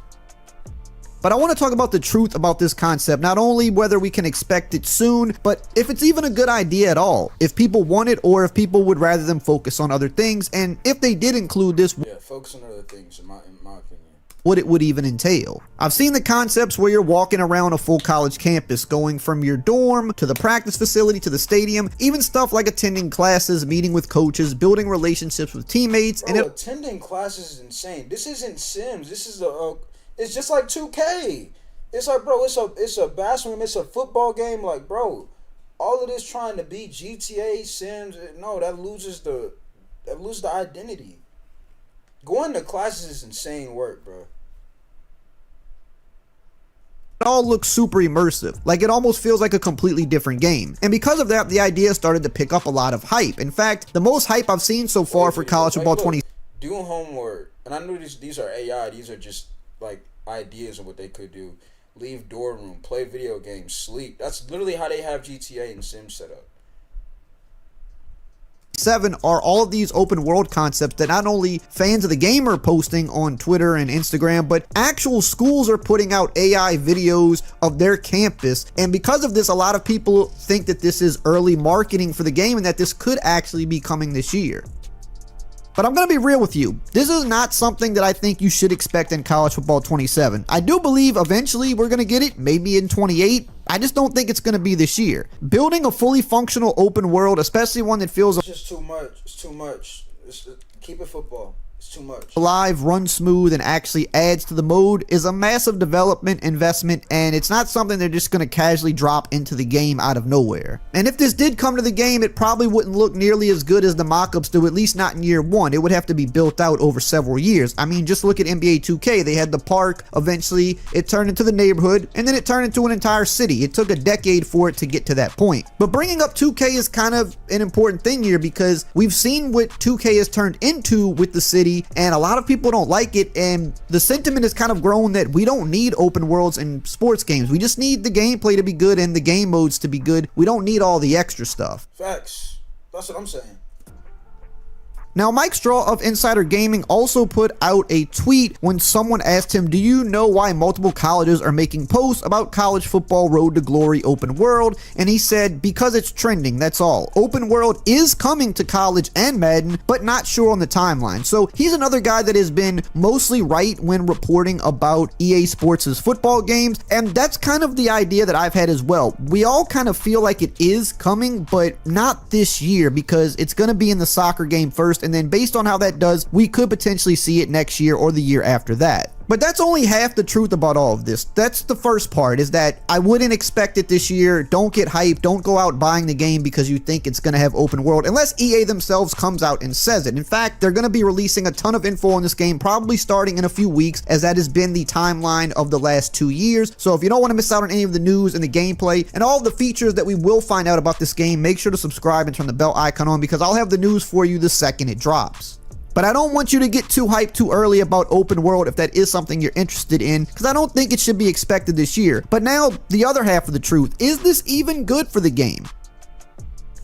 But I want to talk about the truth about this concept, not only whether we can expect it soon, but if it's even a good idea at all, if people want it or if people would rather them focus on other things, and if they did include this, Focus on other things, in my opinion. What it would even entail. I've seen the concepts where you're walking around a full college campus, going from your dorm to the practice facility to the stadium, even stuff like attending classes, meeting with coaches, building relationships with teammates. Bro, and attending classes is insane. This isn't Sims. This is it's just like 2K. It's like, bro, it's a basketball game, it's a football game. Like, bro, all of this trying to be GTA, Sims, no, that loses the identity. Going to classes is insane work, bro. It all looks super immersive, like it almost feels like a completely different game. And because of that, the idea started to pick up a lot of hype. In fact, the most hype I've seen so far for College Football 20. Doing homework, and I know these are AI, these are just like ideas of what they could do. Leave dorm room, play video games, sleep. That's literally how they have GTA and Sims set up. 7 are all of these open world concepts that not only fans of the game are posting on Twitter and Instagram, but actual schools are putting out AI videos of their campus. And because of this, a lot of people think that this is early marketing for the game and that this could actually be coming this year. But I'm going to be real with you. This is not something that I think you should expect in College Football 27. I do believe eventually we're going to get it, maybe in 28. I just don't think it's going to be this year. Building a fully functional open world, especially one that feels... It's just too much. It's too much. Keep it football. It's too much. Live, run smooth, and actually adds to the mode is a massive development investment, and it's not something they're just going to casually drop into the game out of nowhere. And if this did come to the game, it probably wouldn't look nearly as good as the mock-ups do, at least not in year one. It would have to be built out over several years. I mean, just look at NBA 2K. They had the park, eventually it turned into the neighborhood, and then it turned into an entire city. It took a decade for it to get to that point. But bringing up 2K is kind of an important thing here because we've seen what 2K has turned into with the city, and a lot of people don't like it, and the sentiment has kind of grown that we don't need open worlds in sports games. We just need the gameplay to be good and the game modes to be good. We don't need all the extra stuff. Facts. That's what I'm saying. Now, Mike Straw of Insider Gaming also put out a tweet when someone asked him, do you know why multiple colleges are making posts about college football Road to Glory open world? And he said, because it's trending, that's all. Open world is coming to college and Madden, but not sure on the timeline. So he's another guy that has been mostly right when reporting about EA Sports' football games, and that's kind of the idea that I've had as well. We all kind of feel like it is coming, but not this year because it's going to be in the soccer game first, and then based on how that does, we could potentially see it next year or the year after that. But that's only half the truth about all of this. That's the first part, is that I wouldn't expect it this year. Don't get hyped. Don't go out buying the game because you think it's going to have open world, unless EA themselves comes out and says it. In fact, they're going to be releasing a ton of info on this game, probably starting in a few weeks, as that has been the timeline of the last 2 years. So if you don't want to miss out on any of the news and the gameplay and all the features that we will find out about this game, make sure to subscribe and turn the bell icon on, because I'll have the news for you the second it drops. But I don't want you to get too hyped too early about open world if that is something you're interested in, because I don't think it should be expected this year. But now, the other half of the truth, is this even good for the game?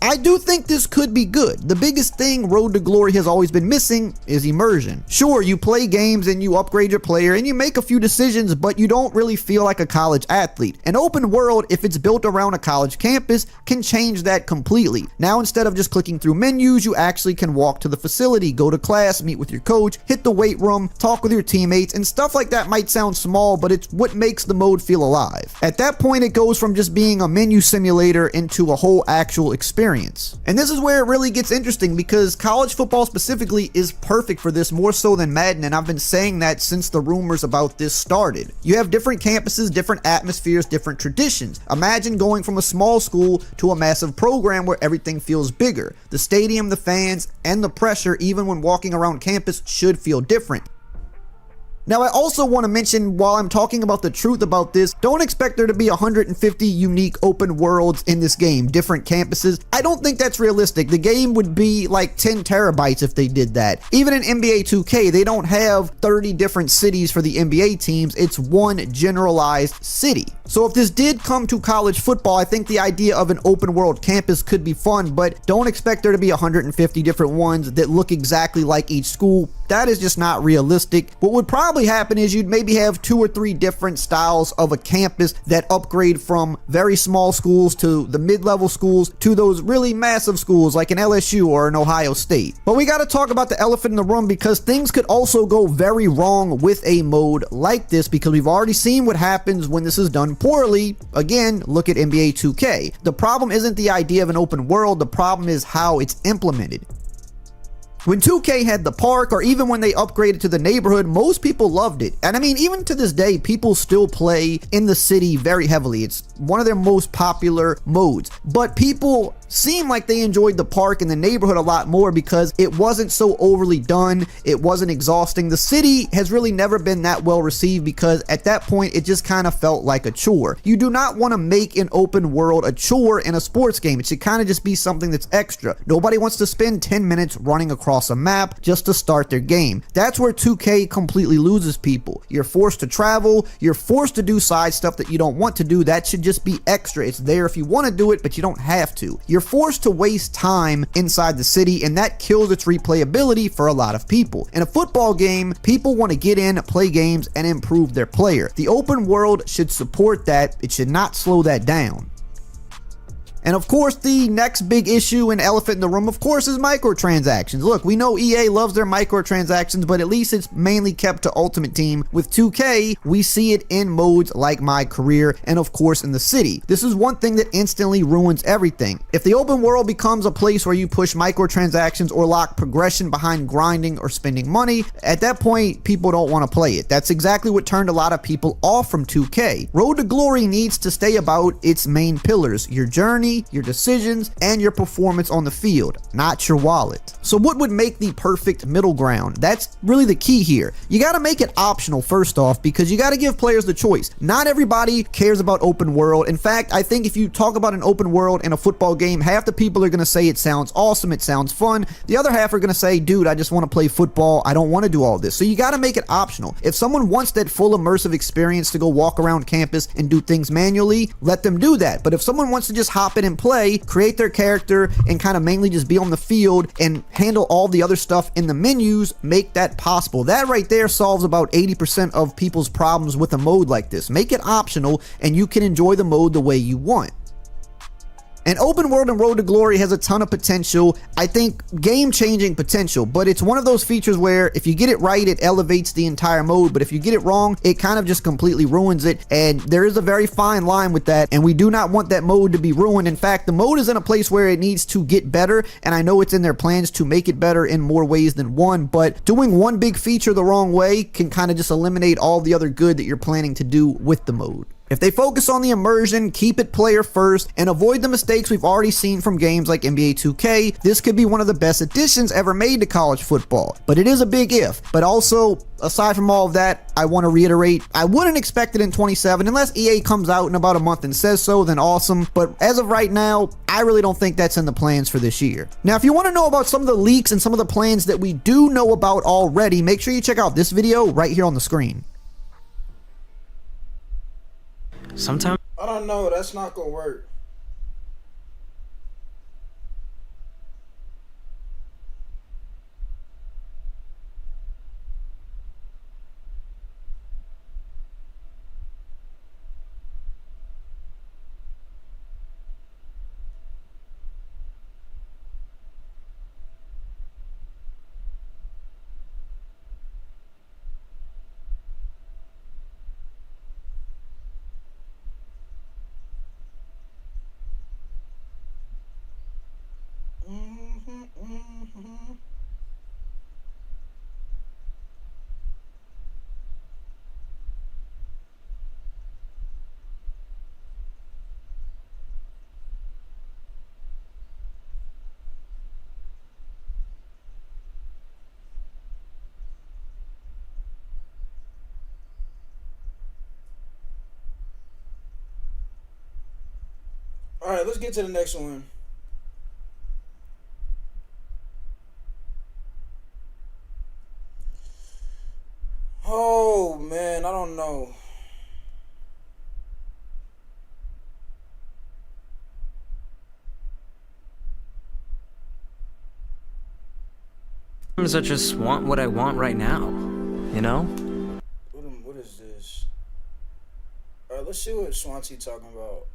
I do think this could be good. The biggest thing Road to Glory has always been missing is immersion. Sure, you play games and you upgrade your player and you make a few decisions, but you don't really feel like a college athlete. An open world, if it's built around a college campus, can change that completely. Now, instead of just clicking through menus, you actually can walk to the facility, go to class, meet with your coach, hit the weight room, talk with your teammates, and stuff like that might sound small, but it's what makes the mode feel alive. At that point, it goes from just being a menu simulator into a whole actual experience. And this is where it really gets interesting, because college football specifically is perfect for this, more so than Madden, and I've been saying that since the rumors about this started. You have different campuses, different atmospheres, different traditions. Imagine going from a small school to a massive program where everything feels bigger. The stadium, the fans, and the pressure, even when walking around campus, should feel different. Now, I also want to mention, while I'm talking about the truth about this, don't expect there to be 150 unique open worlds in this game, different campuses. I don't think that's realistic. The game would be like 10 terabytes if they did that. Even in NBA 2K, they don't have 30 different cities for the NBA teams. It's one generalized city. So if this did come to college football, I think the idea of an open world campus could be fun, but don't expect there to be 150 different ones that look exactly like each school. That is just not realistic. What would probably happen is you'd maybe have 2 or 3 different styles of a campus that upgrade from very small schools to the mid-level schools to those really massive schools like an LSU or an Ohio State. But we got to talk about the elephant in the room, because things could also go very wrong with a mode like this, because we've already seen what happens when this is done poorly. Again, look at NBA 2K. The problem isn't the idea of an open world, the problem is how it's implemented. When 2K had the park, or even when they upgraded to the neighborhood, most people loved it. And I mean, even to this day, people still play in the city very heavily. It's one of their most popular modes. But people seem like they enjoyed the park and the neighborhood a lot more because it wasn't so overly done. It wasn't exhausting. The city has really never been that well received because at that point, it just kind of felt like a chore. You do not want to make an open world a chore in a sports game. It should kind of just be something that's extra. Nobody wants to spend 10 minutes running across a map just to start their game. That's where 2K completely loses people. You're forced to travel. You're forced to do side stuff that you don't want to do. That should just be extra. It's there if you want to do it, but you don't have to. You're forced to waste time inside the city, and that kills its replayability for a lot of people. In a football game, people want to get in, play games, and improve their player. The open world should support that. It should not slow that down. And of course, the next big issue and elephant in the room, of course, is microtransactions. Look, we know EA loves their microtransactions, but at least it's mainly kept to Ultimate Team. With 2K, we see it in modes like My Career and of course in the city. This is one thing that instantly ruins everything. If the open world becomes a place where you push microtransactions or lock progression behind grinding or spending money, at that point, people don't want to play it. That's exactly what turned a lot of people off from 2K. Road to Glory needs to stay about its main pillars: your journey, your decisions, and your performance on the field, not your wallet. So what would make the perfect middle ground? That's really the key here. You got to make it optional first off, because you got to give players the choice. Not everybody cares about open world. In fact, I think if you talk about an open world in a football game, half the people are going to say it sounds awesome, it sounds fun. The other half are going to say, dude, I just want to play football. I don't want to do all this. So you got to make it optional. If someone wants that full immersive experience to go walk around campus and do things manually, let them do that. But if someone wants to just hop in and play, create their character, and kind of mainly just be on the field and handle all the other stuff in the menus, make that possible. That right there solves about 80% of people's problems with a mode like this. Make it optional and you can enjoy the mode the way you want. And open world and Road to Glory has a ton of potential. I think game-changing potential, but it's one of those features where if you get it right, it elevates the entire mode, but if you get it wrong, it kind of just completely ruins it, and there is a very fine line with that, and we do not want that mode to be ruined. In fact, the mode is in a place where it needs to get better, and I know it's in their plans to make it better in more ways than one, but doing one big feature the wrong way can kind of just eliminate all the other good that you're planning to do with the mode. If they focus on the immersion, keep it player first, and avoid the mistakes we've already seen from games like NBA 2K, this could be one of the best additions ever made to college football. But it is a big if. But also, aside from all of that, I want to reiterate, I wouldn't expect it in 27 unless EA comes out in about a month and says so, then awesome. But as of right now, I really don't think that's in the plans for this year. Now, if you want to know about some of the leaks and some of the plans that we do know about already, make sure you check out this video right here on the screen. Sometimes I don't know, that's not gonna work. All right, let's get to the next one. Oh man, I don't know. Sometimes I just want what I want right now, you know? What is this? All right, let's see what Swansea talking about.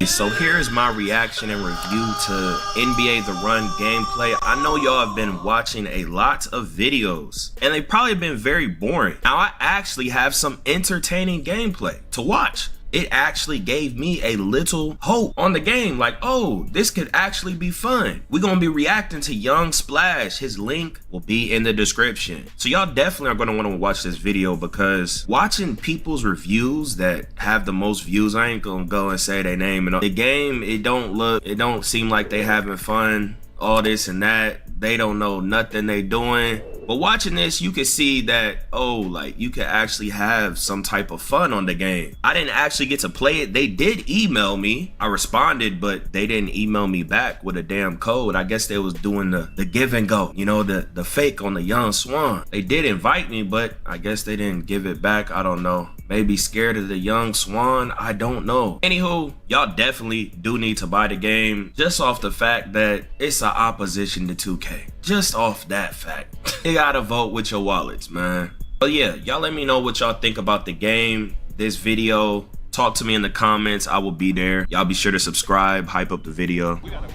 So here's my reaction and review to NBA The Run gameplay. I know y'all have been watching a lot of videos and they've probably been very boring. Now I actually have some entertaining gameplay to watch. It actually gave me a little hope on the game, like, oh, this could actually be fun. We're gonna be reacting to Young Splash. His link will be in the description. So y'all definitely are gonna wanna watch this video, because watching people's reviews that have the most views, I ain't gonna go and say their name, and the game, it don't seem like they having fun, all this and that. They don't know nothing they doing. But watching this, you can see that, oh, like, you can actually have some type of fun on the game. I didn't actually get to play it. They did email me. I responded, but they didn't email me back with a damn code. I guess they was doing the give and go, you know, the fake on the Young Swan. They did invite me, but I guess they didn't give it back. I don't know. Maybe scared of the Young Swan. I don't know. Anywho, y'all definitely do need to buy the game, just off the fact that it's an opposition to 2K. Just off that fact. You gotta vote with your wallets, man. But yeah, y'all let me know what y'all think about the game, this video. Talk to me in the comments. I will be there. Y'all be sure to subscribe, hype up the video. What's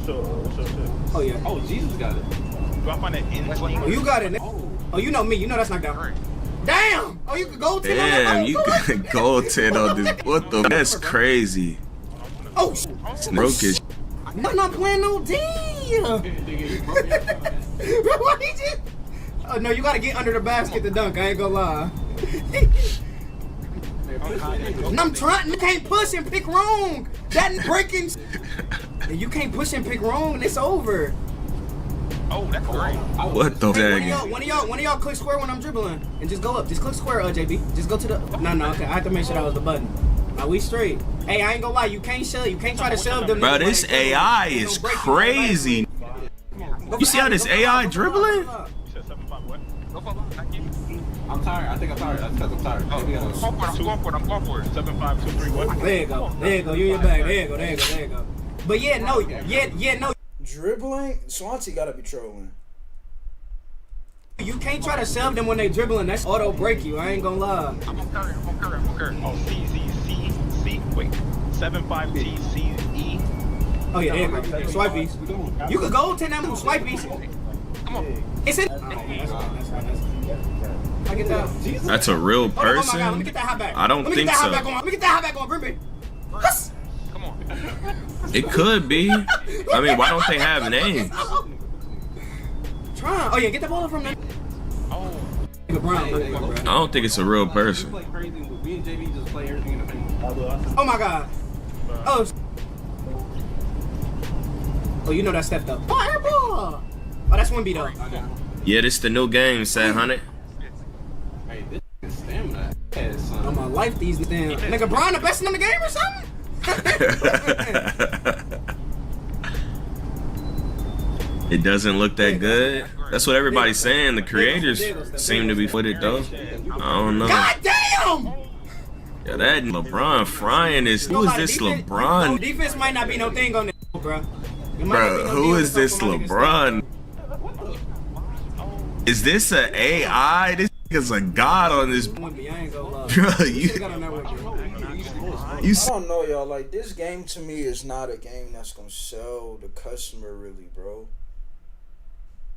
your shit? Oh yeah. Oh, Jesus got it. Do I find it in Oh, you got it. Oh, you know me. You know that's not down. Damn. Oh, you could go 10 on that. Damn, you could go 10 on this. What the? That's crazy. Oh, Broke his. I'm not playing no D. What he did? Oh no, you gotta get under the basket to dunk. I ain't gonna lie. I'm trying. You can't push and pick wrong. That breaking. You can't push and pick wrong, and it's over. Oh, that's great. What the Hey, one of y'all click square when I'm dribbling, and just go up. Just click square, JB. Just go to the. No. Okay, I have to make sure that was the button. Now we straight. Hey, I ain't gonna lie. You can't shove. You can't try to shove them. Bro, this AI is crazy. You see how this AI dribbling? I'm tired. I think I'm tired. That's because I'm tired. I'm going for it. 7-5-2-3-1. There you go. You in your bag. There you go. But yeah, no. Dribbling? Swansea gotta be trolling. You can't try to shove them when they dribbling. That's auto break you. I ain't gonna lie. I'm on current. Oh, C. Wait. 7-5-T-C-E. Oh yeah, there you go. Swipeys. You could go 10 that move. Swipeys. Come on. It's in. I get that. That's a real person? Oh my God, let me get that hot back. I don't think so. Let me get that hot back on. Bring me. Come on. It could be. I mean, why don't they have names? Try. Oh yeah, get the ball from them. Oh. I don't think it's a real person. Oh my God. Oh. Oh, you know that step though. Oh, airball. Oh, that's 1B though. Yeah, this the new game, Sad Hunted. Hey, this is stamina. On my life, these damn. Nigga, Brian the best in the game or something? It doesn't look that good. That's what everybody's saying. The creators seem to be with it though. I don't know. God damn! Yeah, that LeBron frying is. Who is this LeBron? Defense might not be no thing on this, bro. Bro, who is this LeBron? Is this an AI? This is a god on this. Bro, you. I don't know, y'all. Like, this game to me is not a game that's gonna sell the customer, really, bro.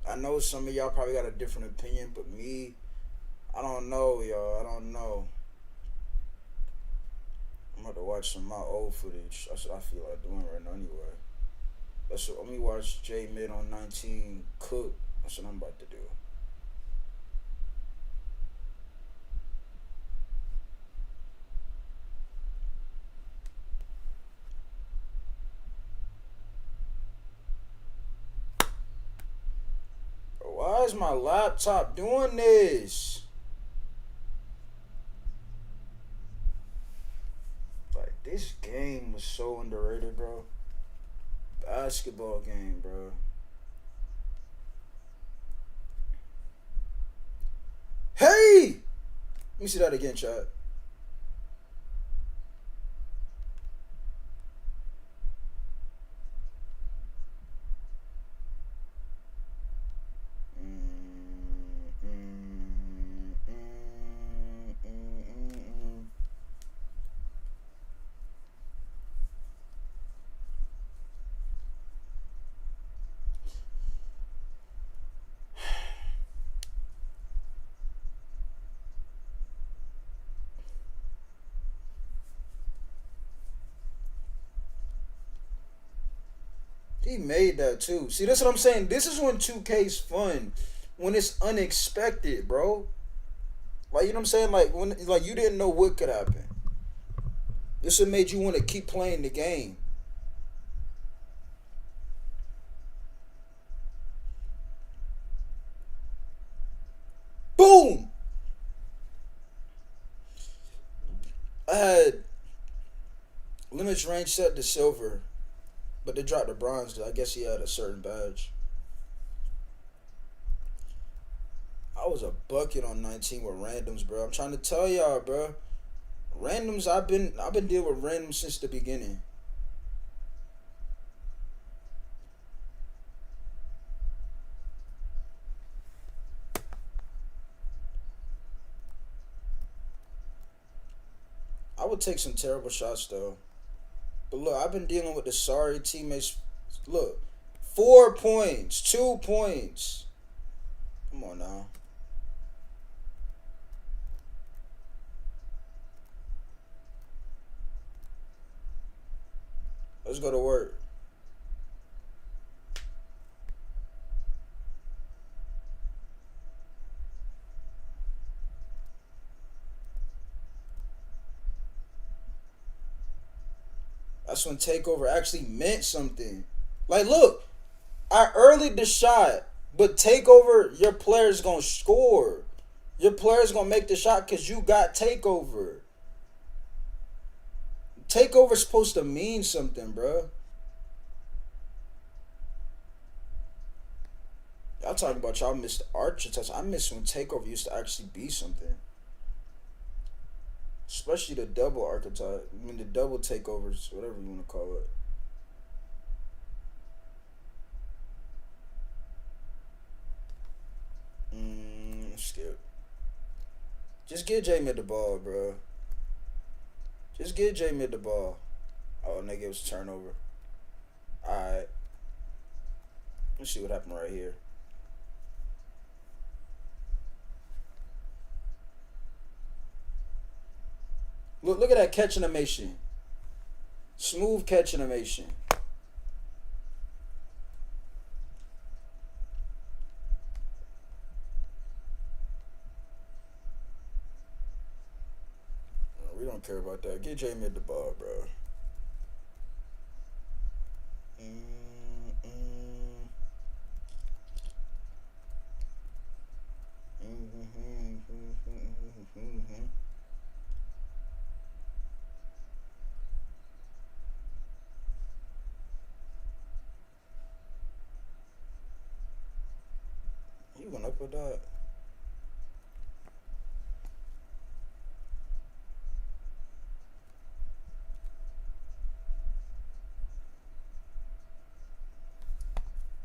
I know some of y'all probably got a different opinion, but me, I don't know, y'all. I don't know. I'm about to watch some of my old footage. That's what I feel like doing right now, anyway. Let me watch J Mid on 19 cook. That's what I'm about to do. Why is my laptop doing this? This game was so underrated, bro. Basketball game, bro. Hey! Let me see that again, chat. He made that too. See, that's what I'm saying. This is when 2K's fun. When it's unexpected, bro. Like, you know what I'm saying? Like, when like you didn't know what could happen. This what made you want to keep playing the game. Boom! I had limits range set to silver, but they dropped the bronze. I guess he had a certain badge. I was a bucket on 19 with randoms, bro. I'm trying to tell y'all, bro. Randoms, I've been dealing with randoms since the beginning. I would take some terrible shots though. But look, I've been dealing with the sorry teammates. Look, 4 points, 2 points. Come on now. Let's go to work. That's when takeover actually meant something. Like, look, I earlied the shot, but takeover, your player's gonna score. Your player's gonna make the shot because you got takeover. Takeover's supposed to mean something, bro. Y'all talking about y'all missed the archer touch. I miss when takeover used to actually be something. Especially the double archetype. I mean, the double takeovers, whatever you want to call it. Skip. Just get J Mid the ball, bro. Just get J Mid the ball. Oh, nigga, it was a turnover. Alright. Let's see what happened right here. Look at that catch animation. Smooth catch animation. We don't care about that. Get J Mid the ball, bro. You went up with that.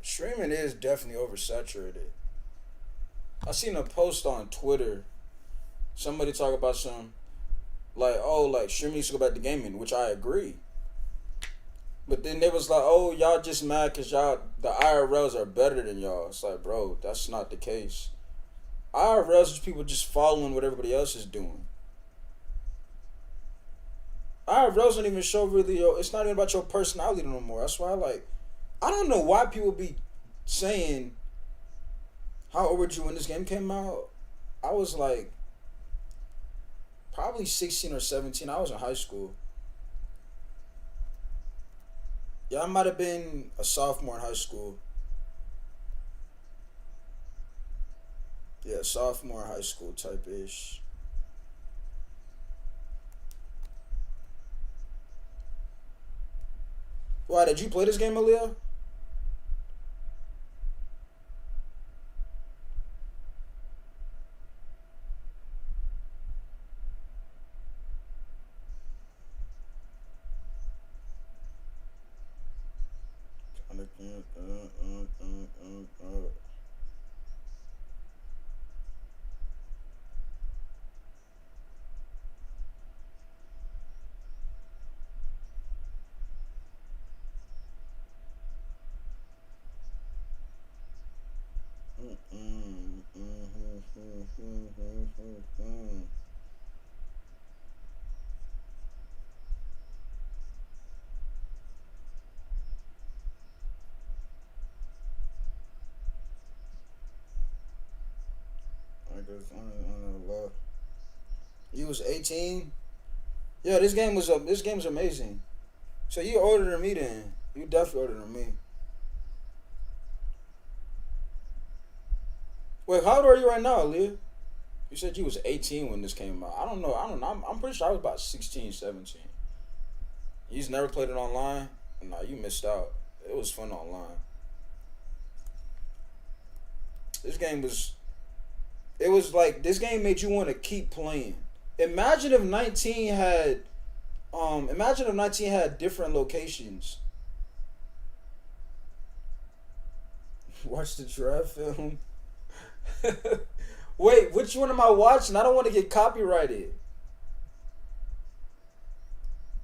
Streaming is definitely oversaturated. I seen a post on Twitter. Somebody talk about some like streaming needs to go back to gaming, which I agree. But then they was like, oh, y'all just mad because y'all, the IRLs are better than y'all. It's like, bro, that's not the case. IRLs is people just following what everybody else is doing. IRLs don't even show really, it's not even about your personality no more. That's why I don't know why people be saying, how old were you when this game came out? I was like, probably 16 or 17. I was in high school. Yeah, I might have been a sophomore in high school. Yeah, sophomore in high school type ish. Why did you play this game, Aaliyah? You was 18. Yeah, this game was amazing. So you older than me then. You definitely older than me. Wait, how old are you right now, Aaliyah? You said you was 18 when this came out. I don't know. I'm pretty sure I was about 16, 17. You just never played it online? Nah, you missed out. It was fun online. This game was... It was like, this game made you want to keep playing. Imagine if 19 had... Imagine if 19 had different locations. Watch the draft film. Wait, which one am I watching? I don't want to get copyrighted.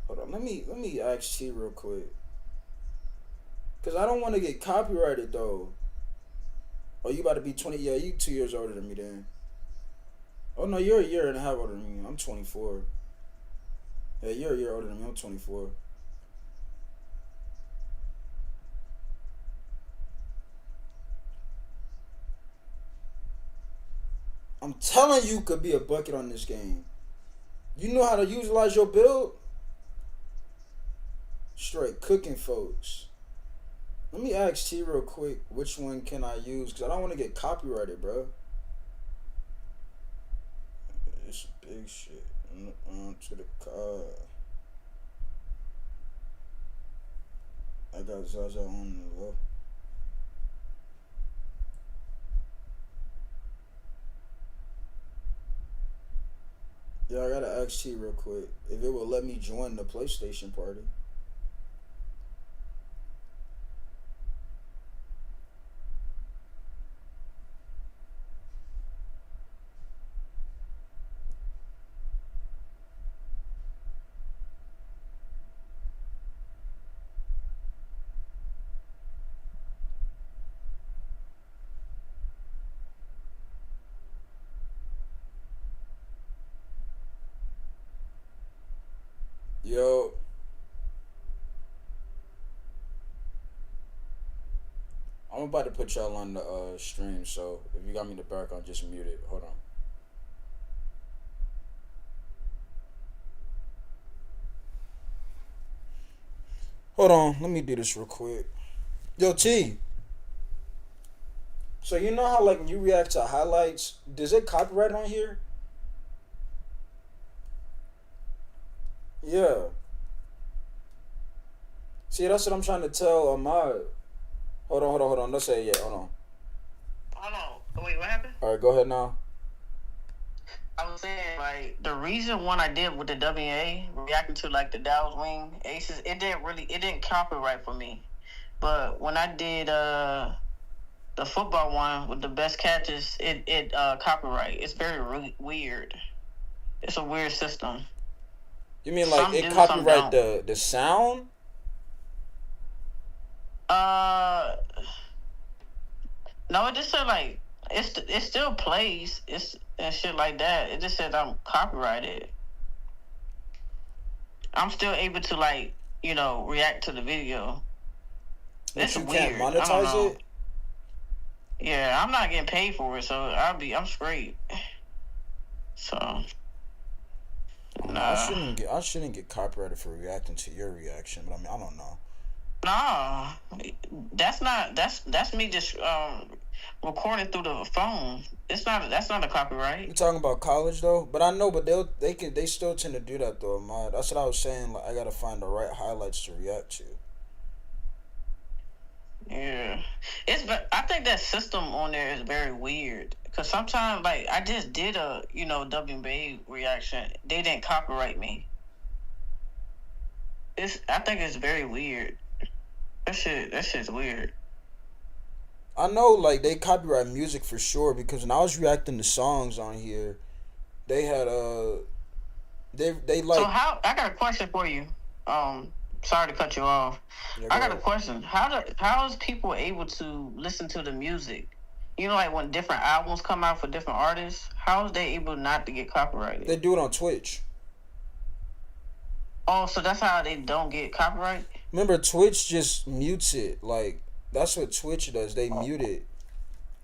Hold on, let me ask T real quick. Cause I don't want to get copyrighted though. Oh, you about to be 20? Yeah, you 2 years older than me then. Oh no, you're a year and a half older than me. I'm 24. Yeah, you're a year older than me. I'm 24. I'm telling you, could be a bucket on this game. You know how to utilize your build? Straight cooking, folks. Let me ask T real quick, which one can I use? Because I don't want to get copyrighted, bro. It's big shit. On to the car. I got Zaza on the low. Yeah, I gotta ask T real quick if it will let me join the PlayStation party. Yo. I'm about to put y'all on the stream, so if you got me in the background, just mute it. Hold on. Hold on, let me do this real quick. Yo, T. So you know how like when you react to highlights, does it copyright on here? Yeah. See, that's what I'm trying to tell Ahmad. Hold on. Don't say it yet. Hold on. Hold on. Wait, what happened? All right, go ahead now. I was saying, like, the reason one I did with the WA, reacting to, like, the Dow's Wing Aces, it didn't copyright for me. But when I did the football one with the best catches, it copyright. It's very weird. It's a weird system. You mean like some it copyright the sound? No, it just said like it still plays. It's and shit like that. It just said I'm copyrighted. I'm still able to like, you know, react to the video. But it's you weird. Can't monetize it? Yeah, I'm not getting paid for it, so I'm straight. So I shouldn't get copyrighted for reacting to your reaction, but I mean I don't know. Nah, that's me just recording through the phone. That's not a copyright. You're talking about college though, but I know, but they still tend to do that though. That's what I was saying. Like I gotta find the right highlights to react to. Yeah, I think that system on there is very weird because sometimes, like, I just did a WNBA reaction. They didn't copyright me. I think it's very weird. That shit's weird. I know, like, they copyright music for sure because when I was reacting to songs on here, they had they like. So how? I got a question for you. Sorry to cut you off. Yeah, I got a question. How is people able to listen to the music? You know, like when different albums come out for different artists, how is they able not to get copyrighted? They do it on Twitch. Oh, so that's how they don't get copyright? Remember, Twitch just mutes it. Like, that's what Twitch does. They mute it.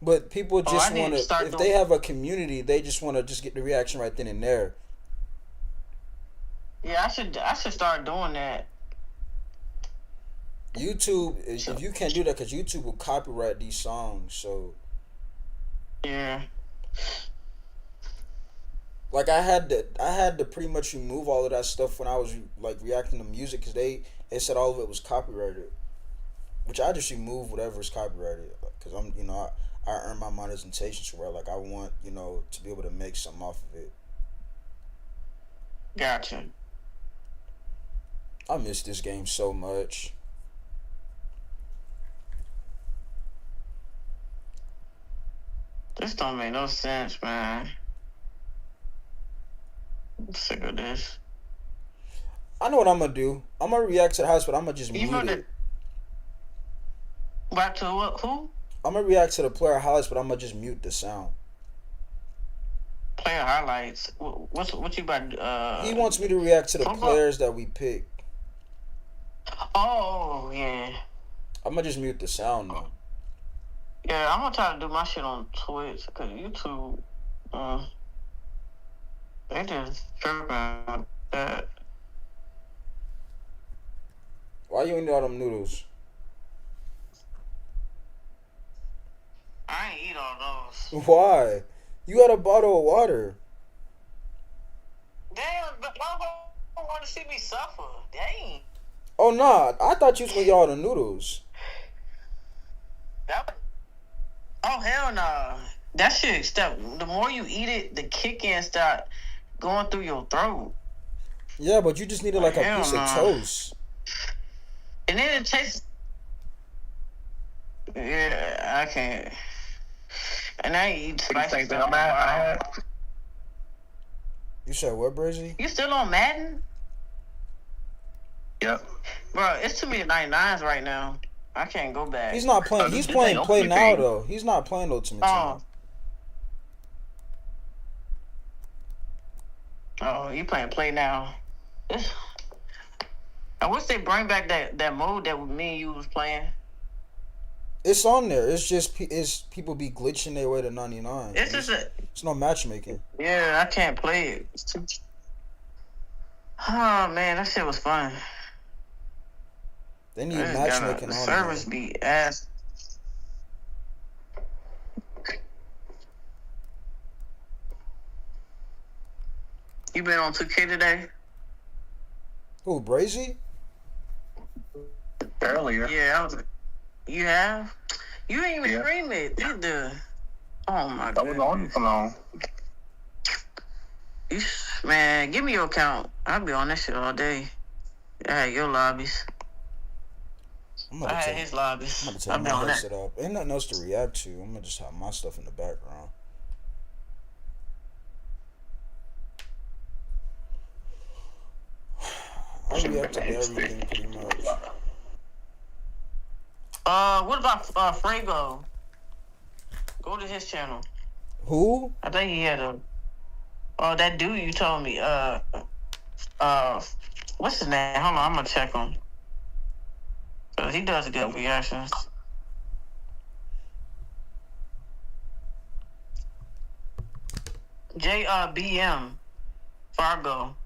But people just want to, if they have a community, they just want to just get the reaction right then and there. Yeah, I should start doing that. YouTube, if you can't do that, because YouTube will copyright these songs, so. Yeah. Like, I had to pretty much remove all of that stuff when I was like reacting to music because they said all of it was copyrighted, which I just remove whatever is copyrighted because I'm I earn my monetization, so where like I want to be able to make something off of it. Gotcha. I miss this game so much. This don't make no sense, man. I'm sick of this. I know what I'm gonna do. I'm gonna react to the house, but I'm gonna just mute it. Back to what? Who? I'm gonna react to the player highlights, but I'm gonna just mute the sound. Player highlights. What you about? He wants me to react to the players that we pick. Oh yeah. I'm gonna just mute the sound though. Yeah, I'm gonna try to do my shit on Twitch because YouTube, they just tripping on that. Why you eating all them noodles? I ain't eat all those. Why? You got a bottle of water. Damn, but why don't want to see me suffer? Dang. Oh nah, I thought you was gonna eat all the noodles. Oh hell no! That shit the more you eat it, the kick in start going through your throat. Yeah, but you just needed like a piece of toast. And then it tastes. Yeah, I can't. And I eat spicy stuff. You said what, Brazy? You still on Madden? Yep. Bro, it's too many 99s right now. I can't go back. He's not playing. He's playing Play Now though. He's not playing Ultimate Team. Oh, you playing Play Now? I wish they bring back that mode that me and you was playing. It's on there. It's just people be glitching their way to 99. It's no matchmaking. Yeah, I can't play it. Oh man, that shit was fun. They need matchmaking on the service there. Be ass. You been on 2K today? Who, Brazy? Earlier. Yeah, you have? You ain't even stream it either. Oh my god. I was on for long. Man, give me your account. I'll be on that shit all day. I had your lobbies. I had his lobbies. I'm gonna take my headset up. Ain't nothing else to react to. I'm gonna just have my stuff in the background. I react to everything pretty much. What about Frago? Go to his channel. Who? I think he had a. Oh, that dude you told me. What's his name? Hold on, I'm gonna check him. He does good reactions. JBM Fargo.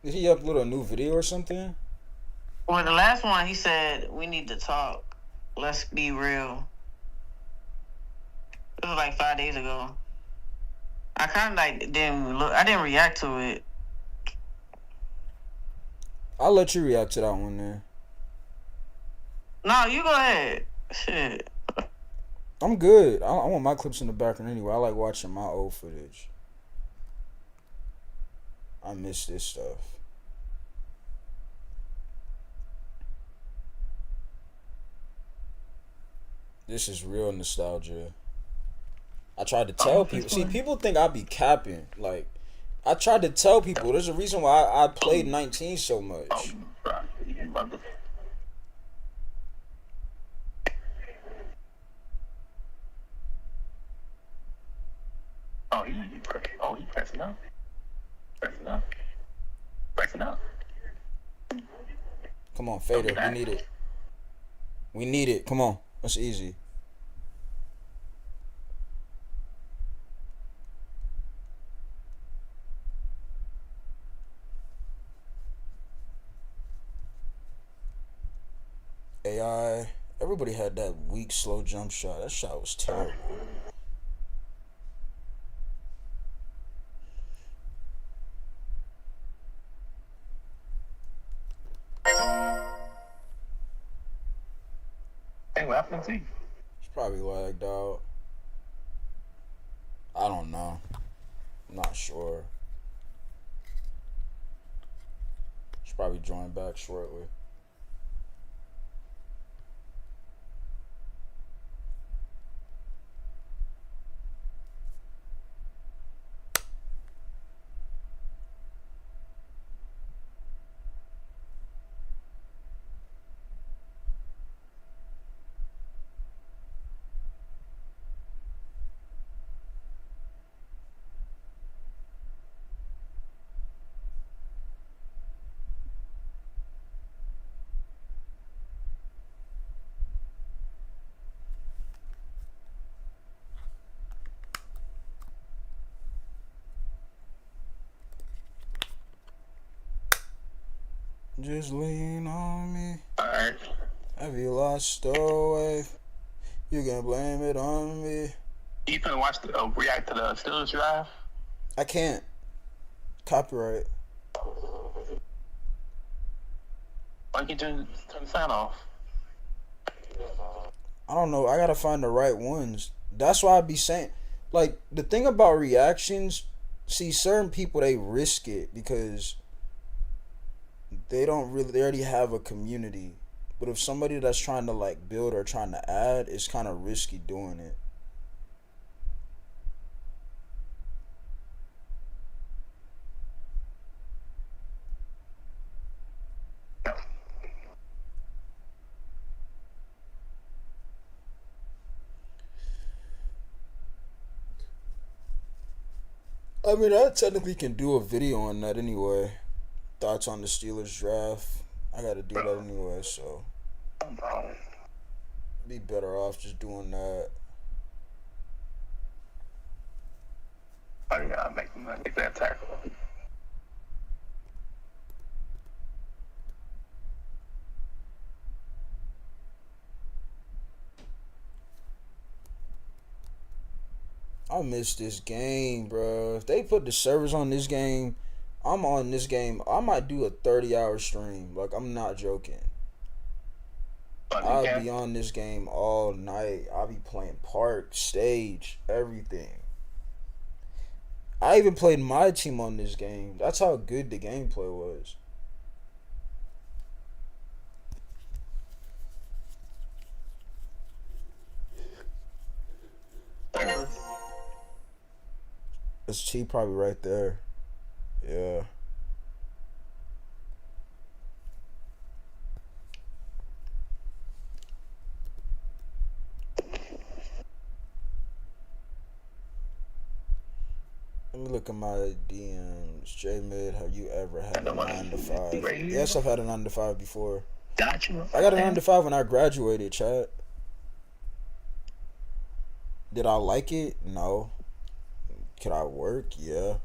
Did he upload a new video or something? Well, the last one he said we need to talk. Let's be real. It was like 5 days ago. I kind of like didn't look. I didn't react to it. I'll let you react to that one there. No, you go ahead. Shit. I'm good. I want my clips in the background anyway. I like watching my old footage. I miss this stuff. This is real nostalgia. I tried to tell people. See, people think I be capping. Like, I tried to tell people there's a reason why I played 19 so much. He pressing up. Pressing up. Pressing up. Come on, Fader. We need it. We need it. Come on. That's easy. AI. Everybody had that weak, slow jump shot. That shot was terrible. Hey, what happened to you? It's probably lagged out. I don't know. I'm not sure. Should probably join back shortly. Just lean on me. Alright. Have you lost the way? You can blame it on me. You finna watch the react to the Steelers drive? I can't. Copyright. Why can't you turn the sound off? I don't know. I gotta find the right ones. That's why I be saying, like, the thing about reactions, see, certain people, they risk it because they already have a community. But if somebody that's trying to, like, build or trying to add, it's kind of risky doing it. I mean, I technically can do a video on that anyway. Thoughts on the Steelers draft. I gotta do that anyway, so be better off just doing that. I gotta make that tackle. I miss this game, bro. If they put the servers on this game, I'm on this game. I might do a 30-hour stream. Like, I'm not joking. I'll be on this game all night. I'll be playing park, stage, everything. I even played my team on this game. That's how good the gameplay was. It's T probably right there. Yeah. Let me look at my DMs. J-Mid, have you ever had a 9 to 5? Yes, I've had a 9 to 5 before. Gotcha. I got a 9 to 5 when I graduated, chat. Did I like it? No. Could I work? Yeah.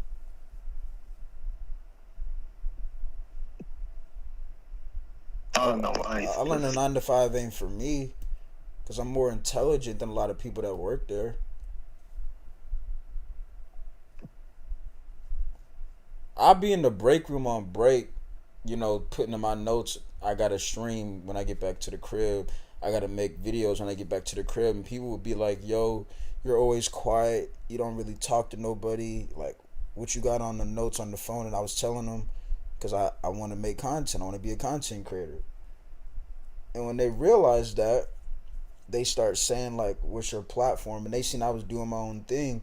I don't know why. I learned a 9 to 5 ain't for me, because I'm more intelligent than a lot of people that work there. I'll be in the break room on break, you know, putting in my notes. I gotta stream when I get back to the crib. I gotta make videos when I get back to the crib, and people would be like, "Yo, you're always quiet. You don't really talk to nobody. Like, what you got on the notes on the phone?" And I was telling them, because I want to make content. I want to be a content creator. And when they realized that, they start saying like, "What's your platform?" And they seen I was doing my own thing.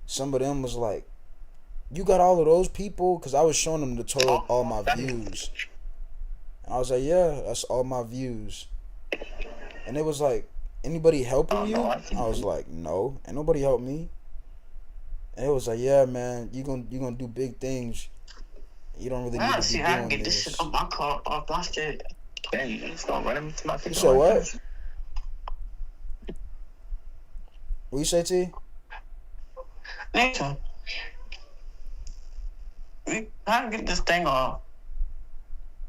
Some of them was like, "You got all of those people?" Because I was showing them the total of all my views. And I was like, "Yeah, that's all my views." And it was like, "Anybody helping you?" I was like, "No, ain't nobody help me." And it was like, "Yeah, man, you gonna do big things. You don't really need to be doing this." Shit off my car, off my shit. Damn, you just gonna run into my You said what? What you say, T? Listen, we gotta get this thing off.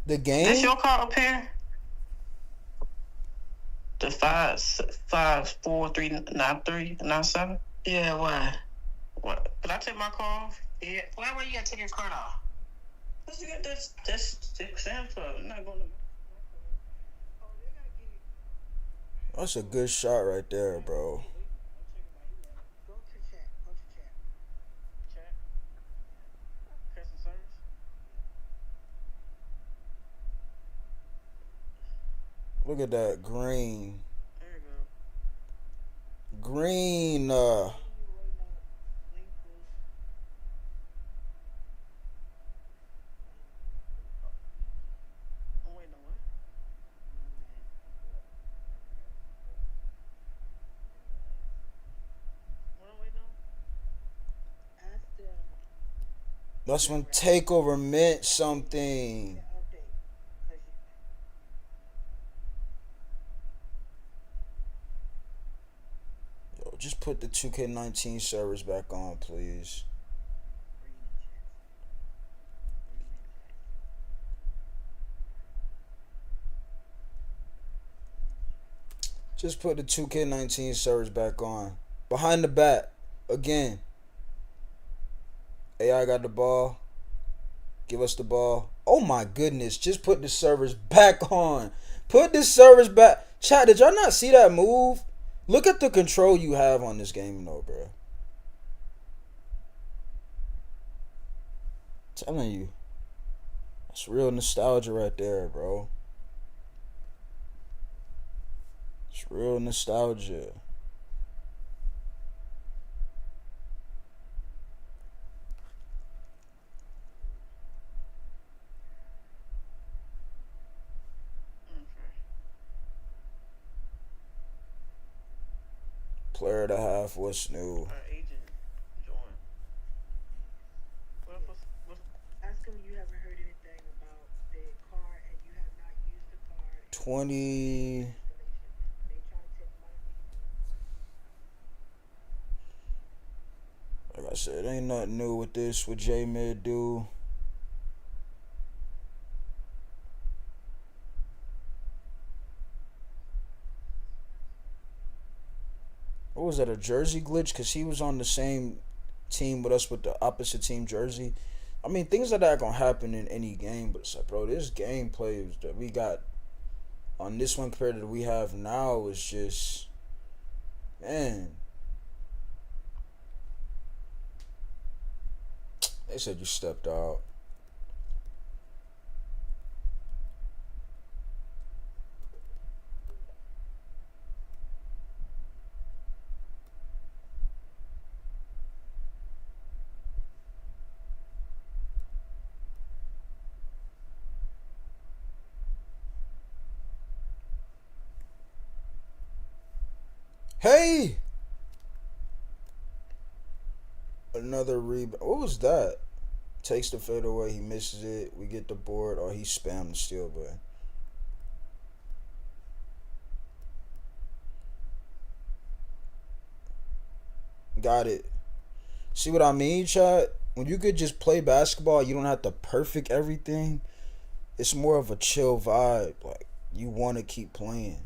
The game? This your car up here? The 5 4 3 9 3 9 7. Yeah, why? What? Did I take my car off? Yeah. Why you gotta take your car off? Cause you got this 6 amps for. I'm not gonna. That's a good shot right there, bro. Look at that green. Green. That's when Takeover meant something. Yo, just put the 2K19 servers back on, please. Just put the 2K19 servers back on. Behind the bat. Again. AI got the ball. Give us the ball. Oh my goodness. Just put the servers back on. Put the servers back. Chat, did y'all not see that move? Look at the control you have on this game though, bro. I'm telling you. That's real nostalgia right there, bro. It's real nostalgia. Player of the half was new. Ask him you haven't heard anything about the car and you have not used the car. 20. Like I said, ain't nothing new with this, what J Mid do. What was that, a jersey glitch? Because he was on the same team with us with the opposite team jersey. I mean, things like that gonna happen in any game, but it's like, bro, this gameplay that we got on this one compared to that we have now is just, man. They said you stepped out. Hey! Another rebound. What was that? Takes the fade away. He misses it. We get the board. Or he spammed the steal button. Got it. See what I mean, chat? When you could just play basketball, you don't have to perfect everything. It's more of a chill vibe. Like, you want to keep playing.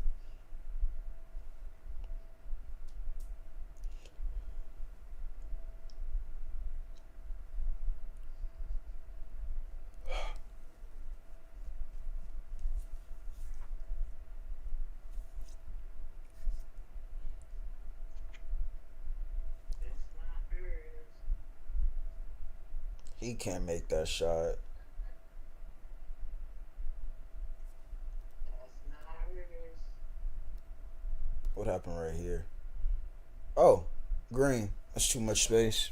He can't make that shot. What happened right here? Oh, green. That's too much space.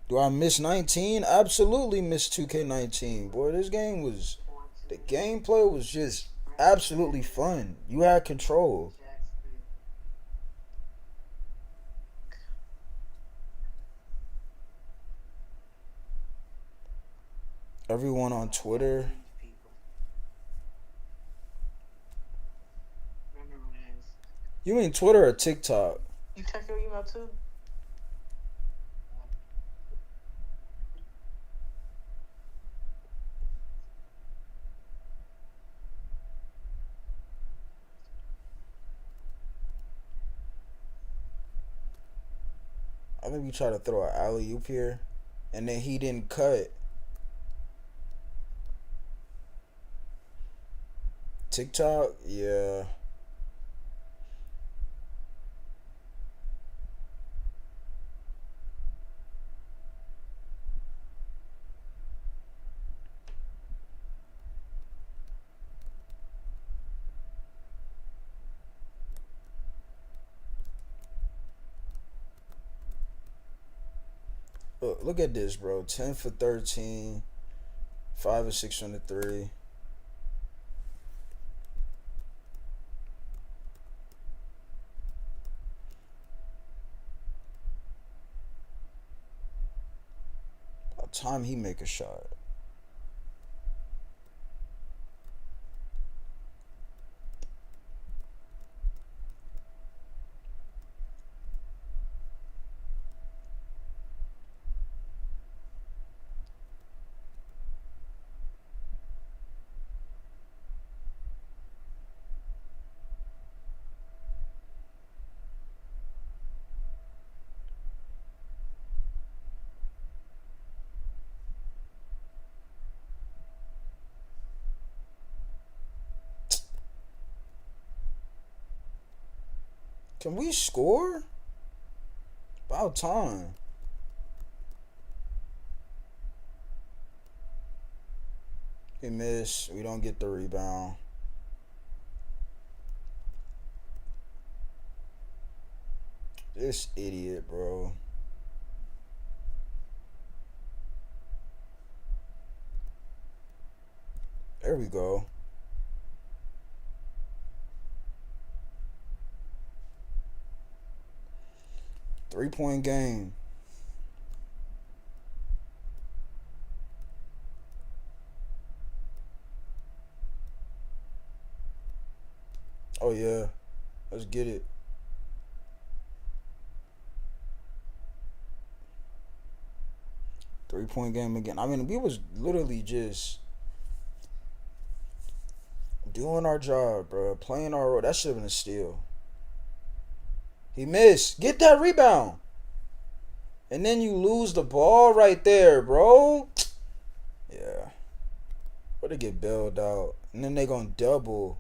Do I miss 19? Absolutely miss 2K19. Boy, this game was... The gameplay was just absolutely fun. You had control. Everyone on Twitter. You mean Twitter or TikTok? You check your email too? I think we tried to throw an alley oop here, and then he didn't cut. TikTok, yeah. Look at this, bro. 10 for 13, 5 or 6 on the 3. By the time he make a shot. Can we score? About time. We miss. We don't get the rebound. This idiot, bro. There we go. Three-point game. Oh, yeah. Let's get it. Three-point game again. I mean, we was literally just doing our job, bro. Playing our role. That should have been a steal. He missed. Get that rebound. And then you lose the ball right there, bro. Yeah. But they get bailed out. And then they gonna double.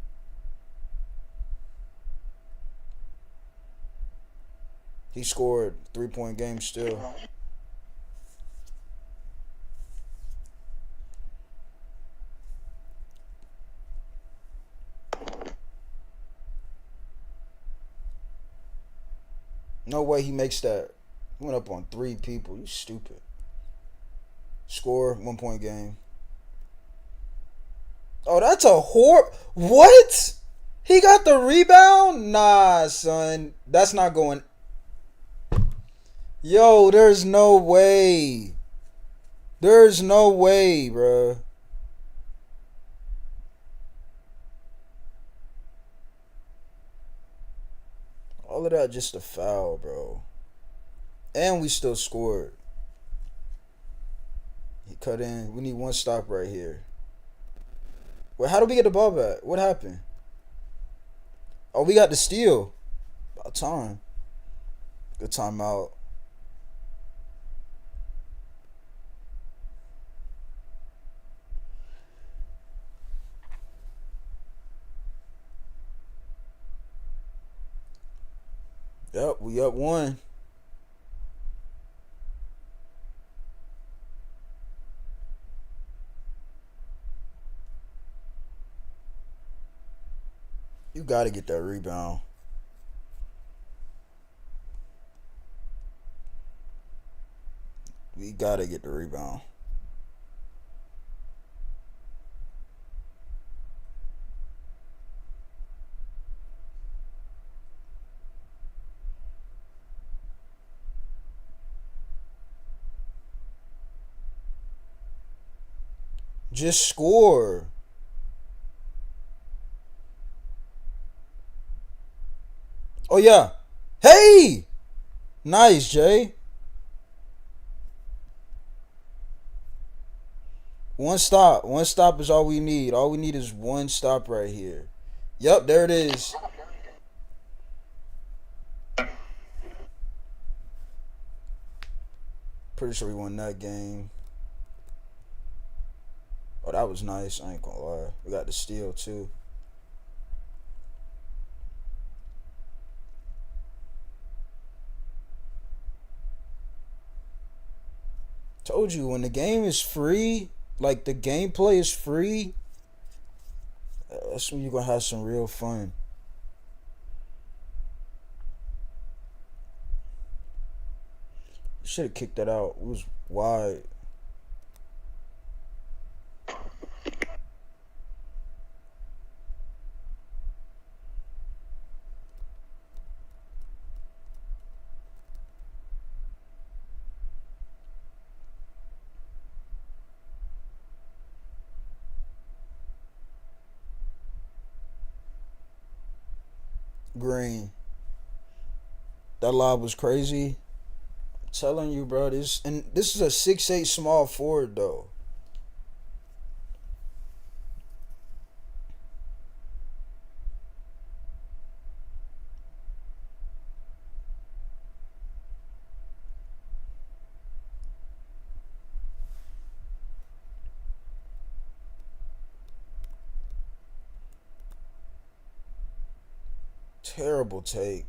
He scored. 3-point game still. No way he makes that. He went up on 3 people. You stupid. Score, 1-point game. Oh, that's a What? He got the rebound? Nah, son. That's not going. Yo, there's no way. There's no way, bro. All of that just a foul, bro. And we still scored. He cut in. We need one stop right here. Wait, how did we get the ball back? What happened? Oh, we got the steal. About time. Good timeout. Yep, we up 1. You gotta get that rebound. We gotta get the rebound. Just score. Oh yeah. Hey! Nice, Jay. One stop. One stop is all we need. All we need is one stop right here. Yep, there it is. Pretty sure we won that game. Oh, that was nice. I ain't gonna lie. We got the steal too. Told you, when the game is free, like the gameplay is free, that's when you're gonna have some real fun. Should have kicked that out. It was wide. Green. That lob was crazy. I'm telling you, bro. This is a 6'8" small forward though. Terrible take.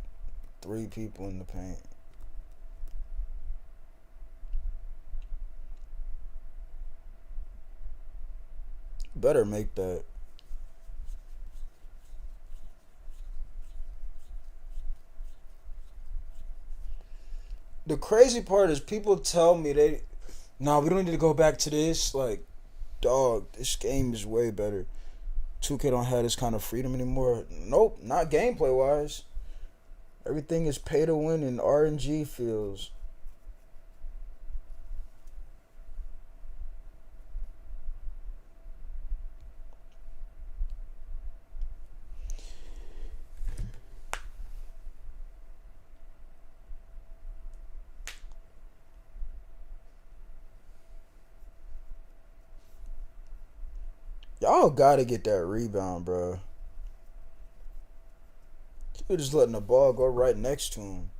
3 people in the paint. Better make that. The crazy part is people tell me we don't need to go back to this. Like, dog, this game is way better. 2K don't have this kind of freedom anymore. Nope, not gameplay wise. Everything is pay to win and RNG feels. Y'all gotta get that rebound, bro. You're just letting the ball go right next to him.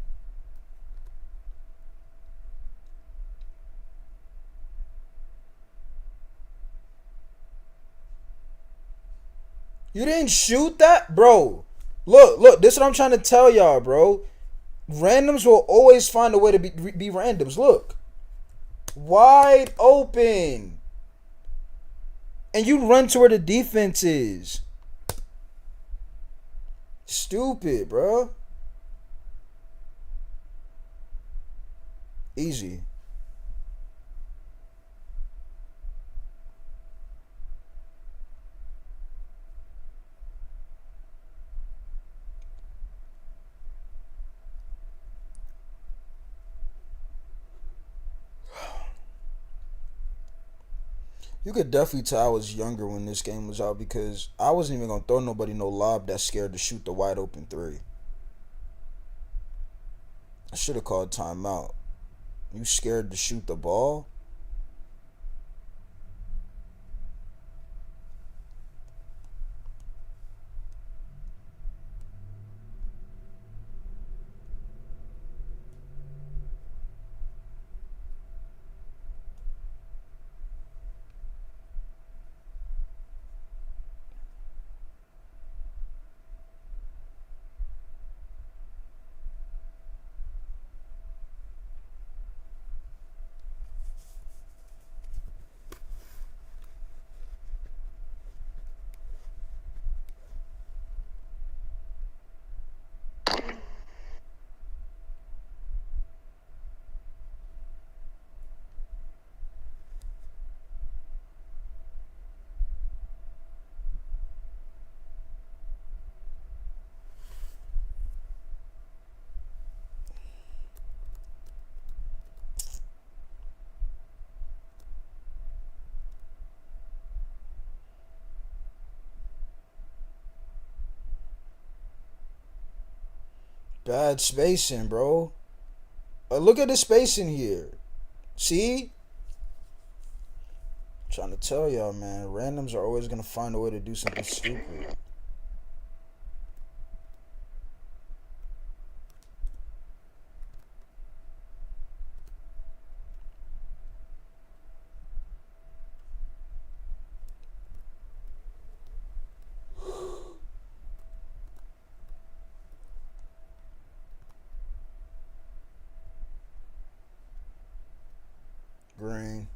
You didn't shoot that? Bro. Look, this is what I'm trying to tell y'all, bro. Randoms will always find a way to be randoms. Look. Wide open. And you run to where the defense is. Stupid, bro. Easy. You could definitely tell I was younger when this game was out because I wasn't even going to throw nobody no lob that's scared to shoot the wide open 3. I should have called timeout. You scared to shoot the ball? Bad spacing, bro. Look at the spacing here. See? Trying to tell y'all, man. Randoms are always gonna find a way to do something stupid. Green.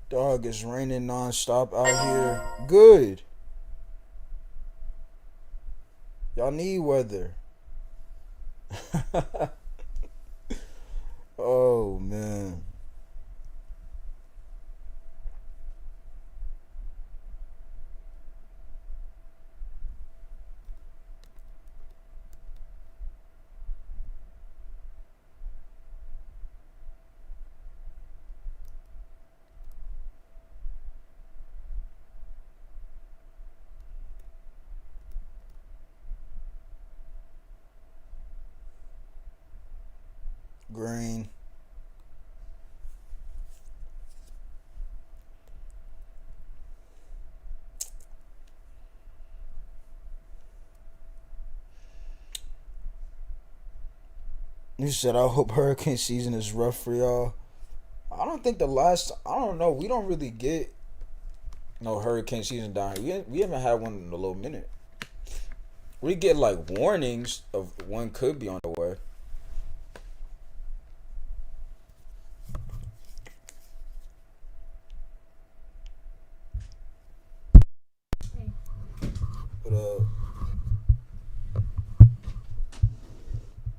Dog, it's raining non-stop out here. Good. Y'all need weather. Oh, man. Green. You said, I hope hurricane season is rough for y'all. I don't think I don't know. We don't really get no hurricane season down here. We haven't had one in a little minute. We get like warnings of one could be on the way.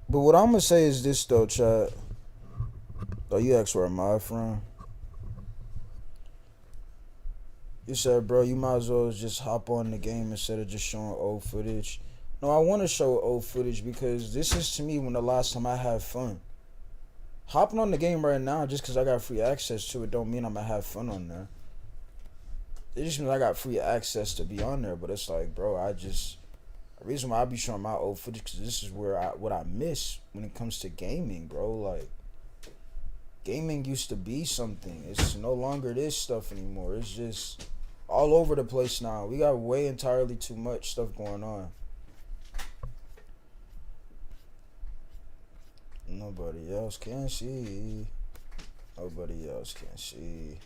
But what I'm gonna say is this though, chat. Oh, you asked where am I from? You said, bro, you might as well just hop on the game instead of just showing old footage. No, I want to show old footage because this is to me when the last time I had fun. Hopping on the game right now just because I got free access to it don't mean I'm gonna have fun on there. It just means I got free access to be on there, but it's like, bro, the reason why I be showing my old footage because this is where what I miss when it comes to gaming, bro. Like, gaming used to be something. It's no longer this stuff anymore. It's just all over the place now. We got way entirely too much stuff going on. Nobody else can see. Nobody else can see.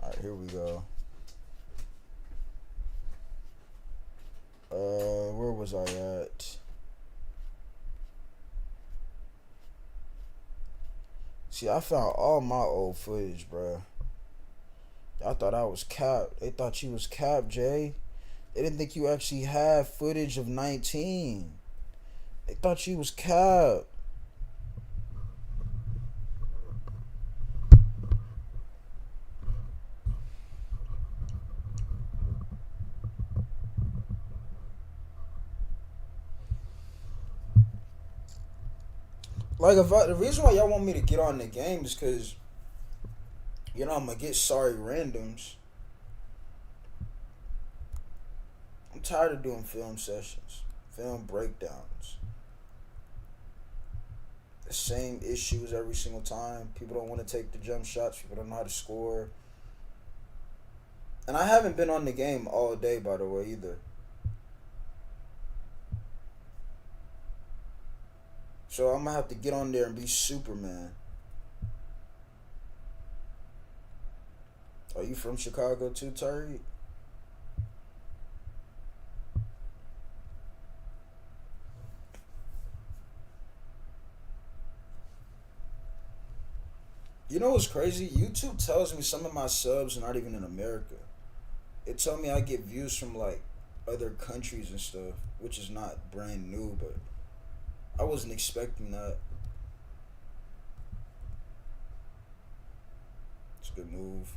Alright, here we go. Where was I at? See, I found all my old footage, bro. I thought I was capped. They thought you was capped, Jay. They didn't think you actually had footage of 19. They thought you was capped. Like, the reason why y'all want me to get on the game is because, you know, I'm gonna get sorry randoms. I'm tired of doing film sessions, film breakdowns. The same issues every single time. People don't want to take the jump shots. People don't know how to score. And I haven't been on the game all day, by the way, either. So I'm gonna have to get on there and be Superman. Are you from Chicago too, Tariq? You know what's crazy? YouTube tells me some of my subs are not even in America. It told me I get views from like other countries and stuff, which is not brand new, but I wasn't expecting that. It's a good move.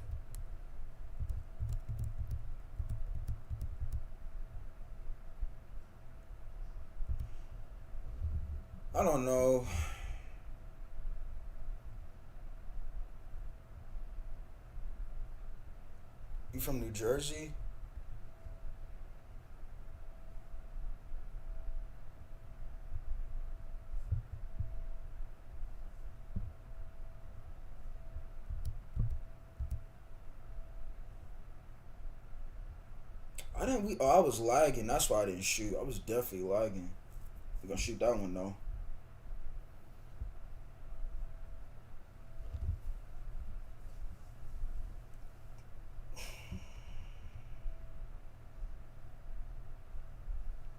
I don't know. You from New Jersey? I didn't. I was lagging. That's why I didn't shoot. I was definitely lagging. We're gonna shoot that one though.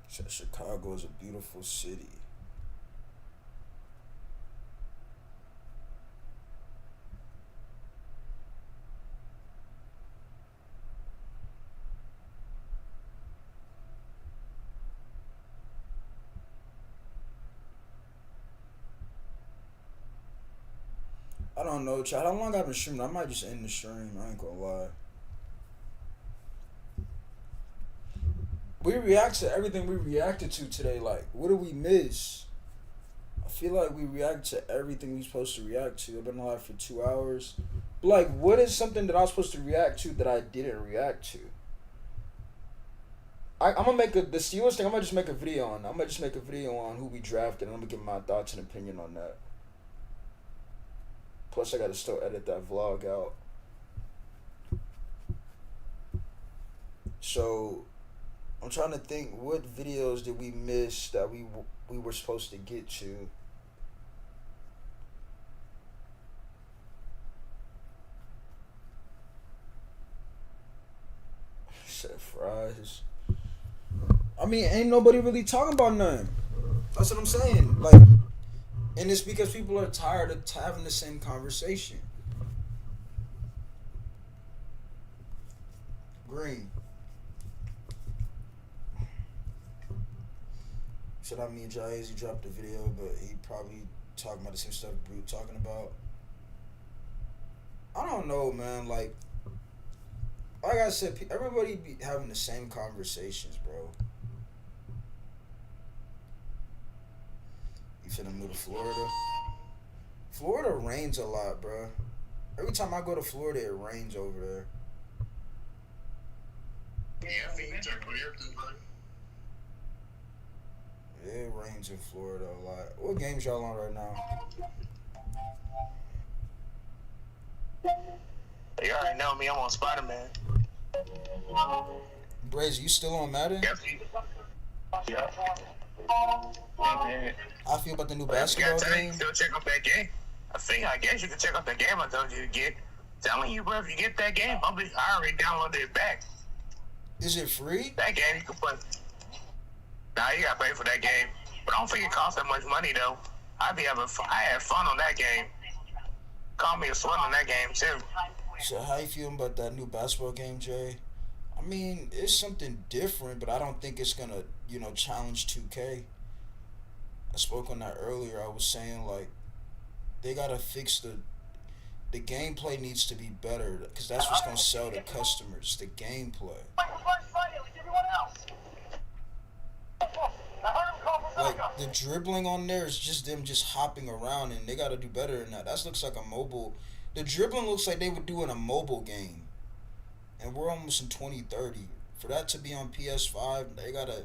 Said Chicago is a beautiful city. I don't know, Chad. How long I've been streaming? I might just end the stream. I ain't gonna lie. We react to everything we reacted to today. Like, what did we miss? I feel like we react to everything we supposed to react to. I've been alive for 2 hours. But like, what is something that I was supposed to react to that I didn't react to? I'm gonna make the Steelers thing. I'm gonna just make a video on. I'm gonna just make a video on who we drafted, and I'm gonna give my thoughts and opinion on that. Plus, I gotta still edit that vlog out. So, I'm trying to think, what videos did we miss that we were supposed to get to? Said fries. I mean, ain't nobody really talking about nothing. That's what I'm saying. Like, and it's because people are tired of having the same conversation. Green. Should I mean Jaiz? He dropped the video, but he probably talking about the same stuff Brute talking about. I don't know, man. Like I said, everybody be having the same conversations, bro. You finna move to Florida? Florida rains a lot, bro. Every time I go to Florida, it rains over there. Yeah, it rains in Florida a lot. What games y'all on right now? You already know me. I'm on Spider-Man. Brazy, you still on Madden? Yeah. I feel about the new basketball game. Still check out that game. I guess you can check out that game I told you to get. Telling you, bro, if you get that game, I already downloaded it back. Is it free? That game you can play. Nah, you gotta pay for that game. But I don't think it costs that much money though. I had fun on that game. Call me a sweat on that game too. So how you feeling about that new basketball game, Jay? I mean, it's something different, but I don't think it's gonna, challenge 2K. I spoke on that earlier. I was saying like they gotta fix the gameplay needs to be better because that's what's gonna sell to customers. The gameplay. Like the dribbling on there is just them just hopping around, and they gotta do better than that. That looks like a mobile. The dribbling looks like they would do in a mobile game, and we're almost in 2030. For that to be on PS5, they gotta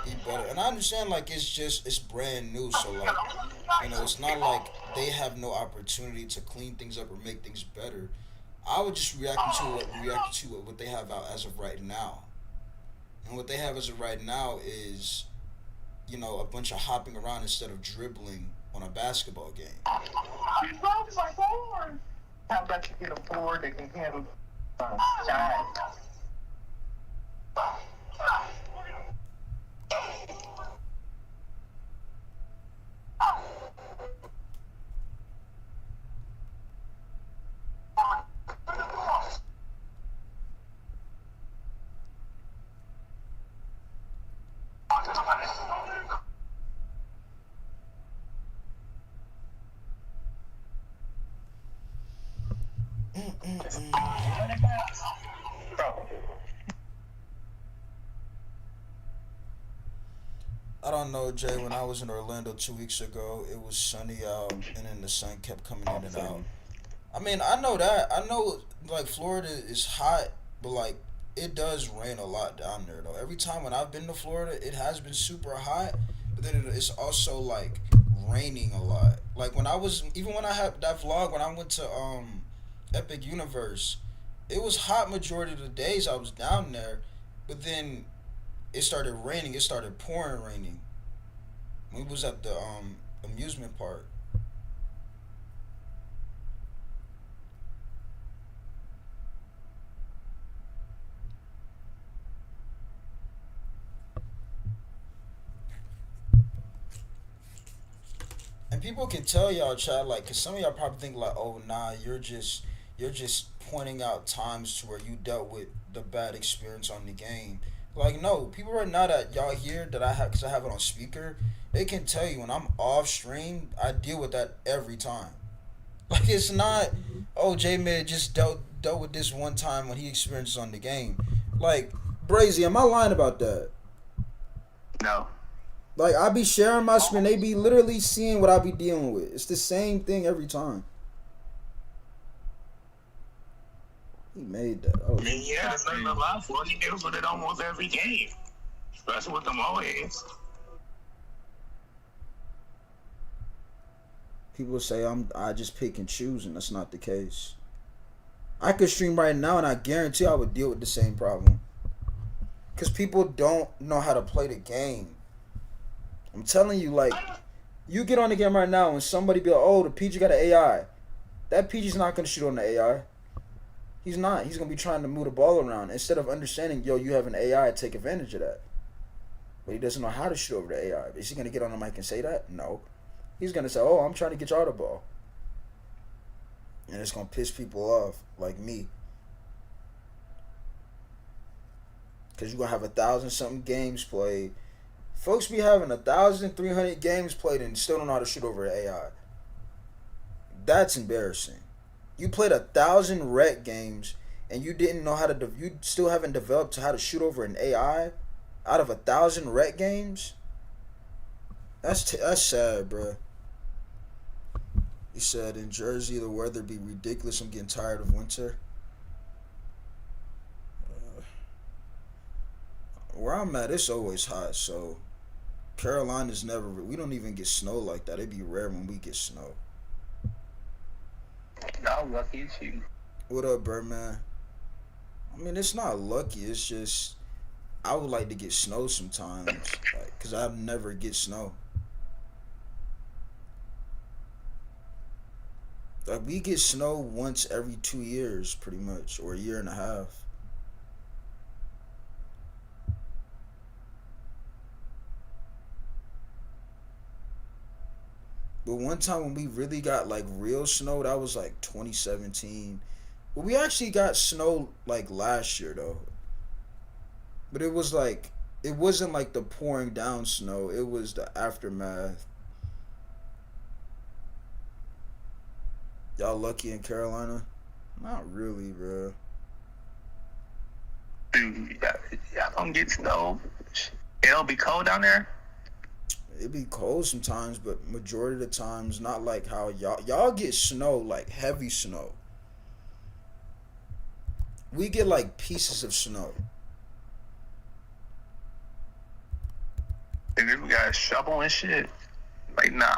be better. And I understand like it's brand new, so like it's not like they have no opportunity to clean things up or make things better. I would just react to what they have out as of right now, and what they have as of right now is a bunch of hopping around instead of dribbling on a basketball game. I love my board. How about you get a board that can handle shine? I don't know, Jay. When I was in Orlando 2 weeks ago, it was sunny out, and then the sun kept coming in and out. I mean, I know that. I know, like, Florida is hot, but, like, it does rain a lot down there, though. Every time when I've been to Florida, it has been super hot, but then it's also, like, raining a lot. Like, when I was, even when I had that vlog, when I went to, Epic Universe, it was hot majority of the days I was down there, but then it started raining. It started pouring raining. We was at the, amusement park. And people can tell y'all, chat, like, cause some of y'all probably think like, oh nah, you're just pointing out times to where you dealt with the bad experience on the game. Like, no, people right now that y'all hear that I have, cause I have it on speaker, they can tell you when I'm off stream, I deal with that every time. Like, it's not, oh, J Mid just dealt with this one time when he experienced on the game. Like, Brazy, am I lying about that? No. Like, I be sharing my screen, they be literally seeing what I be dealing with. It's the same thing every time. He made that. Oh, I mean, yeah, there's nothing to lie for. He deals with it almost every game, especially with them always. people say I just pick and choose, and that's not the case. I could stream right now, and I guarantee I would deal with the same problem. Because people don't know how to play the game. I'm telling you, like, you get on the game right now and somebody be like, oh, the PG got an AI. That PG's not going to shoot on the AI. He's not. He's going to be trying to move the ball around instead of understanding, yo, you have an AI, take advantage of that. But he doesn't know how to shoot over the AI. Is he going to get on the mic and say that? No. He's going to say, oh, I'm trying to get y'all the ball. And it's going to piss people off, like me. Because you're going to have 1,000-something games played. Folks be having 1,300 games played and still don't know how to shoot over an AI. That's embarrassing. You played 1,000 rec games and you didn't know how to. You still haven't developed how to shoot over an AI out of 1,000 rec games. That's sad, bro. He said in Jersey the weather be ridiculous. I'm getting tired of winter. Where I'm at, it's always hot. So Carolina's never. We don't even get snow like that. It'd be rare when we get snow. Y'all lucky as you. What up, Birdman? I mean, it's not lucky. It's just I would like to get snow sometimes, like, cause I never get snow. Like, we get snow once every 2 years, pretty much, or a year and a half. But one time when we really got like real snow, that was like 2017. But we actually got snow like last year though. But it was like, it wasn't like the pouring down snow, it was the aftermath. Y'all lucky in Carolina? Not really, bro. Dude, y'all don't get snow. It'll be cold down there. It be cold sometimes, but majority of the times, not like how y'all get snow, like heavy snow. We get like pieces of snow. And then we got a shovel and shit. Like, nah.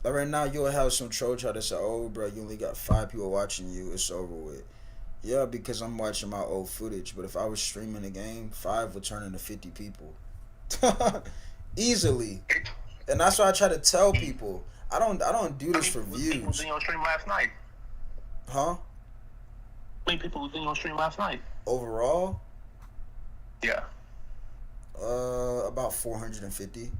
Like right now, you'll have some troll try to say, oh, bro, you only got 5 people watching you, it's over with. Yeah, because I'm watching my old footage. But if I was streaming the game, 5 would turn into 50 people. Easily. And that's why I try to tell people. I don't do this for People was views. in your stream last night. Huh? How many people was in your stream last night? Overall? Yeah. About 450.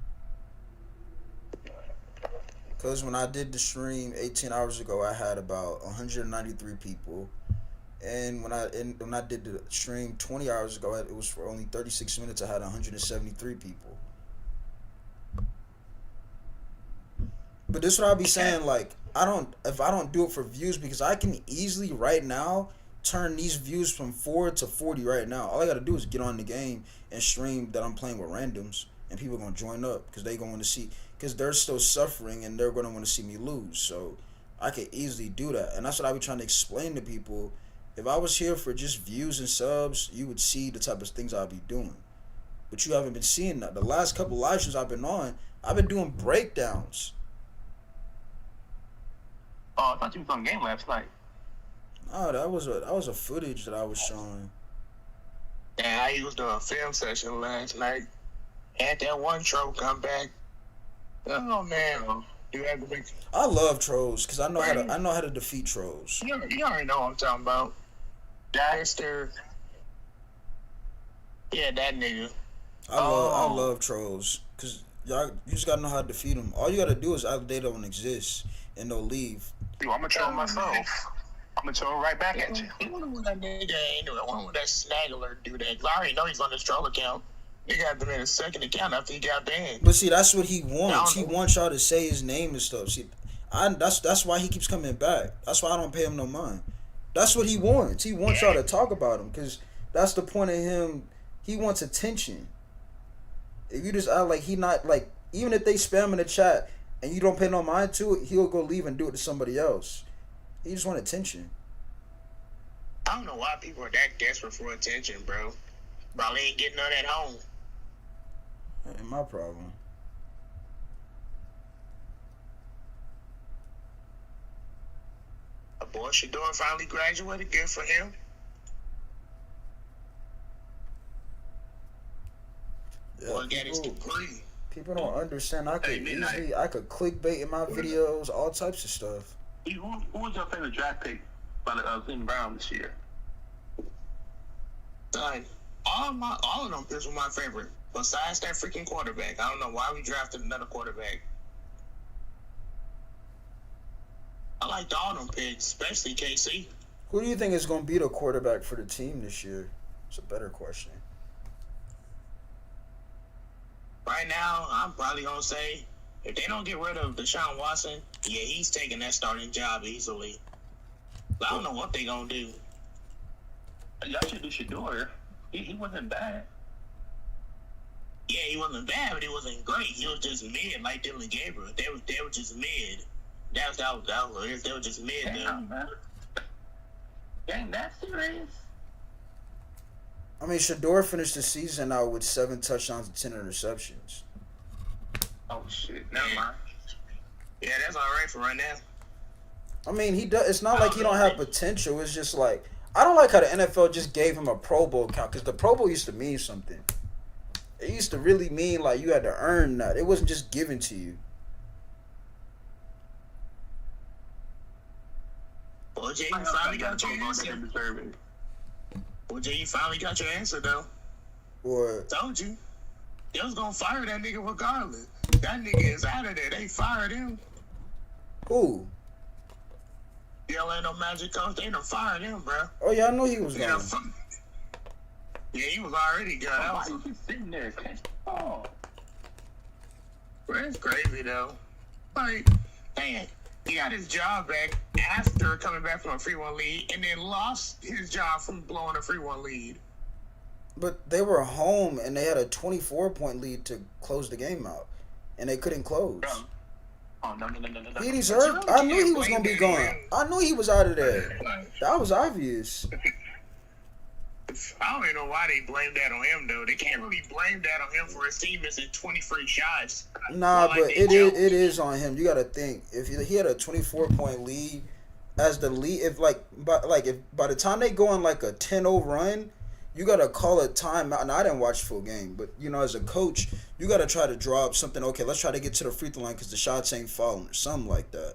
Because when I did the stream 18 hours ago, I had about 193 people. And when I did the stream 20 hours ago, it was for only 36 minutes. I had 173 people. But this is what I'll be saying. Like, if I don't do it for views, because I can easily right now turn these views from 4 to 40 right now. All I gotta do is get on the game and stream that I'm playing with randoms, and people are gonna join up because they gonna want to see, because they're still suffering and they're gonna want to see me lose. So I could easily do that, and that's what I be trying to explain to people. If I was here for just views and subs, you would see the type of things I'd be doing. But you haven't been seeing that. The last couple live streams I've been on, I've been doing breakdowns. Oh, I thought you was on game last night. Oh, that was a footage that I was showing. Yeah, he was doing a film session last night. Had that one troll come back. Oh man, you had to make. I love trolls because I know how to defeat trolls. You already know what I'm talking about. Dexter. Yeah, that nigga. I love trolls because you just gotta know how to defeat them. All you gotta do is act they don't exist and they'll leave. Yo, I'm gonna troll myself. I'm gonna troll right back at you. You wonder what that nigga ain't doing. I wonder what that snaggler do that. 'Cause I already know he's on his troll account. He got them in a second account after he got banned. But see, that's what he wants. He wants y'all to say his name and stuff. See, that's why he keeps coming back. That's why I don't pay him no mind. That's what he wants. He wants y'all to talk about him because that's the point of him. He wants attention. If you just act like he not like, even if they spam in the chat and you don't pay no mind to it, he'll go leave and do it to somebody else. He just want attention. I don't know why people are that desperate for attention, bro. Probably ain't getting none at home. That ain't my problem. A boy Shador finally graduated. Good for him. Yeah, Boy got his degree. People don't understand. I could clickbait in my videos, all types of stuff. Who was your favorite draft pick by the Cleveland Browns this year? All of them picks were my favorite. Besides that freaking quarterback. I don't know why we drafted another quarterback. I liked all them picks, especially KC. Who do you think is going to be the quarterback for the team this year? It's a better question. Right now, I'm probably going to say, if they don't get rid of Deshaun Watson, yeah, he's taking that starting job easily. I don't know what they going to do. Y'all should do Shador. He wasn't bad. Yeah, he wasn't bad, but he wasn't great. He was just mid, like Dylan Gabriel. They were just mid. That was it. They were just mid, though. Ain't that serious? I mean, Shador finished the season out with 7 touchdowns and 10 interceptions. Oh, shit. Never mind. Yeah, that's all right for right now. I mean, he does. It's not like he don't have potential. It's just like, I don't like how the NFL just gave him a Pro Bowl count, because the Pro Bowl used to mean something. It used to really mean like you had to earn that. It wasn't just given to you. Well, Jay, you finally got your answer. Well, Jay, you finally got your answer, though. What? Told you. They was gonna fire that nigga regardless. That nigga is out of there. They fired him. Who? The Orlando Magic coach, they done fired him, bro. Oh, yeah, I know he was gone. Yeah, he was already gone. Why you just sitting there? Oh. Bro, it's crazy, though. Like, man, he got his job back after coming back from a 3-1 lead and then lost his job from blowing a 3-1 lead. But they were home and they had a 24-point lead to close the game out, and they couldn't close. Bro. Oh, no. He's hurt. I knew he was going to be gone. I knew he was out of there. That was obvious. I don't even know why they blame that on him, though. They can't really blame that on him for his team missing 20 free shots. Nah, but it is on him. You got to think. If he had a 24-point lead as the lead, if by the time they go on like a 10-0 run, you gotta call a timeout. And I didn't watch full game, but as a coach, you gotta try to draw up something. Okay, let's try to get to the free throw line because the shots ain't falling or something like that.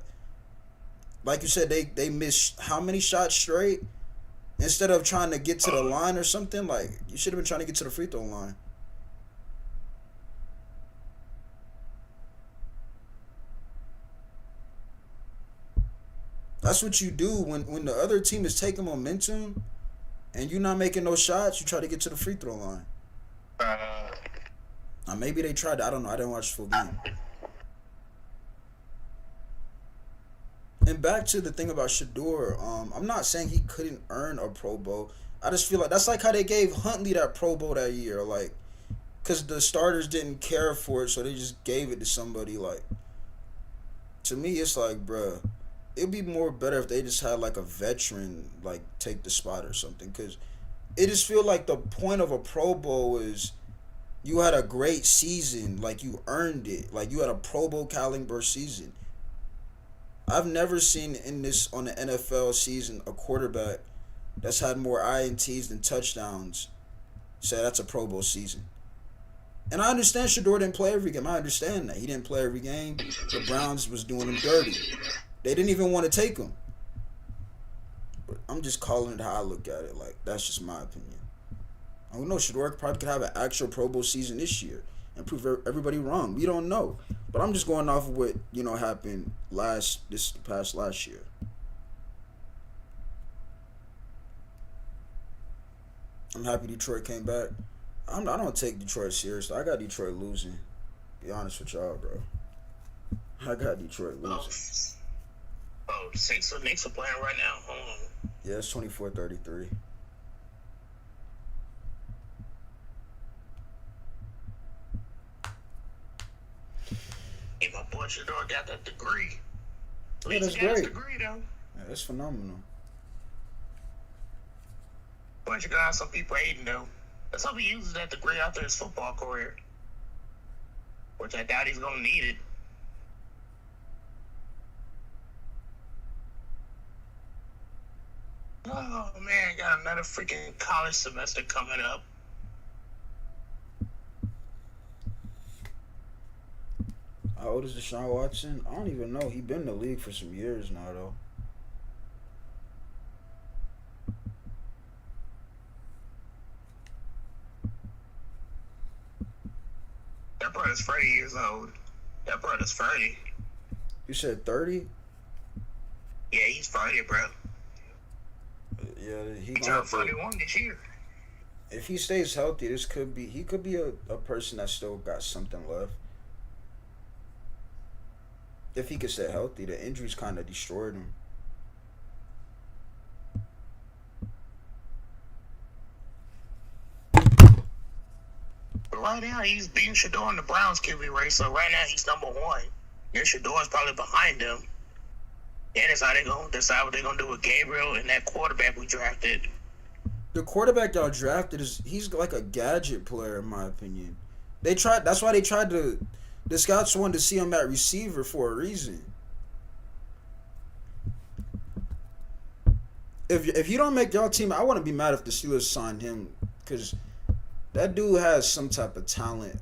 Like you said, they missed how many shots straight? Instead of trying to get to the line or something, like you should have been trying to get to the free throw line. That's what you do when the other team is taking momentum and you're not making no shots, you try to get to the free throw line. Now maybe they tried. I don't know. I didn't watch the full game. And back to the thing about Shador, I'm not saying he couldn't earn a Pro Bowl. I just feel like that's like how they gave Huntley that Pro Bowl that year, like, because the starters didn't care for it, so they just gave it to somebody. Like, to me, it's like, bruh, it'd be more better if they just had like a veteran like take the spot or something, because it just feel like the point of a Pro Bowl is you had a great season, like you earned it, like you had a Pro Bowl caliber season. I've never seen on the NFL season a quarterback that's had more INTs than touchdowns say that's a Pro Bowl season. And I understand Shador didn't play every game. I understand that. He didn't play every game. The Browns was doing him dirty. They didn't even want to take him. But I'm just calling it how I look at it. Like, that's just my opinion. I don't know. Shador probably could have an actual Pro Bowl season this year and prove everybody wrong. We don't know. But I'm just going off of what, happened this past last year. I'm happy Detroit came back. I don't take Detroit seriously. I got Detroit losing. Be honest with y'all, bro. I got Detroit losing. Oh, the Knicks are playing right now. Hold on. Yeah, it's 24-33. Hey, my boy Shador got that degree. Yeah, that's He got his great. degree, though. Yeah, that's phenomenal. But you got some people hating, though. Let's hope he uses that degree after his football career. Which I doubt he's going to need it. Oh, man, got another freaking college semester coming up. How old is Deshaun Watson? I don't even know. He been in the league for some years now, though. That brother's 30 years old. That brother's 30. You said 30? Yeah, he's 30, bro. Yeah, he turned 41 this year. If he stays healthy, he could be a person that still got something left. If he could stay healthy, the injuries kind of destroyed him. But right now, he's beating Shador in the Browns QB race. So right now, he's number one. And Shador's probably behind him. Then it's how they're going to decide what they're going to do with Gabriel and that quarterback we drafted. The quarterback y'all drafted he's like a gadget player, in my opinion. That's why they tried to. The scouts wanted to see him at receiver for a reason. If you don't make y'all team, I wouldn't be mad if the Steelers signed him, because that dude has some type of talent.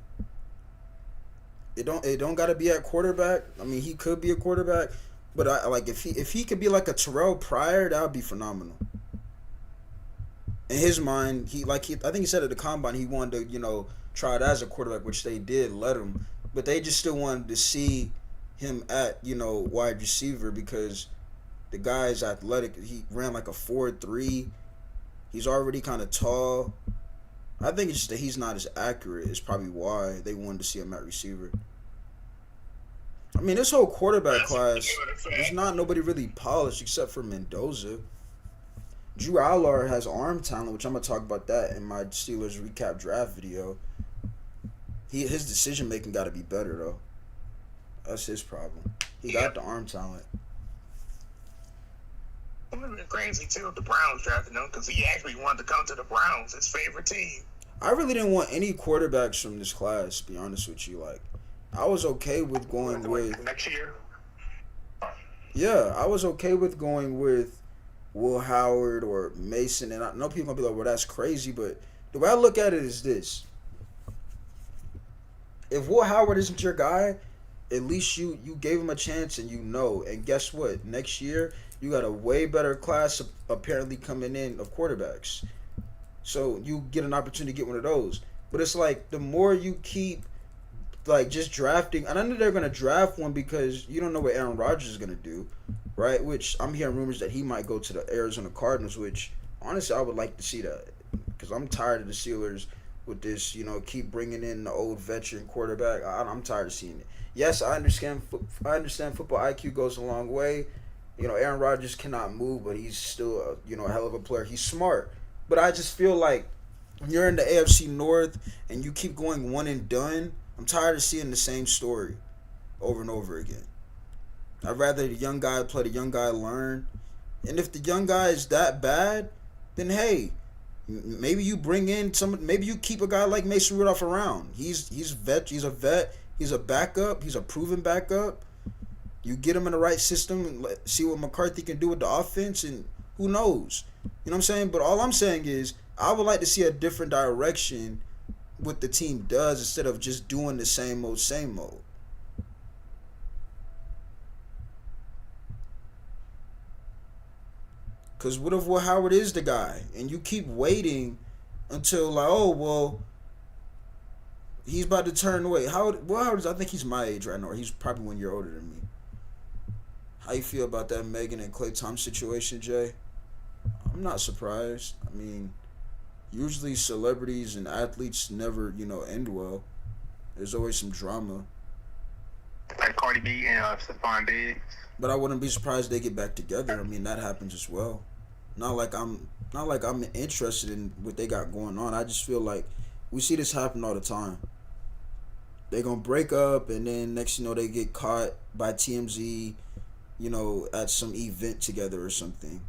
It don't gotta be at quarterback. I mean, he could be a quarterback, but if he could be like a Terrell Pryor, that would be phenomenal. In his mind, I think he said at the combine he wanted to try it as a quarterback, which they did let him, but they just still wanted to see him at wide receiver because the guy's athletic. He ran like a 4.3. He's already kind of tall. I think it's just that he's not as accurate. It's probably why they wanted to see him at receiver. I mean, this whole quarterback class, there's not nobody really polished except for Mendoza. Drew Allard has arm talent, which I'm going to talk about that in my Steelers recap draft video. His decision-making got to be better, though. That's his problem. He got the arm talent. It would have been crazy, too, if the Browns drafted him, because he actually wanted to come to the Browns, his favorite team. I really didn't want any quarterbacks from this class, to be honest with you. Like, I was okay with going with... Next year? Yeah, I was okay with going with Will Howard or Mason, and I know people gonna be like, "Well, that's crazy," but the way I look at it is this: if Will Howard isn't your guy, at least you gave him a chance, and you know. And guess what? Next year you got a way better class apparently coming in of quarterbacks, so you get an opportunity to get one of those. But it's like the more you keep like just drafting, and I know they're gonna draft one because you don't know what Aaron Rodgers is gonna do, right? Which I'm hearing rumors that he might go to the Arizona Cardinals, which honestly I would like to see that because I'm tired of the Steelers with this, keep bringing in the old veteran quarterback. I'm tired of seeing it. Yes, I understand. I understand football IQ goes a long way. Aaron Rodgers cannot move, but he's still a hell of a player. He's smart, but I just feel like when you're in the AFC North and you keep going one and done, I'm tired of seeing the same story over and over again. I'd rather the young guy play, the young guy learn. And if the young guy is that bad, then hey, maybe you bring in maybe you keep a guy like Mason Rudolph around. He's a vet, he's a backup, he's a proven backup. You get him in the right system and see what McCarthy can do with the offense, and who knows? You know what I'm saying? But all I'm saying is I would like to see a different direction what the team does instead of just doing the same old, same old. Because what if Will Howard is the guy and you keep waiting until like, oh, well, he's about to turn away. Will Howard, I think he's my age right now, or he's probably 1 year older than me. How you feel about that Megan and Klay Thompson situation, Jay? I'm not surprised. I mean, usually celebrities and athletes never, end well. There's always some drama. Like Cardi B and Stephon Diggs. But I wouldn't be surprised they get back together. I mean, that happens as well. Not like I'm interested in what they got going on. I just feel like we see this happen all the time. They gonna break up, and then next they get caught by TMZ, at some event together or something.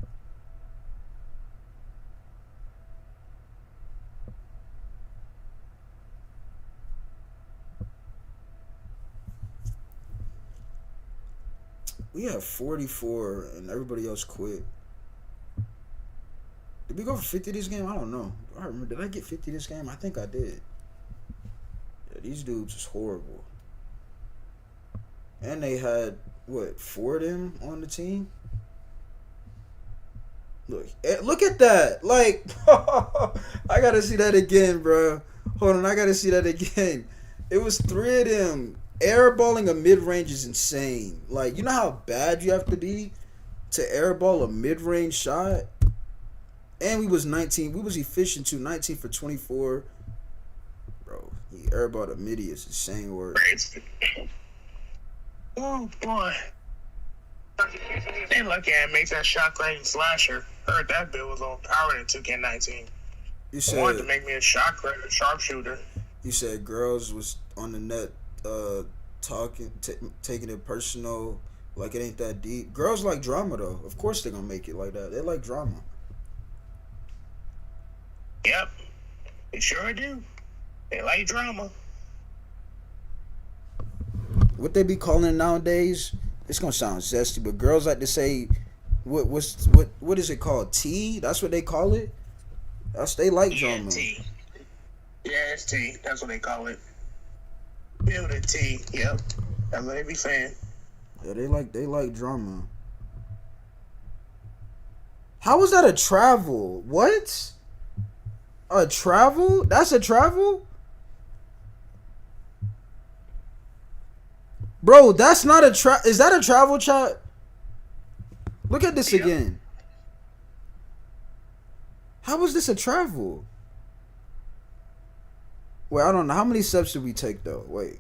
We have 44 and everybody else quit. Did we go for 50 this game? I don't know. I remember. Did I get 50 this game? I think I did. Yeah, these dudes is horrible. And they had, 4 of them on the team? Look at that. Like, I gotta see that again, bro. Hold on, I gotta see that again. It was 3 of them. Airballing a mid-range is insane. Like, you know how bad you have to be to airball a mid-range shot? And we was efficient too, 19 for 24. Bro, he airballed a midi is insane work. Oh boy. They lucky I made that shot claim slasher. Heard that bill was on power in 2K19. You said wanted to make me a shot claim sharpshooter. You said girls was on the net taking it personal, like it ain't that deep. Girls like drama though. Of course they're gonna make it like that. They like drama. Yep, they sure do. They like drama. What they be calling it nowadays? It's gonna sound zesty, but girls like to say, what is it called? Tea? That's what they call it. They like drama. Tea. Yeah, it's tea. That's what they call it. Building tea. Yep, that's what they be saying. Yeah, they like drama. How was that a travel? What? A travel? That's a travel? Bro, that's not a is that a travel chat? Look at this again. How was this a travel? Wait, I don't know. How many steps did we take though? Wait.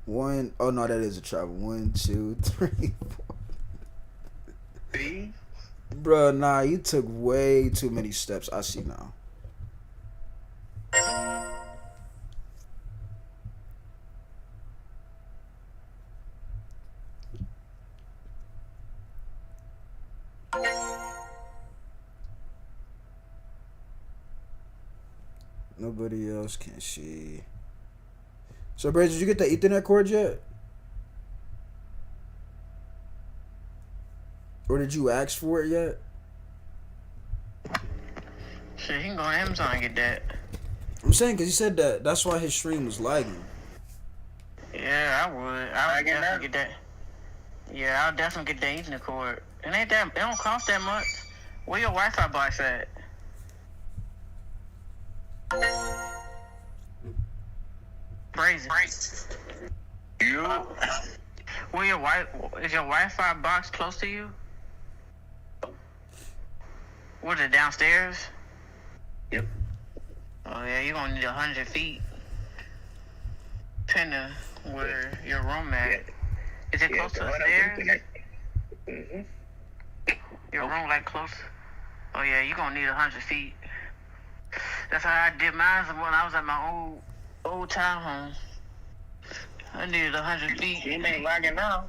1, oh no, that is a travel. 1, 2, 3, 4. Bro, nah, you took way too many steps. I see now. Nobody else can see. So, Brad, did you get the Ethernet cord yet? Or did you ask for it yet? Shit, he can go on Amazon and get that. I'm saying because he said that's why his stream was lagging. Yeah, I would. I would definitely get that. Yeah, I'll definitely get the Ethernet cord. It ain't that. It don't cost that much. Where your Wi-Fi box at? Crazy. You. Where your is your Wi-Fi box close to you? What is it, downstairs? Yep. Oh yeah, you're gonna need 100 feet. Depending where your room at. Is it close to the stairs? Mm-hmm. Your room like close? Oh yeah, you're gonna need 100 feet. That's how I did mine when I was at my old townhome. I needed 100 feet. It ain't lagging now.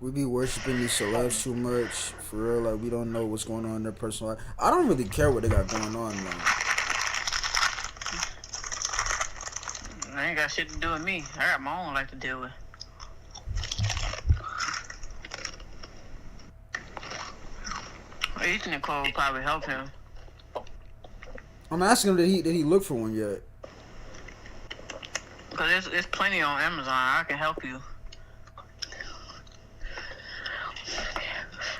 We be worshiping these celebs too much. For real, like we don't know what's going on in their personal life. I don't really care what they got going on now. I ain't got shit to do with me. I got my own life to deal with. Ethernet code will probably help him. I'm asking him did he look for one yet? Cause there's plenty on Amazon. I can help you.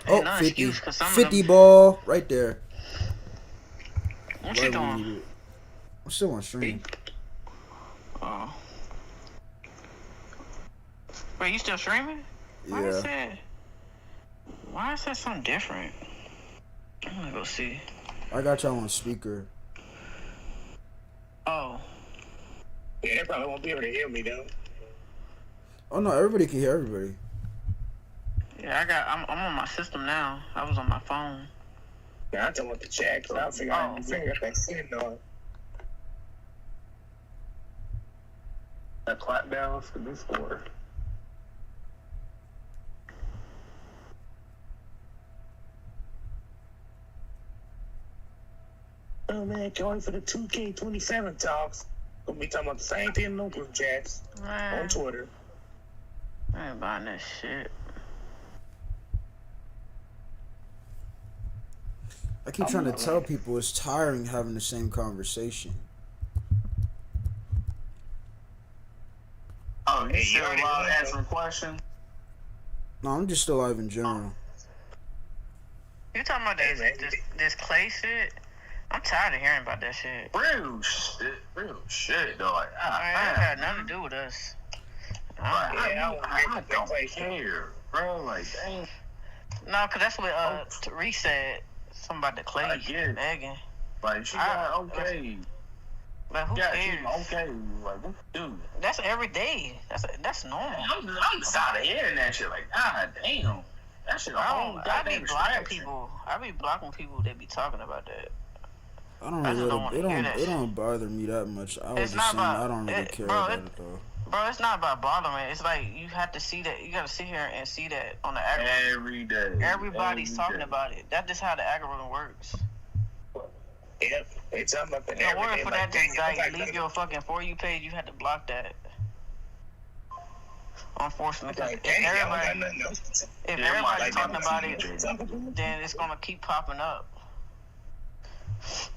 Oh, no 50. Excuse, 'cause some 50 of them, ball right there. what you doing? I'm still on stream. Oh. Wait, you still streaming? Why is that something different? I'm gonna go see. I got y'all on speaker. Oh. Yeah, they probably won't be able to hear me though. Oh no, everybody can hear everybody. Yeah, I'm on my system now. I was on my phone. Yeah, I just want to check. So I'll figure out that signal. That clap down for this score. Oh man, can't wait for the 2K27 talks. Gonna be talking about the same thing in no group chats on Twitter. I ain't buying that shit. I keep trying to tell people it's tiring having the same conversation. Oh, you still allowed to answer a question? No, I'm just still live in general. You talking about this clay shit? I'm tired of hearing about that shit. Real shit, though. Like, that had nothing to do with us. I don't care, bro. Like, dang. No, cause that's what Reese said. Something about the clay. I get it. Megan. Like, she got okay. Like, who cares? Okay, like, what do? That's every day. That's normal. I'm tired of hearing that shit. Like, god damn. That shit a whole goddamn distraction. I be blocking people that be talking about that. I don't really, it don't bother me that much. I was just saying I don't really care about it though. Bro, it's not about bothering. It's like you have to see that. You gotta sit here and see that on the algorithm. Every day. Everybody's talking about it. That's just how the algorithm works. Yep. They talking about that. In order for that to leave your fucking For You page, you had to block that. Unfortunately, if everybody's talking about it, then it's gonna keep popping up.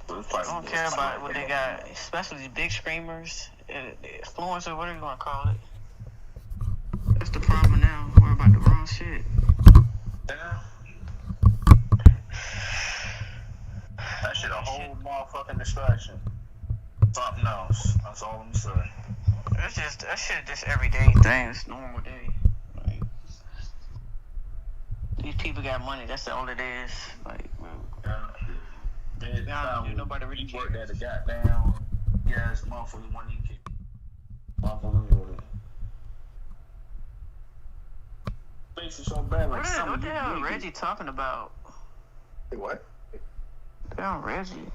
I don't care about what they got, especially these big streamers, influencers, whatever you want to call it. That's the problem now. We're about the wrong shit. That shit a whole motherfucking distraction. Something else. That's all I'm saying. It's just that shit just everyday thing. It's normal day. Like, these people got money. That's all it is. Like, nobody really worked at a goddamn yes, motherfuckers want you to kick. Motherfuckers with it. Face is so bad. Like what the hell is Reggie talking about? What? Damn, Reggie.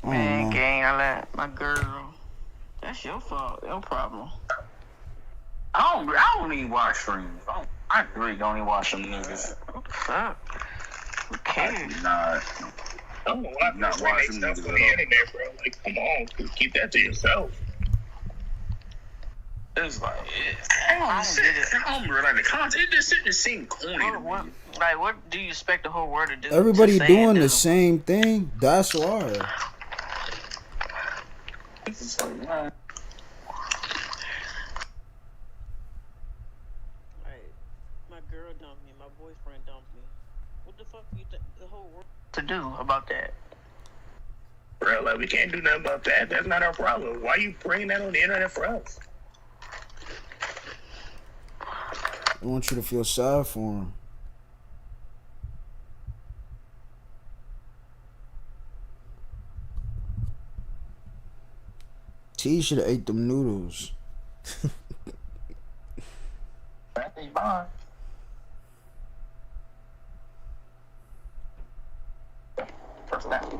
Man, gang, I let my girl. That's your fault. Your problem. I don't even watch streams. I really don't even watch them niggas. What the fuck? Who cares? I'm not watching stuff on the internet, bro. Like, come on, keep that to yourself. It's like, I don't remember like the content. It just seemed corny. Like, what do you expect the whole world to do? Everybody doing the same thing. That's why. It's like, man. My girl dumped me. My boyfriend dumped me. What the fuck do you think the whole world to do about that? Bro, like, we can't do nothing about that. That's not our problem. Why you bringing that on the internet for us? I want you to feel sad for him. T should have ate them noodles. Bye. First that.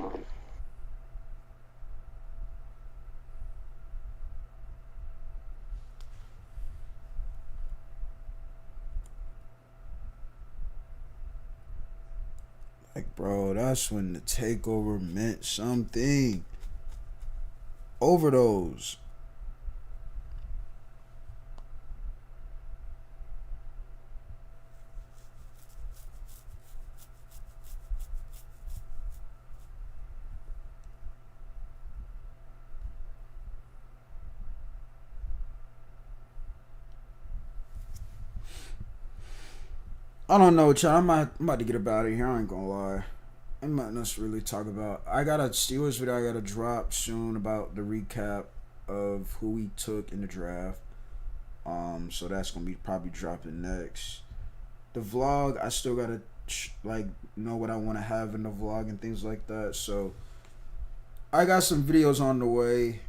Like, bro, that's when the takeover meant something. Overdose. I don't know, Chad. I'm about to get up out of here. I ain't gonna lie. I'm not necessarily talk about. I got a Steelers video I gotta drop soon about the recap of who we took in the draft. So that's gonna be probably dropping next. The vlog, I still gotta like know what I want to have in the vlog and things like that. So I got some videos on the way.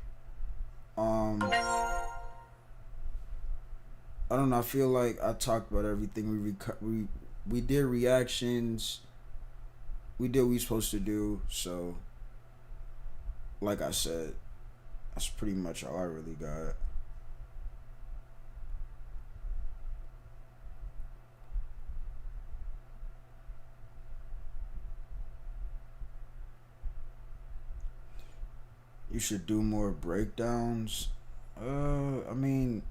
I don't know. I feel like I talked about everything. We did reactions. We did what we supposed to do. So, like I said, that's pretty much all I really got. You should do more breakdowns. I mean,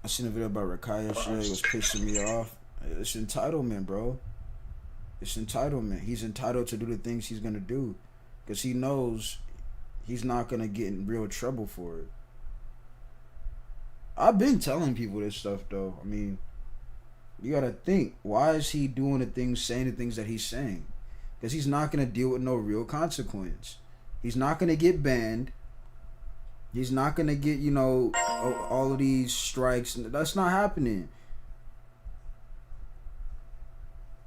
I seen a video about Rakaya shit. It was pissing me off. It's entitlement, bro. It's entitlement. He's entitled to do the things he's gonna do, because he knows he's not gonna get in real trouble for it. I've been telling people this stuff though. I mean, you gotta think, why is he doing the things, saying the things that he's saying? Because he's not gonna deal with no real consequence. He's not gonna get banned. He's not gonna get, all of these strikes. That's not happening.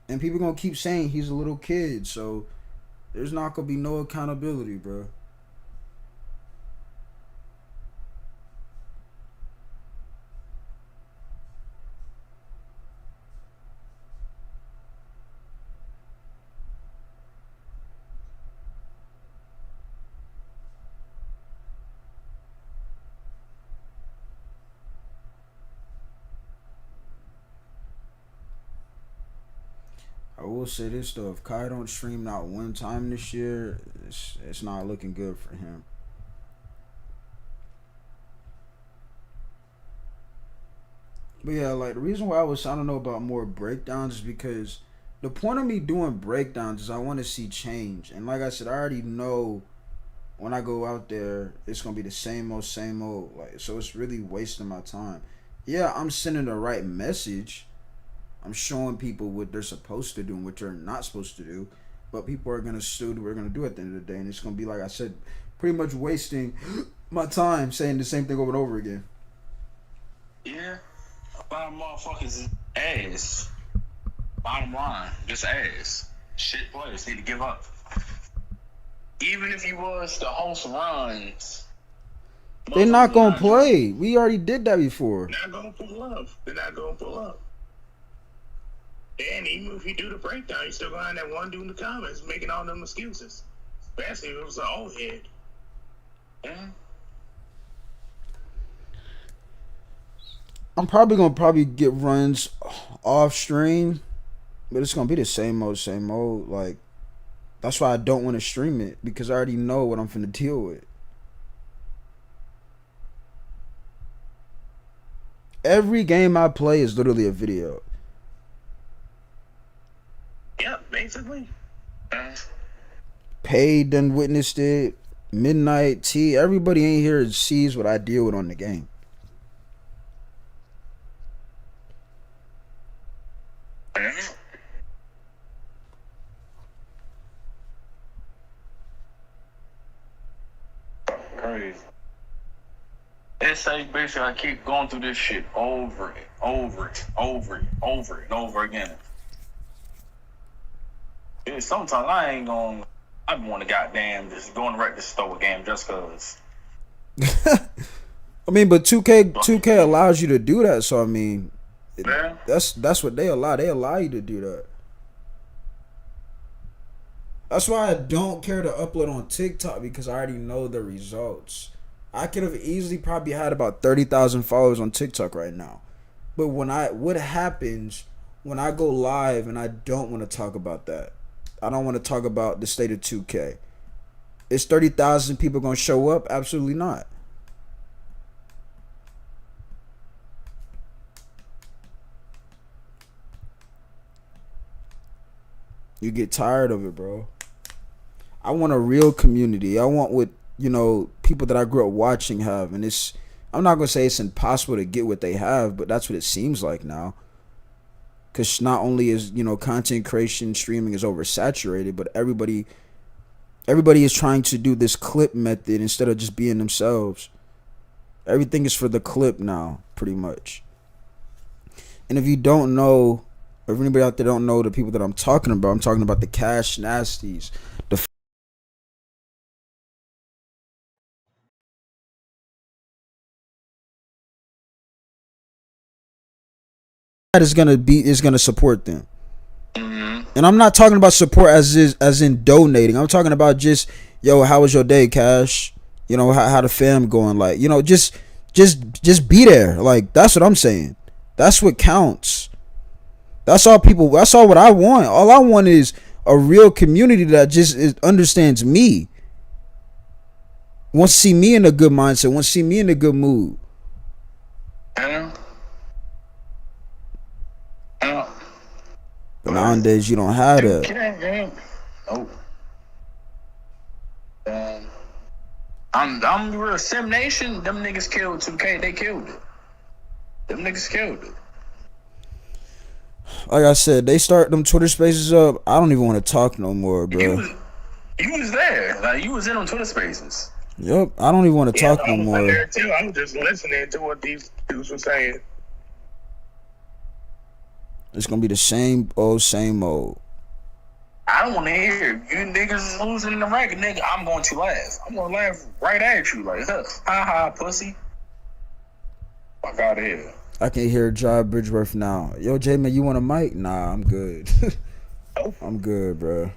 And people gonna keep saying he's a little kid, so there's not gonna be no accountability, bro. I will say this though, if Kai don't stream not one time this year, it's not looking good for him. But yeah, like the reason why I don't know about more breakdowns is because the point of me doing breakdowns is I want to see change. And like I said, I already know when I go out there, it's gonna be the same old, like, so it's really wasting my time. Yeah, I'm sending the right message. I'm showing people what they're supposed to do and what they're not supposed to do, but people are gonna still do what they're gonna do at the end of the day, and it's gonna be, like I said, pretty much wasting my time saying the same thing over and over again. Yeah, a lot of motherfuckers is ass. Bottom line, just ass. Shit players need to give up. Even if you was to host runs, They're not gonna play. We already did that before. they're not gonna pull up. They're not gonna pull up. And even if you do the breakdown, you still gonna have that one dude in the comments making all them excuses. Especially if it was an old head. Yeah. I'm probably gonna get runs off stream, but it's gonna be the same old. Like, that's why I don't want to stream it, because I already know what I'm finna deal with. Every game I play is literally a video. Yeah, basically. Paid done witnessed it. Midnight T. Everybody in here sees what I deal with on the game. Crazy. It's like basically I keep going through this shit over and over and over and over and over again. Sometimes I ain't gonna. I want to goddamn just going right to store a game just cause. I mean, but 2K allows you to do that. So I mean, Yeah. that's what they allow. They allow you to do that. That's why I don't care to upload on TikTok, because I already know the results. I could have easily probably had about 30,000 followers on TikTok right now. But what happens when I go live and I don't want to talk about that? I don't want to talk about the state of 2K. Is 30,000 people going to show up? Absolutely not. You get tired of it, bro. I want a real community. I want what, people that I grew up watching have. And I'm not going to say it's impossible to get what they have, but that's what it seems like now. Because not only is, content creation, streaming is oversaturated, but everybody is trying to do this clip method instead of just being themselves. Everything is for the clip now, pretty much. And if you don't know, or if anybody out there don't know the people that I'm talking about the Cash Nasties, the that is gonna support them. And I'm not talking about support as in donating. I'm talking about just, yo, how was your day, Cash? How the fam going? Like, just be there. Like, that's what I'm saying. That's what counts. That's all what I want. All I want is a real community that just understands me. Wants to see me in a good mindset. Wants to see me in a good mood. But nowadays you don't have that. Oh. I'm real. Sim Nation, them niggas killed 2K. They killed it. Them niggas killed it. Like I said, they start them Twitter spaces up. I don't even want to talk no more, bro. You was there. Like, you was in on Twitter spaces. Yep. I don't even want to talk no more. There too. I was just listening to what these dudes were saying. It's gonna be the same old. I don't want to hear you niggas is losing in the rank, nigga. I'm going to laugh. I'm gonna laugh right at you, like, ha ha, pussy. Fuck out of here. I can hear Job Bridgeworth now. Yo, J-Man, you want a mic? Nah, I'm good. I'm good, bro.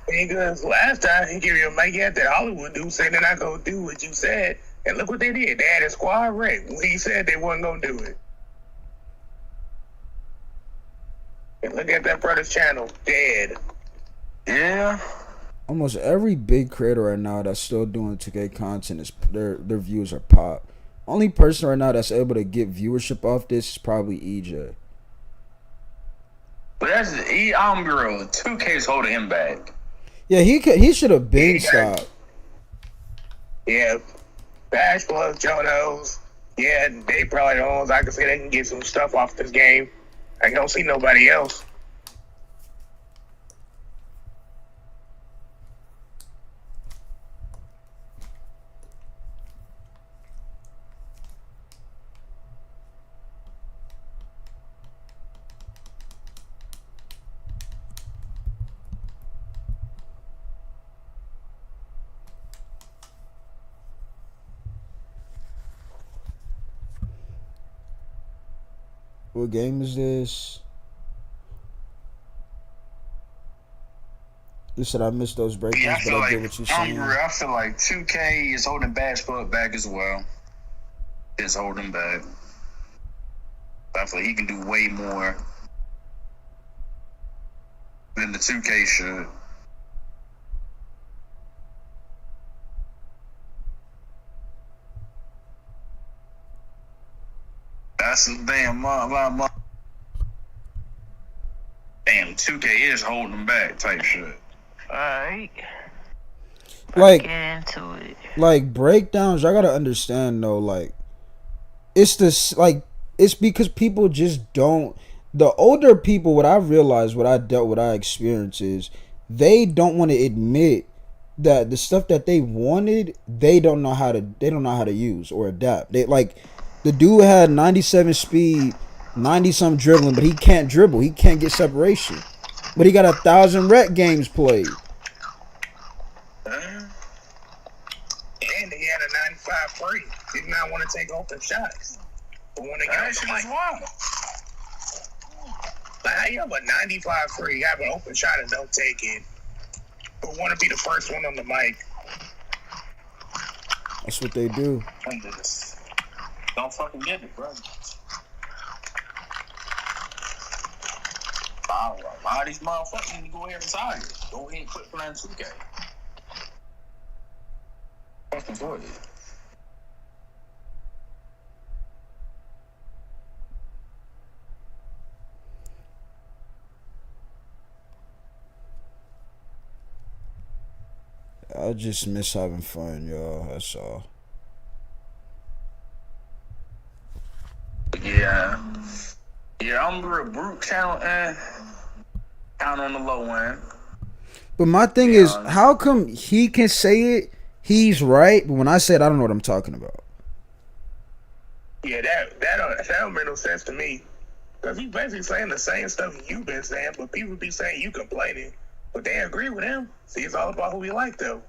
Because last time he gave you a mic, at that Hollywood dude saying they're not gonna do what you said, and look what they did. They had a squad wreck when he said they wasn't gonna do it. And look at that brother's channel, dead. Yeah. Almost every big creator right now that's still doing 2K content is their views are pop. Only person right now that's able to get viewership off this is probably EJ. But that's I'm real. 2K's holding him back. Yeah, he should have been stopped. Yeah, Bash Plus, Jonos. Yeah, they probably the ones I can say they can get some stuff off this game. I don't see nobody else. What game is this? You said I missed those breakdowns, Yeah, but I get what you're saying. I feel like 2K is holding Bash Club back as well. Is holding back. I feel like he can do way more than the 2K should. That's a damn damn 2K is holding them back type shit. Alright. Like, Get into it. like breakdowns, I gotta understand though. Like, it's this like it's because people just don't. The older people, what I realized, what I dealt, what I experienced is they don't want to admit that the stuff that they wanted, they don't know how to use or adapt. They like the dude had 97 speed, 90 some dribbling, but he can't dribble. He can't get separation. But he got 1,000 rec games played. And he had a 95 free. Did not want to take open shots. But when they got the mic, like how you have a 95 free, have an open shot and don't take it, but want to be the first one on the mic. That's what they do. Don't fucking get it, bro. A lot of these motherfuckers need to go ahead and retire. Go ahead and quit playing 2K. Fucking do it. I just miss having fun, y'all. That's all. Yeah. Yeah, I'm a brute channel and count on the low end. But my thing is, how come he can say it, he's right, but when I say it, I don't know what I'm talking about. Yeah, that don't make no sense to me. Because he's basically saying the same stuff you've been saying, but people be saying you complaining. But they agree with him. See, it's all about who you like, though.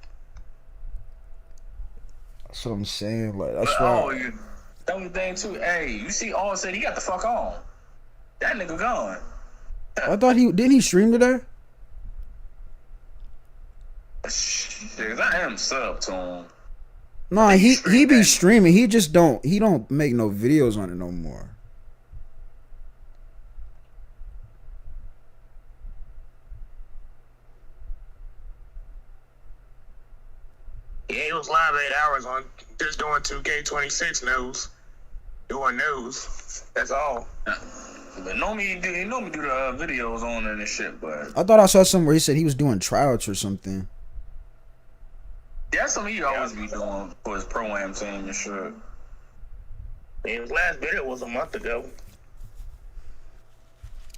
That's what I'm saying. Like, that's why. The only thing, too, hey, you see all said he got the fuck on. That nigga gone. I thought didn't he stream today? Shit, I am sub to him. No, he be streaming. He just don't make no videos on it no more. Yeah, he was live 8 hours on just doing 2K26 news. Doing news. That's all. But normally he do the videos on it and shit, but I thought I saw somewhere he said he was doing tryouts or something. that's something he always be doing for his pro-am team and shit. His last video was a month ago.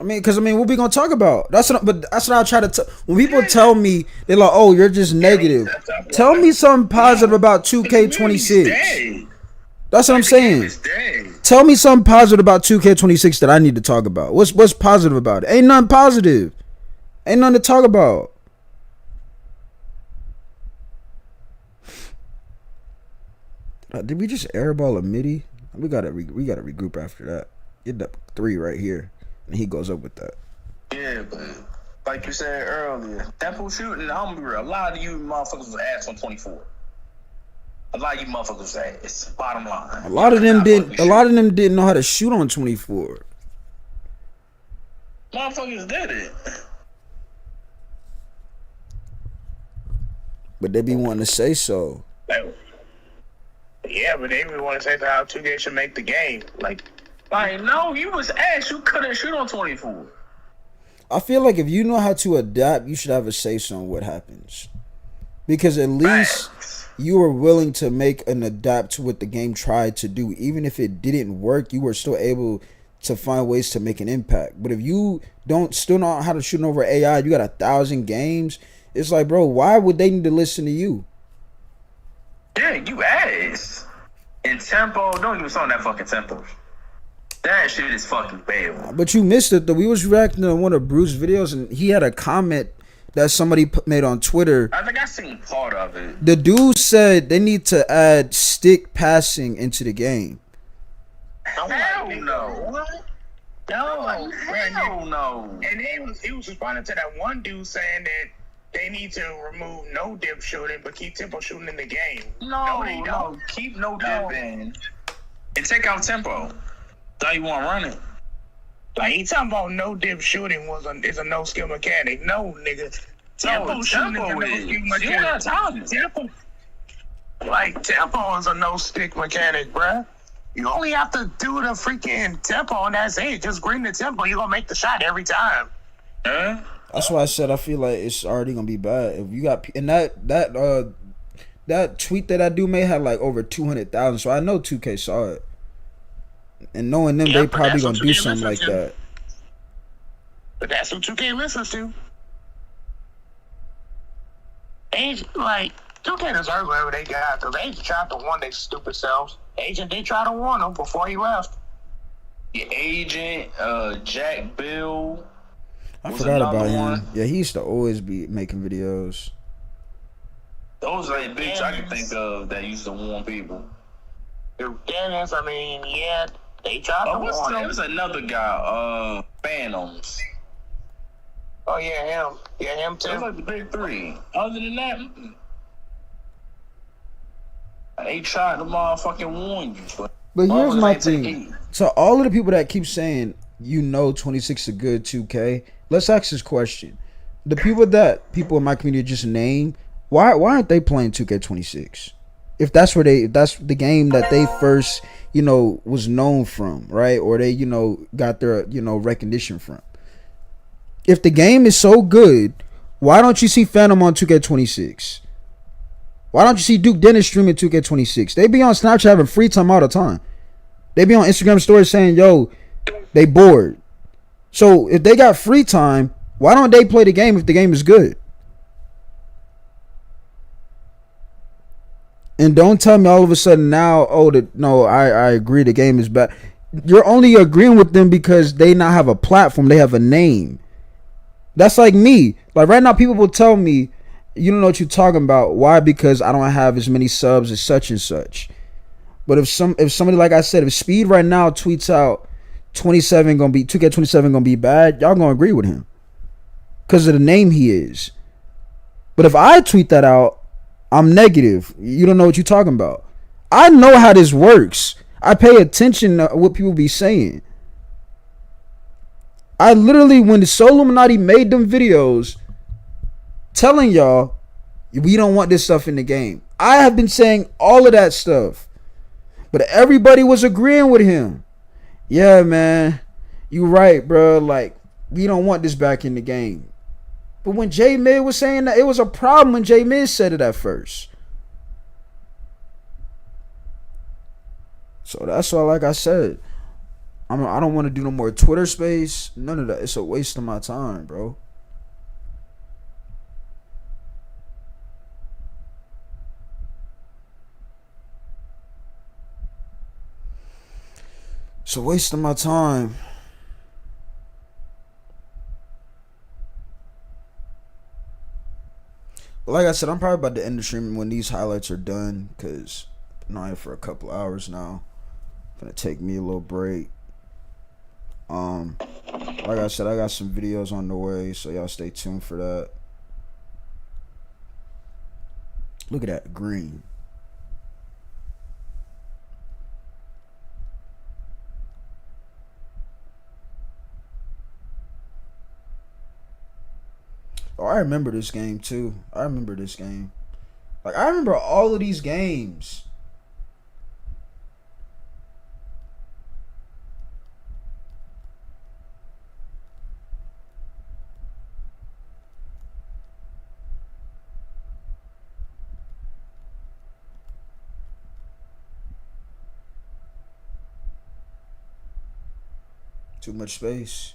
Because what we gonna talk about? That's what I try to tell. When people tell me they're like, "Oh, you're just negative," tell me something positive about 2K26. That's what I'm saying. Tell me something positive about 2K26 that I need to talk about. What's positive about it? Ain't nothing positive. Ain't nothing to talk about. Did we just airball a midi? We gotta regroup after that. Get up 3 right here, and he goes up with that. Yeah, but like you said earlier, tempo shooting, I'm gonna be real. A lot of you motherfuckers was ass on 24. A lot of you motherfuckers was ass. Bottom line. A lot of them didn't know how to shoot on 24. Motherfuckers did it. But they be wanting to say so. Yeah, but they even want to say how 2K should make the game. Like, no, you was ass. You couldn't shoot on 24. I feel like if you know how to adapt, you should have a say so on what happens. Because at least you were willing to make an adapt to what the game tried to do. Even if it didn't work, you were still able to find ways to make an impact. But if you still know how to shoot over AI, you got 1,000 games, it's like, bro, why would they need to listen to you? Yeah, you ass. And tempo, don't even on that fucking tempo. That shit is fucking bad. But you missed it though. We was reacting to one of Bruce's videos, and he had a comment that somebody made on Twitter. I think I seen part of it. The dude said they need to add stick passing into the game. Hell no. What? No, hell no. And he was responding to that one dude saying that they need to remove no dip shooting, but keep tempo shooting in the game. No, keep no dip in. And take out tempo. So you want to run it. Like, he talking about no dip shooting is a no skill mechanic. No, nigga. Tempo shooting is a no skill mechanic. You got time. Tempo is a no stick mechanic, bruh. You only have to do the freaking tempo, and that's it. Just green the tempo. You're going to make the shot every time. Huh? That's why I said I feel like it's already gonna be bad. If you got and that tweet that I do may have like over 200,000, so I know 2K saw it. And knowing them, they probably gonna do something like that. But that's what 2K listens to. Agent, like, 2K deserves whatever they got, because Agent tried to warn their stupid selves. Agent did try to warn them before he left. The Agent, Jack Bill. I forgot about him. Yeah, he used to always be making videos. Those are the bigs I can think of that used to warn people. Dennis, I mean, yeah, they tried to warn There him. was another guy, Phantoms. Oh, yeah, him. Yeah, him too. Those like the big three. Other than that, they tried to motherfucking warn you. But here's my thing. So all of the people that keep saying, 26 is a good 2K, let's ask this question. The people that people in my community just named, why aren't they playing 2K26? If that's that's the game that they first, was known from, right? Or they, got their, recognition from. If the game is so good, why don't you see Phantom on 2K26? Why don't you see Duke Dennis streaming 2K26? They be on Snapchat having free time all the time. They be on Instagram stories saying, yo, they bored. So if they got free time, why don't they play the game if the game is good? And don't tell me all of a sudden now, I agree the game is bad. You're only agreeing with them because they not have a platform. They have a name. That's like me. Like right now, people will tell me, you don't know what you're talking about. Why? Because I don't have as many subs as such and such. But if somebody, like I said, if Speed right now tweets out 2K27 gonna be bad, y'all gonna agree with him because of the name he is. But if I tweet that out, I'm negative. You don't know what you're talking about. I know how this works. I pay attention to what people be saying. I literally, when the Soul Illuminati made them videos telling y'all we don't want this stuff in the game, I have been saying all of that stuff, but everybody was agreeing with him. Yeah, man, you right, bro. Like, we don't want this back in the game. But when J Mid was saying that, it was a problem when J Mid said it at first. So that's why, like I said, I don't want to do no more Twitter space. None of that. It's a waste of my time, bro. It's a waste of my time. But like I said, I'm probably about to end the stream when these highlights are done, because I've been on here for a couple hours now. Gonna take me a little break. Like I said, I got some videos on the way, so y'all stay tuned for that. Look at that green. Oh, I remember this game too. I remember this game. Like, I remember all of these games. Too much space.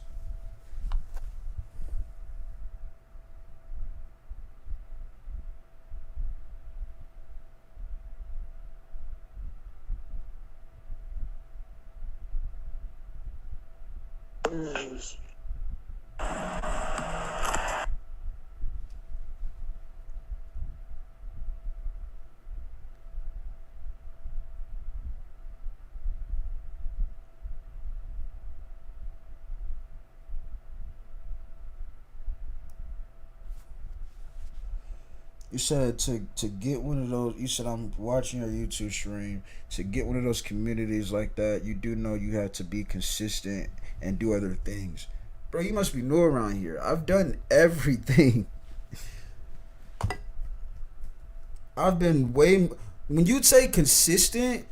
You said to get one of those, you said I'm watching your YouTube stream, to get one of those communities like that, you do know you have to be consistent and do other things. Bro, you must be new around here. I've done everything. I've been when you say consistent,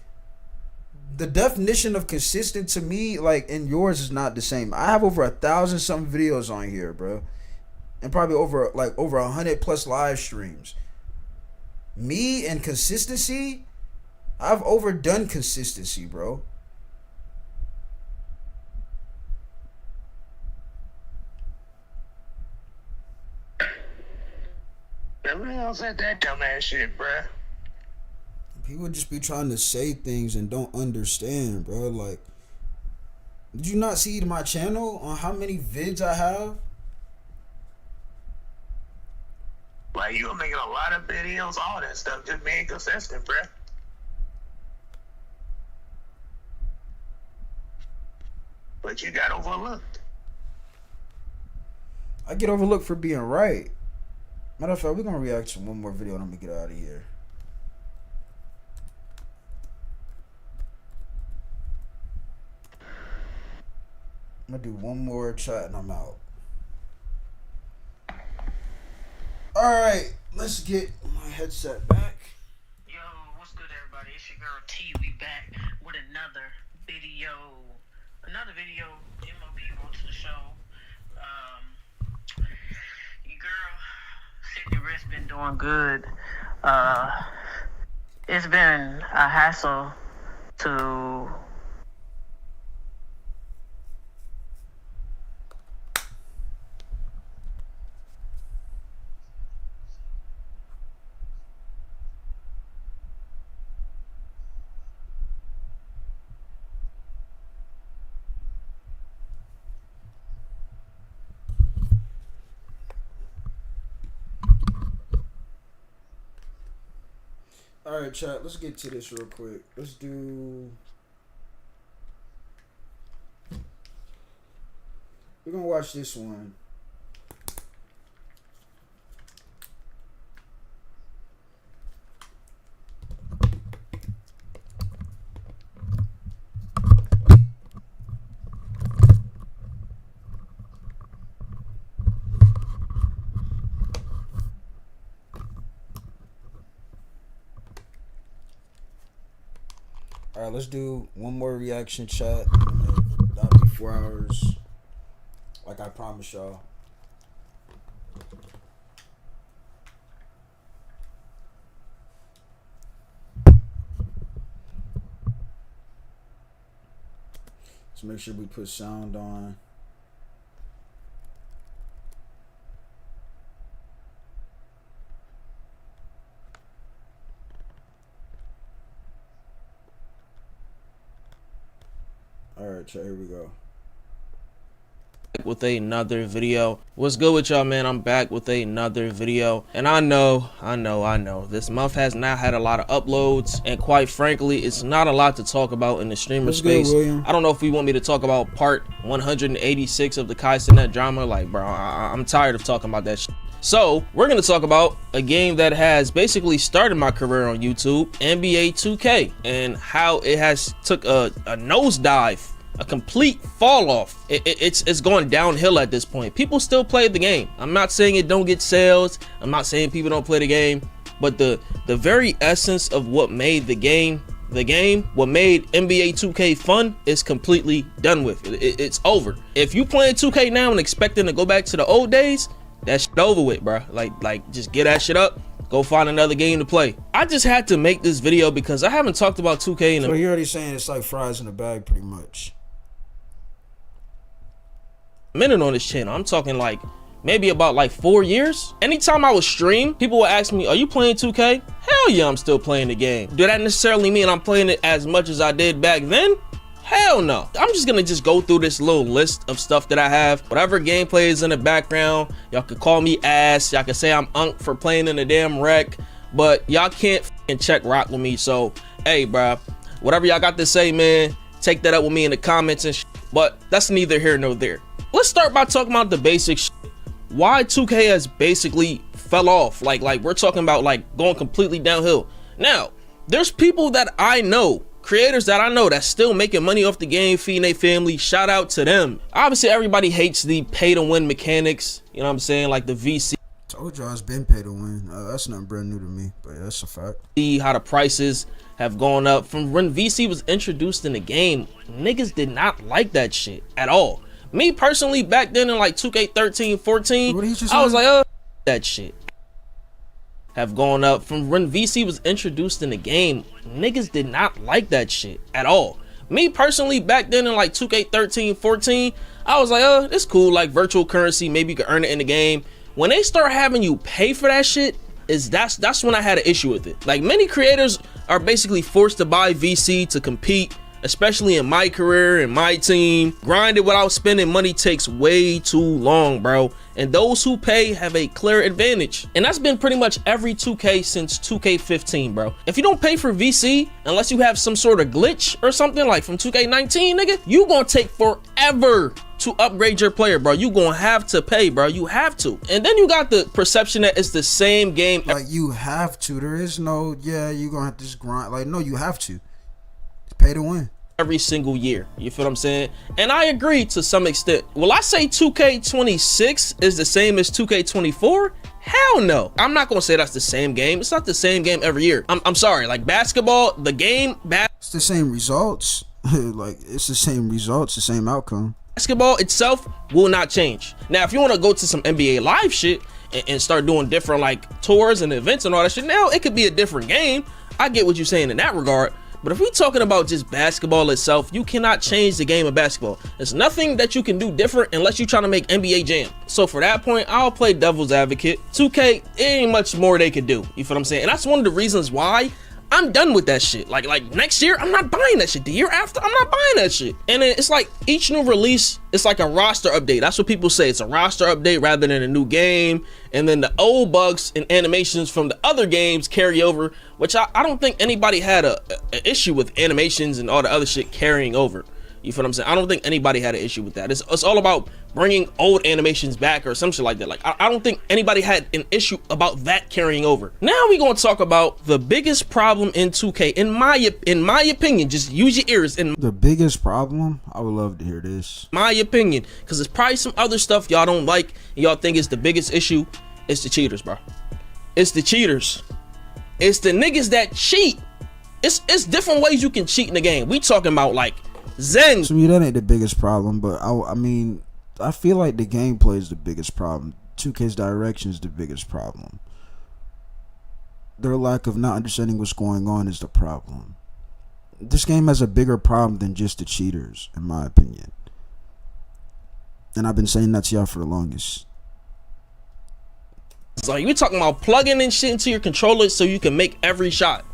the definition of consistent to me, like, and yours is not the same. I have over 1,000 something videos on here, bro, and probably over 100 plus live streams. Me and consistency, I've overdone consistency, bro. Who else said that dumbass shit, bruh? People just be trying to say things and don't understand, bro. Like, did you not see my channel on how many vids I have? Like, you were making a lot of videos, all that stuff, just being consistent, bruh. But you got overlooked. I get overlooked for being right. Matter of fact, we're gonna react to one more video and I'm gonna get out of here. I'm gonna do one more chat and I'm out. Alright, let's get my headset back. Yo, what's good, everybody? It's your girl T. We back with another video. MLB wrote to the show. Your girl, Sydney Riss, been doing good. It's been a hassle to Alright, chat, let's get to this real quick. Let's do... We're gonna watch this one. Alright, let's do one more reaction chat. That'll be 4 hours. Like I promised y'all. Let's make sure we put sound on. Alright, chat, here we go. With another video. What's good with y'all, man? I'm back with another video, and I know this month has not had a lot of uploads, and quite frankly, it's not a lot to talk about in the streamer space. I don't know if we want me to talk about part 186 of the Kai Cenat drama. Like, bro, I'm tired of talking about that shit. So we're gonna talk about a game that has basically started my career on YouTube, NBA 2K, and how it has took a nosedive, a complete fall off. It's going downhill at this point. People still play the game. I'm not saying it don't get sales. I'm not saying people don't play the game, but the very essence of what made the game, what made NBA 2K fun, is completely done with. It's over. If you playing 2K now and expecting to go back to the old days, that shit over with, bro. Like just get that shit up. Go find another game to play. I just had to make this video because I haven't talked about 2K in So you're already saying it's like fries in a bag, pretty much. minute on this channel. I'm talking like maybe about like 4 years. Anytime I would stream, people would ask me, are you playing 2K? Hell yeah, I'm still playing the game. Do that necessarily mean I'm playing it as much as I did back then? Hell no. I'm just gonna go through this little list of stuff that I have. Whatever gameplay is in the background, y'all could call me ass, y'all could say I'm unk for playing in a damn wreck, but y'all can't f***ing check rock with me. So hey, bruh, whatever y'all got to say, man, take that up with me in the comments and but that's neither here nor there. Let's start by talking about the basic why 2K has basically fell off. Like we're talking about like going completely downhill. Now there's people that I know, creators that I know, that's still making money off the game, feeding their family. Shout out to them. Obviously everybody hates the pay to win mechanics, you know what I'm saying, like the VC. Told y'all it's been pay to win. That's nothing brand new to me, but yeah, that's a fact. See how the prices have gone up from when VC was introduced in the game. Niggas did not like that shit at all. Me personally, back then in like 2K13, 14, I was like, that shit. Have gone up from when VC was introduced in the game. Niggas did not like that shit at all. Me personally, back then in like 2K13, 14, I was like, it's cool, like virtual currency, maybe you could earn it in the game. When they start having you pay for that shit, that's when I had an issue with it. Like, many creators are basically forced to buy VC to compete, especially in my career and my team. Grinding without spending money takes way too long, bro. And those who pay have a clear advantage. And that's been pretty much every 2K since 2K15, bro. If you don't pay for VC, unless you have some sort of glitch or something like from 2K19, nigga, you gonna take forever to upgrade your player, bro. You gonna have to pay, bro. You have to. And then you got the perception that it's the same game. Like, you have to. There is no, yeah, you gonna have to just grind. Like, no, you have to. Pay to win. Every single year, you feel what I'm saying? And I agree to some extent. Will I say 2K26 is the same as 2K24? Hell no. I'm not gonna say that's the same game. It's not the same game every year. I'm sorry, like basketball, the game, it's the same results. Like, it's the same results, the same outcome. Basketball itself will not change. Now, if you want to go to some NBA live shit and start doing different like tours and events and all that shit, now it could be a different game. I get what you're saying in that regard. But if we're talking about just basketball itself, you cannot change the game of basketball. There's nothing that you can do different unless you're trying to make NBA Jam. So for that point, I'll play devil's advocate. 2K, it ain't much more they could do. You feel what I'm saying? And that's one of the reasons why I'm done with that shit. Like next year, I'm not buying that shit. The year after, I'm not buying that shit. And then it's like each new release, it's like a roster update. That's what people say. It's a roster update rather than a new game. And then the old bugs and animations from the other games carry over, which I don't think anybody had a issue with animations and all the other shit carrying over. You feel what I'm saying? I don't think anybody had an issue with that. It's all about bringing old animations back or some shit like that. Like, I don't think anybody had an issue about that carrying over. Now we're gonna talk about the biggest problem in 2K. In my opinion, just use your ears. In the biggest problem, I would love to hear this. My opinion, because there's probably some other stuff y'all don't like and y'all think is the biggest issue. It's the cheaters, bro. It's the cheaters. It's the niggas that cheat. It's different ways you can cheat in the game. We talking about like Zen. To me, that ain't the biggest problem, but I mean, I feel like the gameplay is the biggest problem. 2K's direction is the biggest problem. Their lack of not understanding what's going on is the problem. This game has a bigger problem than just the cheaters, in my opinion. And I've been saying that to y'all for the longest. It's like we're talking about plugging in shit into your controller so you can make every shot.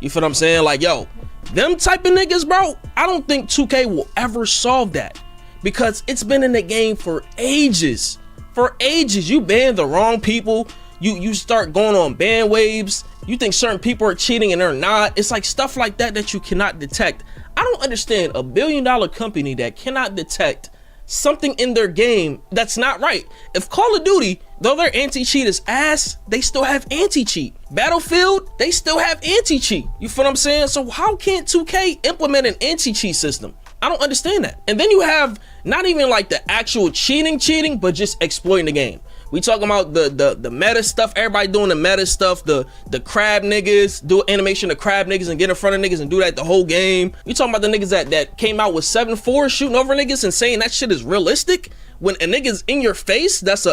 You feel what I'm saying? Like, yo, them type of niggas, bro, I don't think 2K will ever solve that because it's been in the game for ages. For ages, you ban the wrong people. You start going on ban waves. You think certain people are cheating and they're not. It's like stuff like that you cannot detect. I don't understand a $1 billion company that cannot detect something in their game that's not right. If Call of Duty, though their anti-cheat is ass, they still have anti-cheat. Battlefield, they still have anti-cheat. You feel what I'm saying? So how can't 2K implement an anti-cheat system? I don't understand that. And then you have not even like the actual cheating, but just exploiting the game. We talking about the meta stuff, everybody doing the meta stuff, the crab niggas, do animation of crab niggas and get in front of niggas and do that the whole game. We talking about the niggas that came out with 7-4 shooting over niggas and saying that shit is realistic when a nigga's in your face that's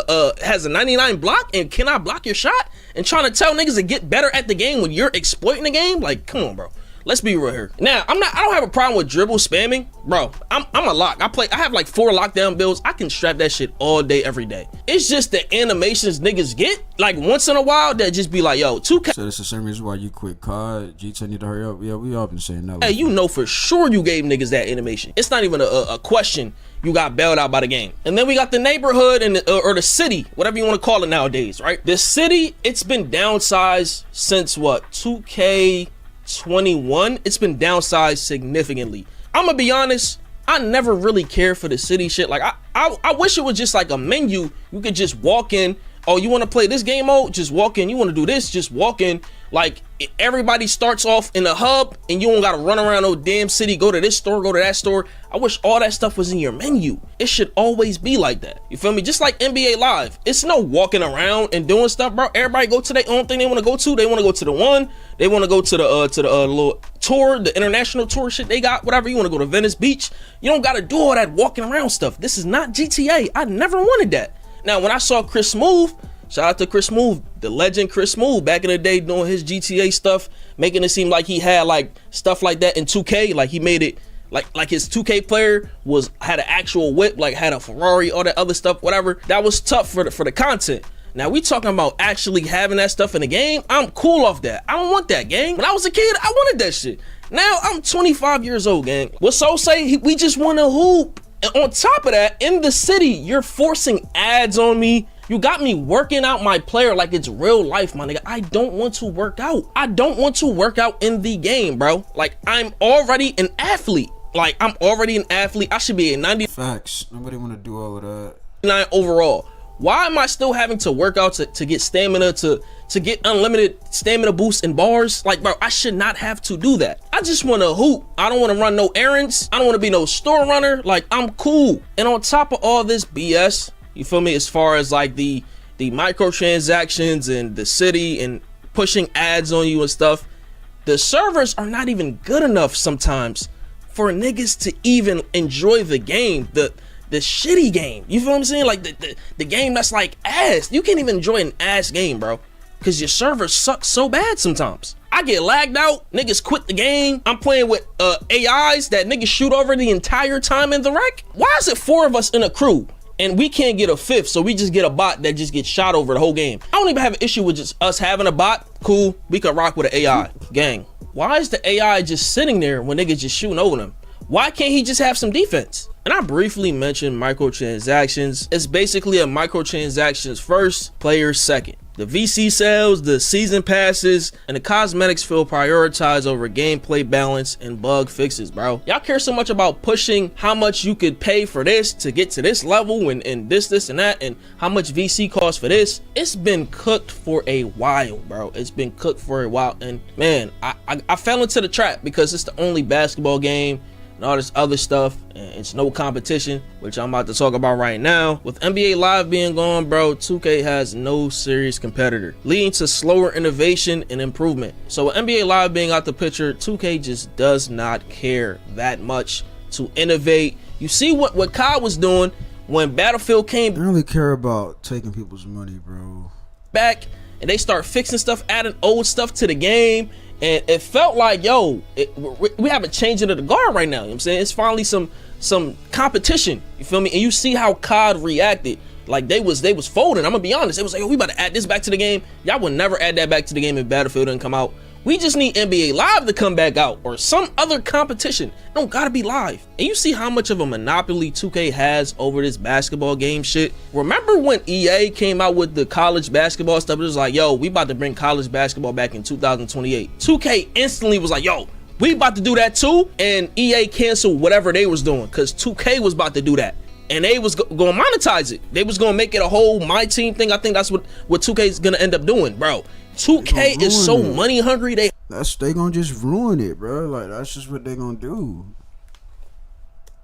has a 99 block and cannot block your shot and trying to tell niggas to get better at the game when you're exploiting the game. Like, come on, bro. Let's be real here. Now, I don't have a problem with dribble spamming, bro. I'm a lock. I have like 4 lockdown builds. I can strap that shit all day, every day. It's just the animations niggas get like once in a while that just be like, yo, 2K. So that's the same reason why you quit COD. G10 need to hurry up. Yeah, we all been saying that. Hey, you know for sure you gave niggas that animation. It's not even a question. You got bailed out by the game. And then we got the neighborhood and or the city, whatever you want to call it nowadays, right? The city, it's been downsized since what, 2K21. It's been downsized significantly. I'm gonna be honest, I never really cared for the city shit. Like I wish it was just like a menu you could just walk in, Oh, you want to play this game mode? Just walk in. You want to do this? Just walk in. Like, everybody starts off in the hub and you don't got to run around no damn city, go to this store, go to that store. I wish all that stuff was in your menu. It should always be like that. You feel me? Just like NBA Live. It's no walking around and doing stuff, bro. Everybody go to their own thing they want to go to. They want to go to the one. They want to go to the little tour, the international tour shit they got, whatever. You want to go to Venice Beach. You don't got to do all that walking around stuff. This is not GTA. I never wanted that. Now, when I saw Chris Smooth, shout out to Chris Smooth, the legend Chris Smooth, back in the day doing his GTA stuff, making it seem like he had like stuff like that in 2K, like he made it like his 2K player had an actual whip, like had a Ferrari, all that other stuff, whatever. That was tough for the content. Now we talking about actually having that stuff in the game. I'm cool off that. I don't want that, gang. When I was a kid, I wanted that shit. Now I'm 25 years old, gang. What Soul say? We just want to hoop. And on top of that, in the city, you're forcing ads on me. You got me working out my player like it's real life, my nigga. I don't want to work out. I don't want to work out in the game, bro. Like, I'm already an athlete. Like, I'm already an athlete. I should be a 90. Facts. Nobody want to do all of that. 9 overall. Why am I still having to work out to get stamina, to get unlimited stamina boosts and bars? Like, bro, I should not have to do that. I just want to hoop. I don't want to run no errands. I don't want to be no store runner. Like, I'm cool. And on top of all this BS, you feel me, as far as like the microtransactions and the city and pushing ads on you and stuff, the servers are not even good enough sometimes for niggas to even enjoy the game. The shitty game, you feel what I'm saying? Like the game that's like ass. You can't even enjoy an ass game, bro, because your server sucks so bad sometimes. I get lagged out, niggas quit the game. I'm playing with AIs that niggas shoot over the entire time in the wreck. Why is it 4 of us in a crew and we can't get a 5th, so we just get a bot that just gets shot over the whole game? I don't even have an issue with just us having a bot. Cool, we could rock with an AI. Gang, why is the AI just sitting there when niggas just shooting over them? Why can't he just have some defense? And I briefly mentioned microtransactions. It's basically a microtransactions first, players second. The VC sales, the season passes, and the cosmetics feel prioritized over gameplay balance and bug fixes, bro. Y'all care so much about pushing how much you could pay for this to get to this level and this and that, and how much VC costs for this. It's been cooked for a while, bro. It's been cooked for a while. And man, I fell into the trap because it's the only basketball game and all this other stuff, and it's no competition, which I'm about to talk about right now. With NBA Live being gone, bro, 2K has no serious competitor, leading to slower innovation and improvement. So with NBA Live being out the picture, 2K just does not care that much to innovate. You see what Kyle was doing when Battlefield came. I don't really care about taking people's money, bro. Back, and they start fixing stuff, adding old stuff to the game. And it felt like, yo, we have a changing of the guard right now. You know what I'm saying? It's finally some competition. You feel me? And you see how COD reacted. Like they was folding. I'm gonna be honest. It was like, oh, we about to add this back to the game. Y'all would never add that back to the game if Battlefield didn't come out. We just need NBA Live to come back out or some other competition. It don't gotta be live. And you see how much of a monopoly 2K has over this basketball game shit. Remember when EA came out with the college basketball stuff? It was like, yo, we about to bring college basketball back in 2028. 2K instantly was like, yo, we about to do that too. And EA canceled whatever they was doing because 2K was about to do that. And they was gonna monetize it. They was gonna make it a whole my team thing. I think that's what 2K is gonna end up doing, bro. 2K is so money hungry. They gonna just ruin it, bro. Like that's just what they gonna do.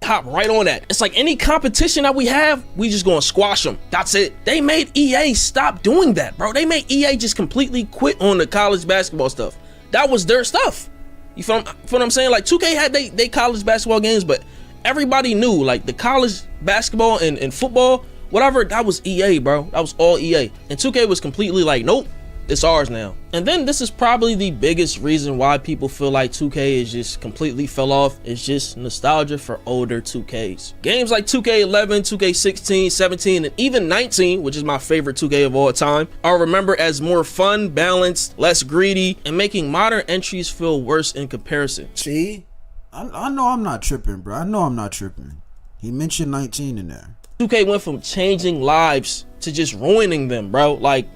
Hop right on that. It's like any competition that we have, we just gonna squash them. That's it. They made EA stop doing that, bro. They made EA just completely quit on the college basketball stuff. That was their stuff. You feel what I'm saying? Like 2K had they college basketball games, but everybody knew like the college basketball and football, whatever, that was EA, bro. That was all EA. And 2K was completely like, nope, it's ours now. And then this is probably the biggest reason why people feel like 2K is just completely fell off. It's just nostalgia for older 2Ks. Games like 2K11, 2K16, 17, and even 19, which is my favorite 2K of all time, are remembered as more fun, balanced, less greedy, and making modern entries feel worse in comparison. See? I know I'm not tripping, bro. I know I'm not tripping. He mentioned 19 in there. 2K went from changing lives to just ruining them, bro. Like,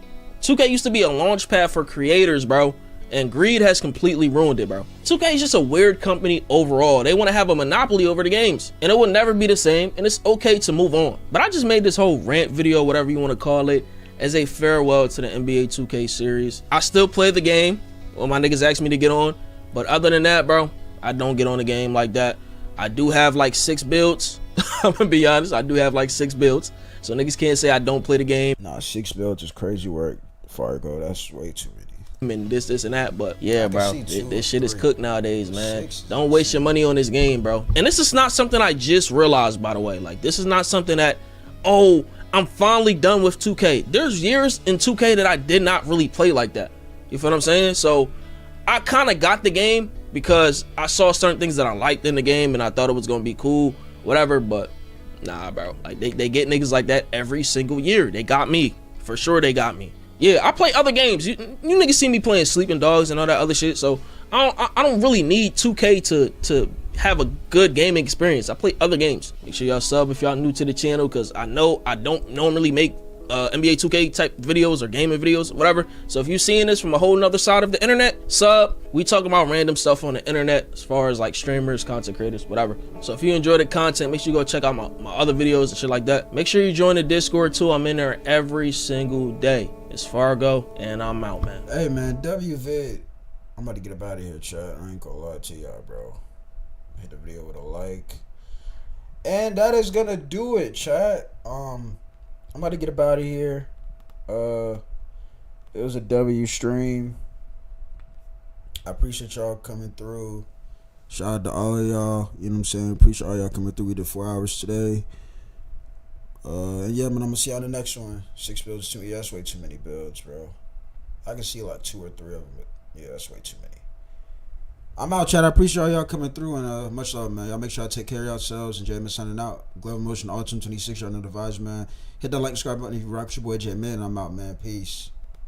2K used to be a launch pad for creators, bro, and greed has completely ruined it, bro. 2K is just a weird company overall. They want to have a monopoly over the games, and it will never be the same, and it's okay to move on. But I just made this whole rant video, whatever you want to call it, as a farewell to the NBA 2K series. I still play the game when my niggas ask me to get on, but other than that, bro, I don't get on the game like that. I do have like 6 builds. I'm gonna be honest, I do have like 6 builds. So niggas can't say I don't play the game. Nah, 6 builds is crazy work. Fargo, that's way too many. I mean, this and that, but yeah, bro, this shit is cooked nowadays, man. 6. Don't waste your money on this game, bro. And this is not something I just realized, by the way. Like, this is not something that, oh, I'm finally done with 2K. There's years in 2K that I did not really play like that. You feel what I'm saying? So I kind of got the game because I saw certain things that I liked in the game and I thought it was gonna be cool, whatever. But nah, bro, like they get niggas like that every single year. They got me, for sure. They got me. Yeah, I play other games. You niggas see me playing Sleeping Dogs and all that other shit. So I don't really need 2K to have a good gaming experience. I play other games. Make sure y'all sub if y'all new to the channel, because I know I don't normally make NBA 2K type videos or gaming videos, whatever. So if you're seeing this from a whole nother side of the internet, sub. We talk about random stuff on the internet as far as like streamers, content creators, whatever. So if you enjoy the content, make sure you go check out my other videos and shit like that. Make sure you join the Discord too. I'm in there every single day. It's Fargo, and I'm out, man. Hey, man, WVid. I'm about to get up out of here, chat. I ain't gonna lie to y'all, bro. Hit the video with a like. And that is gonna do it, chat. I'm about to get up out of here. It was a W stream. I appreciate y'all coming through. Shout out to all of y'all. You know what I'm saying? Appreciate all y'all coming through. We did 4 hours today. And yeah, man, I'm gonna see y'all in the next one. 6 builds is too many. Yeah, that's way too many builds, bro. I can see like 2 or 3 of them, but yeah, that's way too many. I'm out, chat. I appreciate all y'all coming through, and much love, man. Y'all make sure y'all take care of yourselves. And J-Man signing out. Glove Motion Autumn 26, y'all know the vibes, man. Hit that like, subscribe button if you rock with your boy J-Man. I'm out, man. Peace.